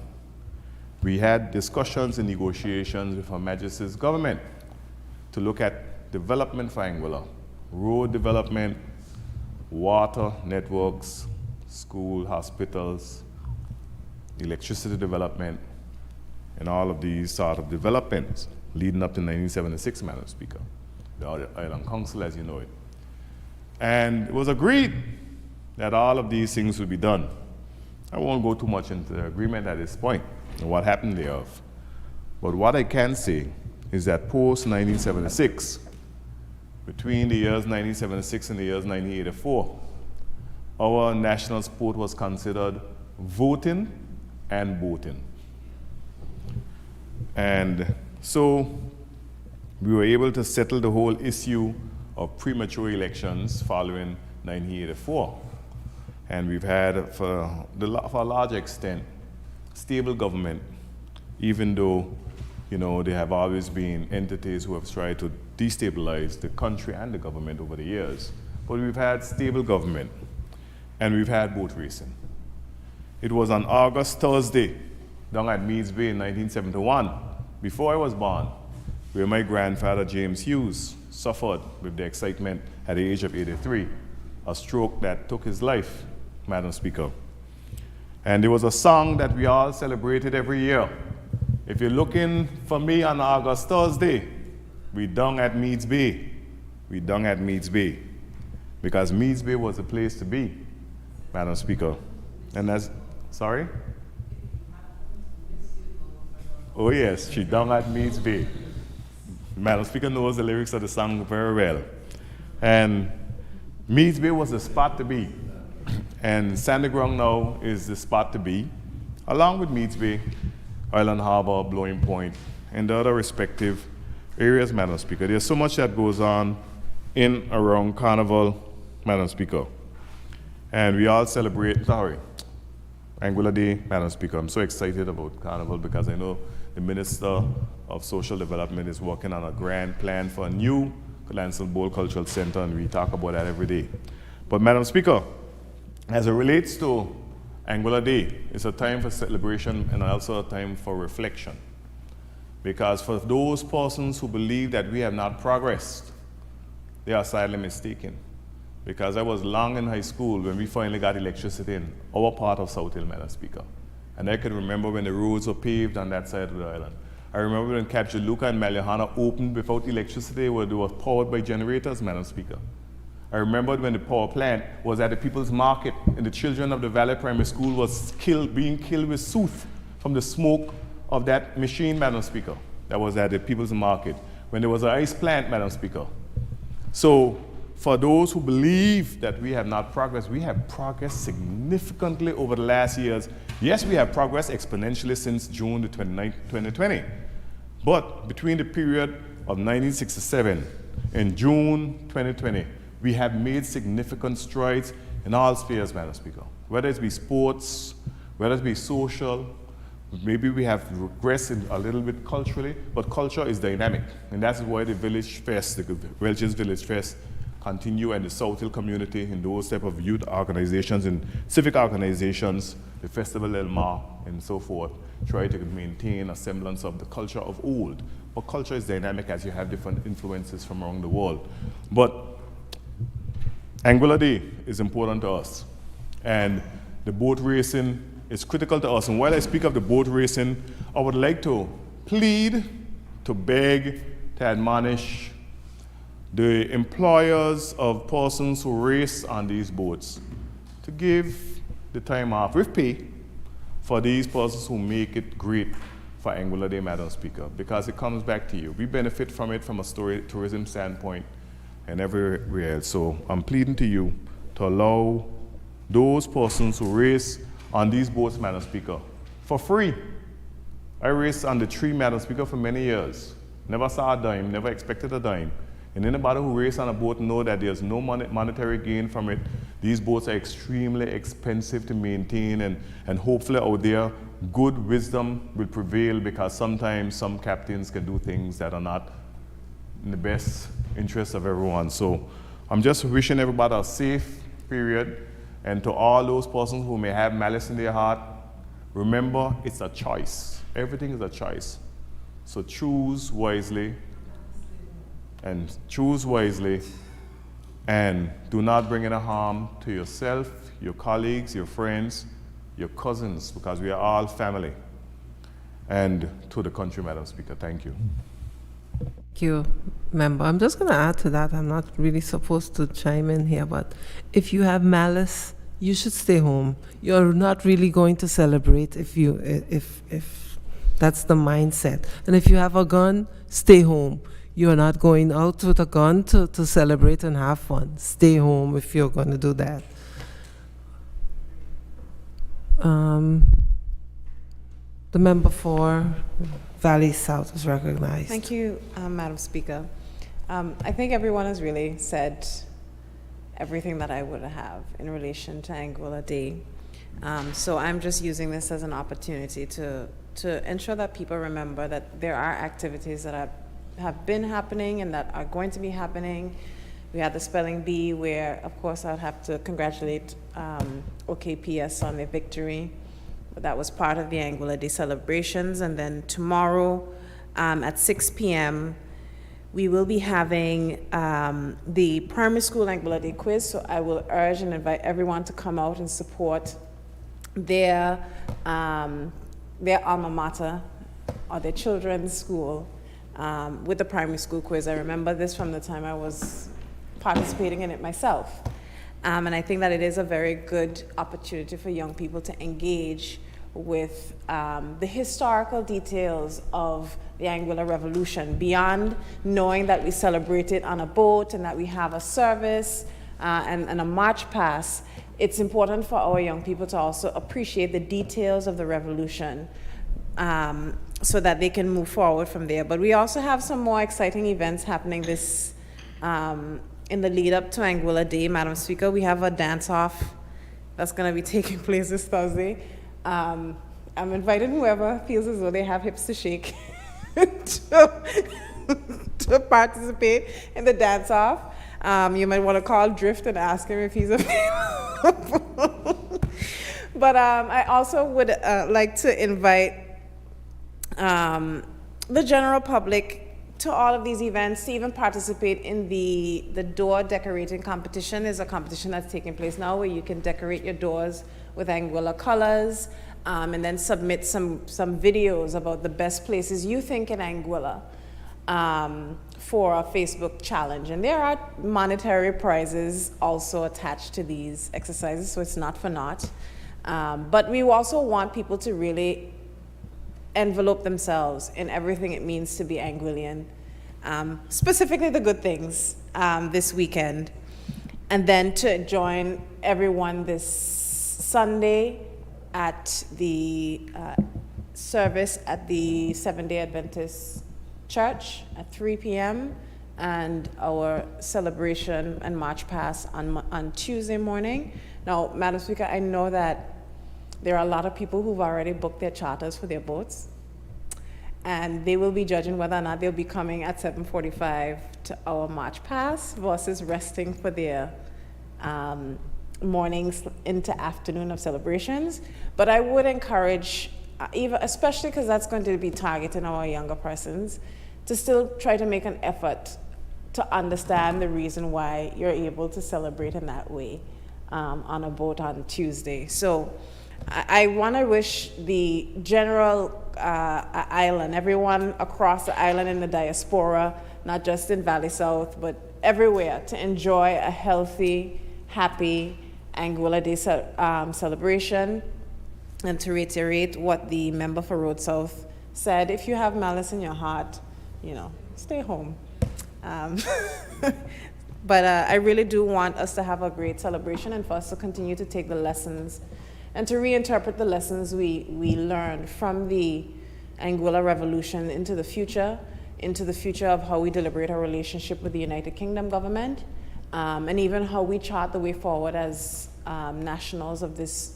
we had discussions and negotiations with Her Majesty's government to look at development for Anguilla, road development, water networks, school, hospitals, electricity development, and all of these sort of developments leading up to 1976, Madam Speaker, the Island Council as you know it. And it was agreed that all of these things would be done. I won't go too much into the agreement at this point and what happened thereof. But what I can say is that post-1976, between the years 1976 and the years 1984, our national sport was considered voting and boating. And so we were able to settle the whole issue of premature elections following 1984. And we've had, for a large extent, stable government, even though, there have always been entities who have tried to destabilized the country and the government over the years. But we've had stable government, and we've had boat racing. It was on August Thursday, down at Meads Bay in 1971, before I was born, where my grandfather, James Hughes, suffered with the excitement at the age of 83, a stroke that took his life, Madam Speaker. And there was a song that we all celebrated every year. If you're looking for me on August Thursday, we down at Meads Bay. We down at Meads Bay. Because Meads Bay was the place to be, Madam Speaker. And that's, sorry? Oh yes, she down at Meads Bay. Madam Speaker knows the lyrics of the song very well. And Meads Bay was the spot to be. And Sandy Ground now is the spot to be, along with Meads Bay, Island Harbor, Blowing Point, and the other respective areas, Madam Speaker. There's so much that goes on in around Carnival, Madam Speaker. And we all celebrate, Anguilla Day, Madam Speaker. I'm so excited about Carnival because I know the Minister of Social Development is working on a grand plan for a new Lansing Bowl Cultural Center, and we talk about that every day. But Madam Speaker, as it relates to Anguilla Day, it's a time for celebration and also a time for reflection. Because for those persons who believe that we have not progressed, they are sadly mistaken. Because I was long in high school when we finally got electricity in our part of South Hill, Madam Speaker. And I can remember when the roads were paved on that side of the island. I remember when Capjaluca and Malihana opened without electricity, where they were powered by generators, Madam Speaker. I remember when the power plant was at the People's Market and the children of the Valley Primary School was being killed with soot from the smoke of that machine, Madam Speaker, that was at the People's Market. When there was an ice plant, Madam Speaker. So for those who believe that we have not progressed, we have progressed significantly over the last years. Yes, we have progressed exponentially since June the 29th, 2020. But between the period of 1967 and June 2020, we have made significant strides in all spheres, Madam Speaker. Whether it be sports, whether it be social, maybe we have regressed a little bit culturally, but culture is dynamic. And that's why the Village Fest, the Welch's Village Fest, continue, and the South Hill community and those type of youth organizations and civic organizations, the Festival El Mar and so forth, try to maintain a semblance of the culture of old. But culture is dynamic as you have different influences from around the world. But Anguilla Day is important to us, and the boat racing is critical to us. And while I speak of the boat racing, I would like to plead, to beg, to admonish the employers of persons who race on these boats to give the time off with pay for these persons who make it great for Anguilla Day, Madam Speaker, because it comes back to you. We benefit from it from a tourism standpoint and everywhere else. So I'm pleading to you to allow those persons who race on these boats, Madam Speaker, for free. I raced on the tree, Madam Speaker, for many years. Never saw a dime, never expected a dime. And anybody who races on a boat know that there's no monetary gain from it. These boats are extremely expensive to maintain, and hopefully out there, good wisdom will prevail, because sometimes some captains can do things that are not in the best interest of everyone. So I'm just wishing everybody a safe period, and to all those persons who may have malice in their heart, remember, it's a choice. Everything is a choice. So choose wisely, and do not bring any harm to yourself, your colleagues, your friends, your cousins, because we are all family, and to the country, Madam Speaker. Thank you. Thank you, Member. I'm just going to add to that. I'm not really supposed to chime in here, but if you have malice, you should stay home. You're not really going to celebrate if that's the mindset. And if you have a gun, stay home. You're not going out with a gun to celebrate and have fun. Stay home if you're going to do that. The member for Valley South is recognized. Thank you, Madam Speaker. I think everyone has really said everything that I would have in relation to Anguilla Day. So I'm just using this as an opportunity to ensure that people remember that there are activities that are have been happening and that are going to be happening. We had the spelling bee where, of course, I'd have to congratulate OKPS on their victory. But that was part of the Anguilla Day celebrations. And then tomorrow at 6 p.m., we will be having the primary school Anguilla Day quiz. So I will urge and invite everyone to come out and support their alma mater or their children's school with the primary school quiz. I remember this from the time I was participating in it myself. And I think that it is a very good opportunity for young people to engage with the historical details of the Anguilla Revolution, beyond knowing that we celebrate it on a boat and that we have a service and a march past. It's important for our young people to also appreciate the details of the revolution so that they can move forward from there. But we also have some more exciting events happening this in the lead up to Anguilla Day, Madam Speaker. We have a dance-off that's going to be taking place this Thursday. I'm inviting whoever feels as though they have hips to shake to participate in the dance-off. You might want to call Drift and ask him if he's available. But I also would like to invite the general public to all of these events to even participate in the door decorating competition. Is a competition that's taking place now where you can decorate your doors with Anguilla colors and then submit some videos about the best places you think in Anguilla for a Facebook challenge. And there are monetary prizes also attached to these exercises, so it's not for naught. But we also want people to really envelope themselves in everything it means to be Anguillian, specifically the good things this weekend. And then to join everyone this Sunday at the service at the Seventh-day Adventist Church at 3 p.m. and our celebration and march past on Tuesday morning. Now, Madam Speaker, I know that there are a lot of people who've already booked their charters for their boats, and they will be judging whether or not they'll be coming at 7:45 to our march past versus resting for their mornings into afternoon of celebrations. But I would encourage, even especially because that's going to be targeting our younger persons, to still try to make an effort to understand the reason why you're able to celebrate in that way on a boat on Tuesday. So I want to wish the general island, everyone across the island in the diaspora, not just in Valley South, but everywhere, to enjoy a healthy, happy Anguilla Day celebration. And to reiterate what the member for Road South said, if you have malice in your heart, stay home. But I really do want us to have a great celebration and for us to continue to take the lessons and to reinterpret the lessons we learned from the Anguilla Revolution into the future of how we deliberate our relationship with the United Kingdom government, and even how we chart the way forward as nationals of this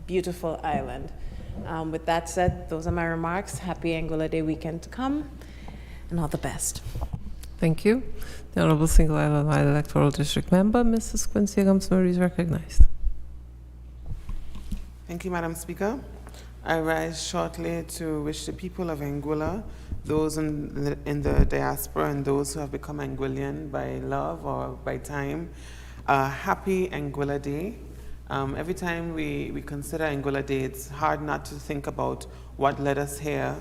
beautiful island. With that said, those are my remarks. Happy Anguilla Day weekend to come, and all the best. Thank you. The Honorable Single Island Wide Electoral District Member, Mrs. Quincy Adams-Marie, is recognized. Thank you, Madam Speaker. I rise shortly to wish the people of Anguilla, those in the diaspora and those who have become Anguillian by love or by time, a happy Anguilla Day. Every time we consider Anguilla Day, it's hard not to think about what led us here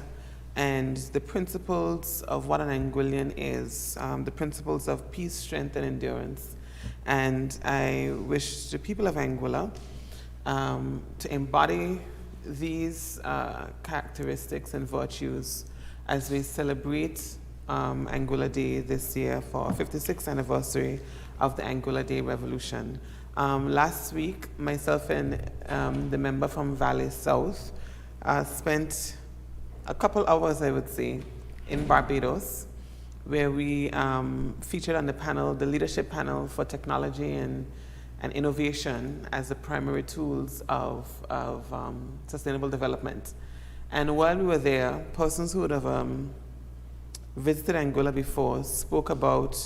and the principles of what an Anguillian is, the principles of peace, strength, and endurance. And I wish the people of Anguilla to embody these characteristics and virtues as we celebrate Anguilla Day this year for our 56th anniversary of the Anguilla Day Revolution. Last week, myself and the member from Valley South spent a couple hours, I would say, in Barbados, where we featured on the panel, the leadership panel for technology and innovation as the primary tools of sustainable development. And while we were there, persons who would have visited Anguilla before spoke about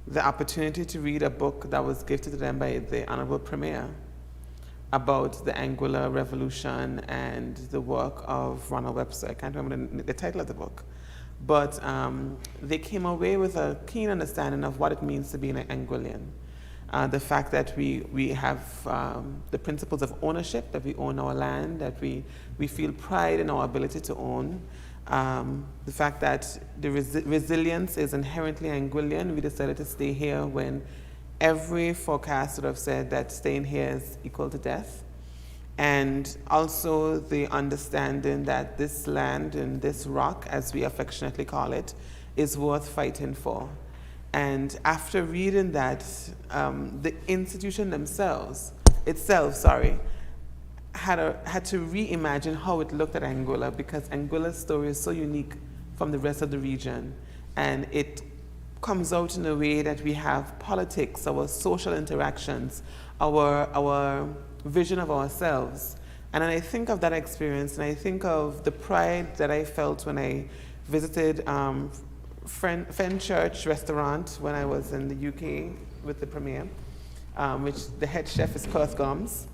the opportunity to read a book that was gifted to them by the Honorable Premier about the Anguilla Revolution and the work of Ronald Webster. I can't remember the title of the book. But they came away with a keen understanding of what it means to be an Anguillian. The fact that we have the principles of ownership, that we own our land, that we feel pride in our ability to own. The fact that the resilience is inherently Anguillian. We decided to stay here when every forecast would have said that staying here is equal to death. And also the understanding that this land and this rock, as we affectionately call it, is worth fighting for. And after reading that, the institution itself, had to reimagine how it looked at Anguilla, because Anguilla's story is so unique from the rest of the region. And it comes out in a way that we have politics, our social interactions, our vision of ourselves. And then I think of that experience, and I think of the pride that I felt when I visited Fenchurch restaurant when I was in the UK with the Premier, which the head chef is Kurt Gomes.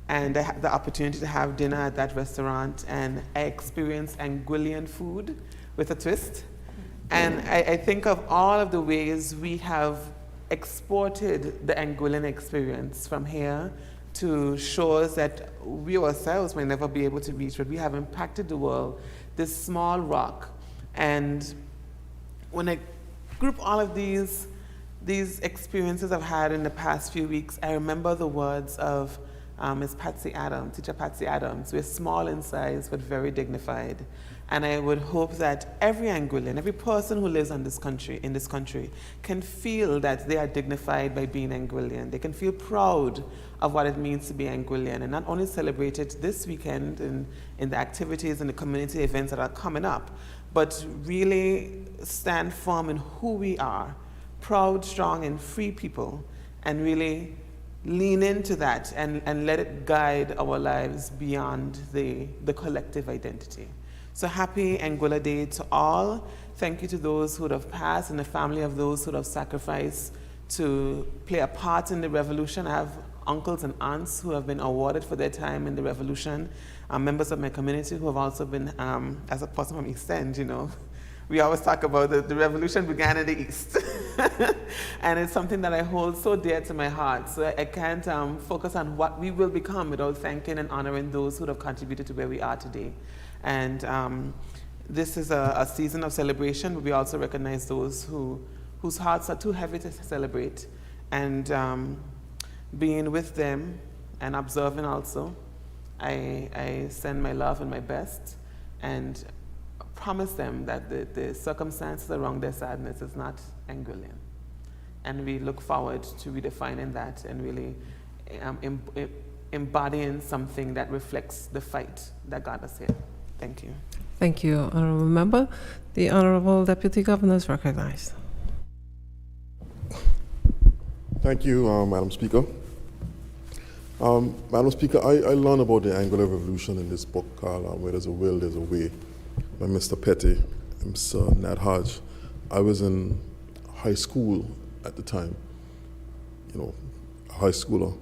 And I had the opportunity to have dinner at that restaurant, and I experienced Anguillian food with a twist. And I think of all of the ways we have exported the Anguillan experience from here to shores that we ourselves may never be able to reach, but we have impacted the world, this small rock. And when I group all of these experiences I've had in the past few weeks, I remember the words of Ms. Patsy Adams, teacher Patsy Adams. We're small in size, but very dignified. And I would hope that every Anguillan, every person who lives in this country, can feel that they are dignified by being Anguillan. They can feel proud of what it means to be Anguillan, and not only celebrate it this weekend in the activities and the community events that are coming up, but really stand firm in who we are, proud, strong, and free people, and really lean into that and let it guide our lives beyond the collective identity. So happy Anguilla Day to all. Thank you to those who would have passed and the family of those who would have sacrificed to play a part in the revolution. I have uncles and aunts who have been awarded for their time in the revolution. Members of my community who have also been, as a person from East End, we always talk about the revolution began in the East. And it's something that I hold so dear to my heart. So I can't focus on what we will become without thanking and honoring those who have contributed to where we are today. And this is a season of celebration, but we also recognize those whose hearts are too heavy to celebrate. And being with them and observing also, I send my love and my best, and promise them that the circumstances around their sadness is not Anguillan. And we look forward to redefining that and really embodying something that reflects the fight that got us here. Thank you. Thank you, Honourable Member. The Honourable Deputy Governor is recognized. Thank you, Madam Speaker. Madam Speaker, I learned about the Anguilla Revolution in this book called Where There's a Will, There's a Way by Mr. Petty and Mr. Nat Hodge. I was in high school at the time, a high schooler.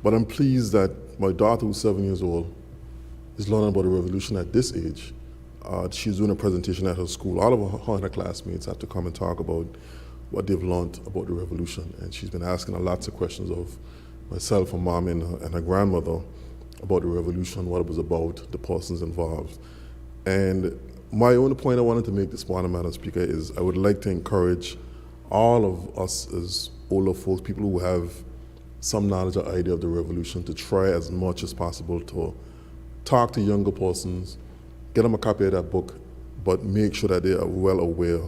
But I'm pleased that my daughter, who's 7 years old, is learning about the revolution at this age. She's doing a presentation at her school. All of her classmates have to come and talk about what they've learned about the revolution. And she's been asking lots of questions of myself, her mom, and her grandmother about the revolution, what it was about, the persons involved. And my only point I wanted to make this morning, Madam Speaker, is I would like to encourage all of us as older folks, people who have some knowledge or idea of the revolution, to try as much as possible to talk to younger persons, get them a copy of that book, but make sure that they are well aware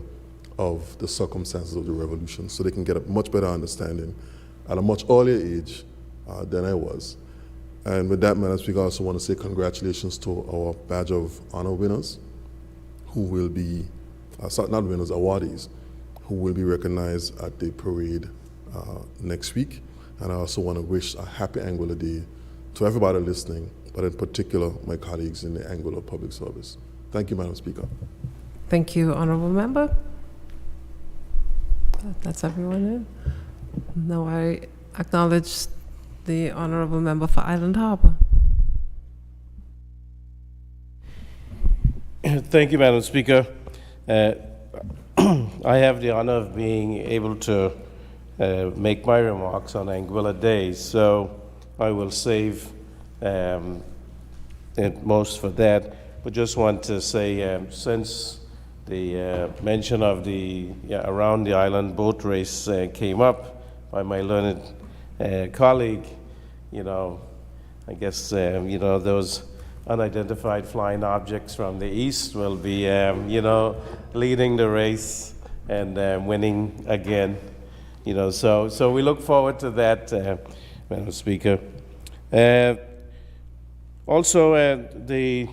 of the circumstances of the revolution so they can get a much better understanding at a much earlier age than I was. And with that, Madam Speaker, I also want to say congratulations to our Badge of Honor winners, who will be, not winners, awardees, who will be recognized at the parade next week. And I also want to wish a happy Anguilla Day to everybody listening, but in particular, my colleagues in the Anguilla Public Service. Thank you, Madam Speaker. Thank you, Honorable Member. That's everyone in. Now I acknowledge the Honorable Member for Island Harbor. Thank you, Madam Speaker. I have the honor of being able to make my remarks on Anguilla Day, so I will save it most for that. But just want to say, since the mention of the around the island boat race came up by my learned colleague, I guess those unidentified flying objects from the east will be leading the race and winning again. So we look forward to that, Madam Speaker. Also, the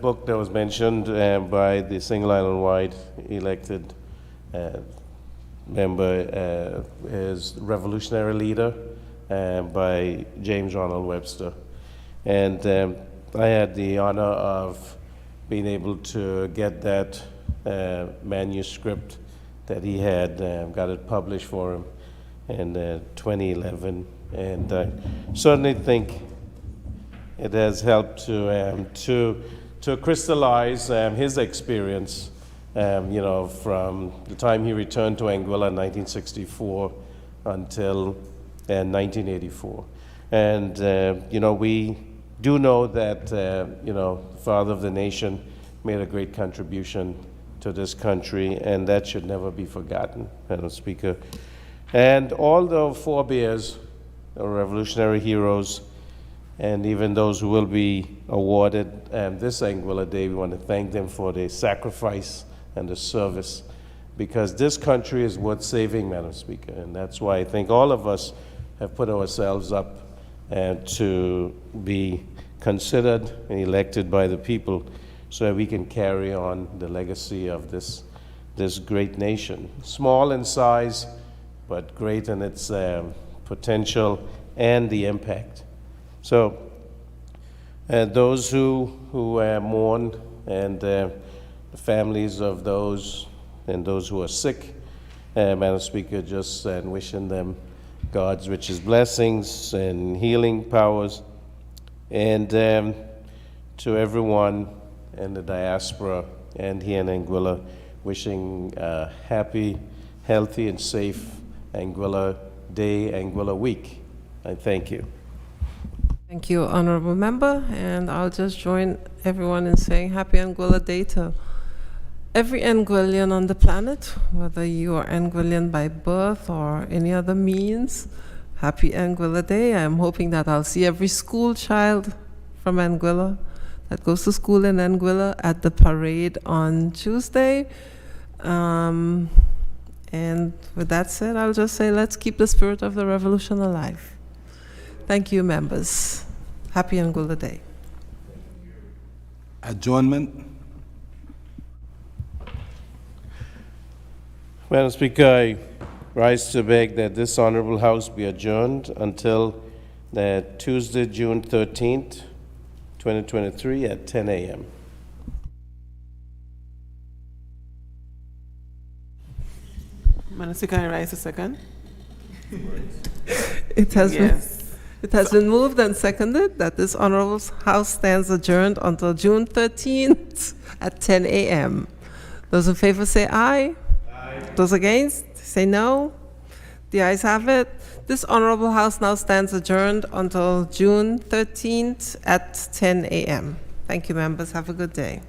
book that was mentioned by the Single Island Wide elected member is Revolutionary Leader by James Ronald Webster. And I had the honor of being able to get that manuscript that he had, got it published for him in 2011. And I certainly think it has helped to crystallize his experience, from the time he returned to Anguilla in 1964 until 1984. And, we do know that, the father of the nation made a great contribution to this country, and that should never be forgotten, Madam Speaker. And all the forebears, the revolutionary heroes, and even those who will be awarded this Anguilla Day, we want to thank them for their sacrifice and the service, because this country is worth saving, Madam Speaker, and that's why I think all of us have put ourselves up to be considered and elected by the people so that we can carry on the legacy of this great nation. Small in size, but great in its potential and the impact. So those who mourn and the families of those and those who are sick, Madam Speaker, just wishing them God's richest blessings and healing powers. And to everyone in the diaspora and here in Anguilla, wishing a happy, healthy, and safe Anguilla Day, Anguilla Week. I thank you. Thank you, Honorable Member, and I'll just join everyone in saying Happy Anguilla Day to every Anguillian on the planet, whether you are Anguillian by birth or any other means. Happy Anguilla Day. I'm hoping that I'll see every school child from Anguilla that goes to school in Anguilla at the parade on Tuesday. And with that said, I'll just say let's keep the spirit of the revolution alive. Thank you, members. Happy Anguilla Day. Adjournment. Madam Speaker, I rise to beg that this Honorable House be adjourned until Tuesday, June 13th, 2023 at 10 a.m. Madam Speaker, can I rise a second? It has Yes. been moved and seconded that this Honorable House stands adjourned until June 13th at 10 a.m. Those in favor say aye. Those against, say no. The ayes have it. This Honorable House now stands adjourned until June 13th at 10 a.m. Thank you, members. Have a good day.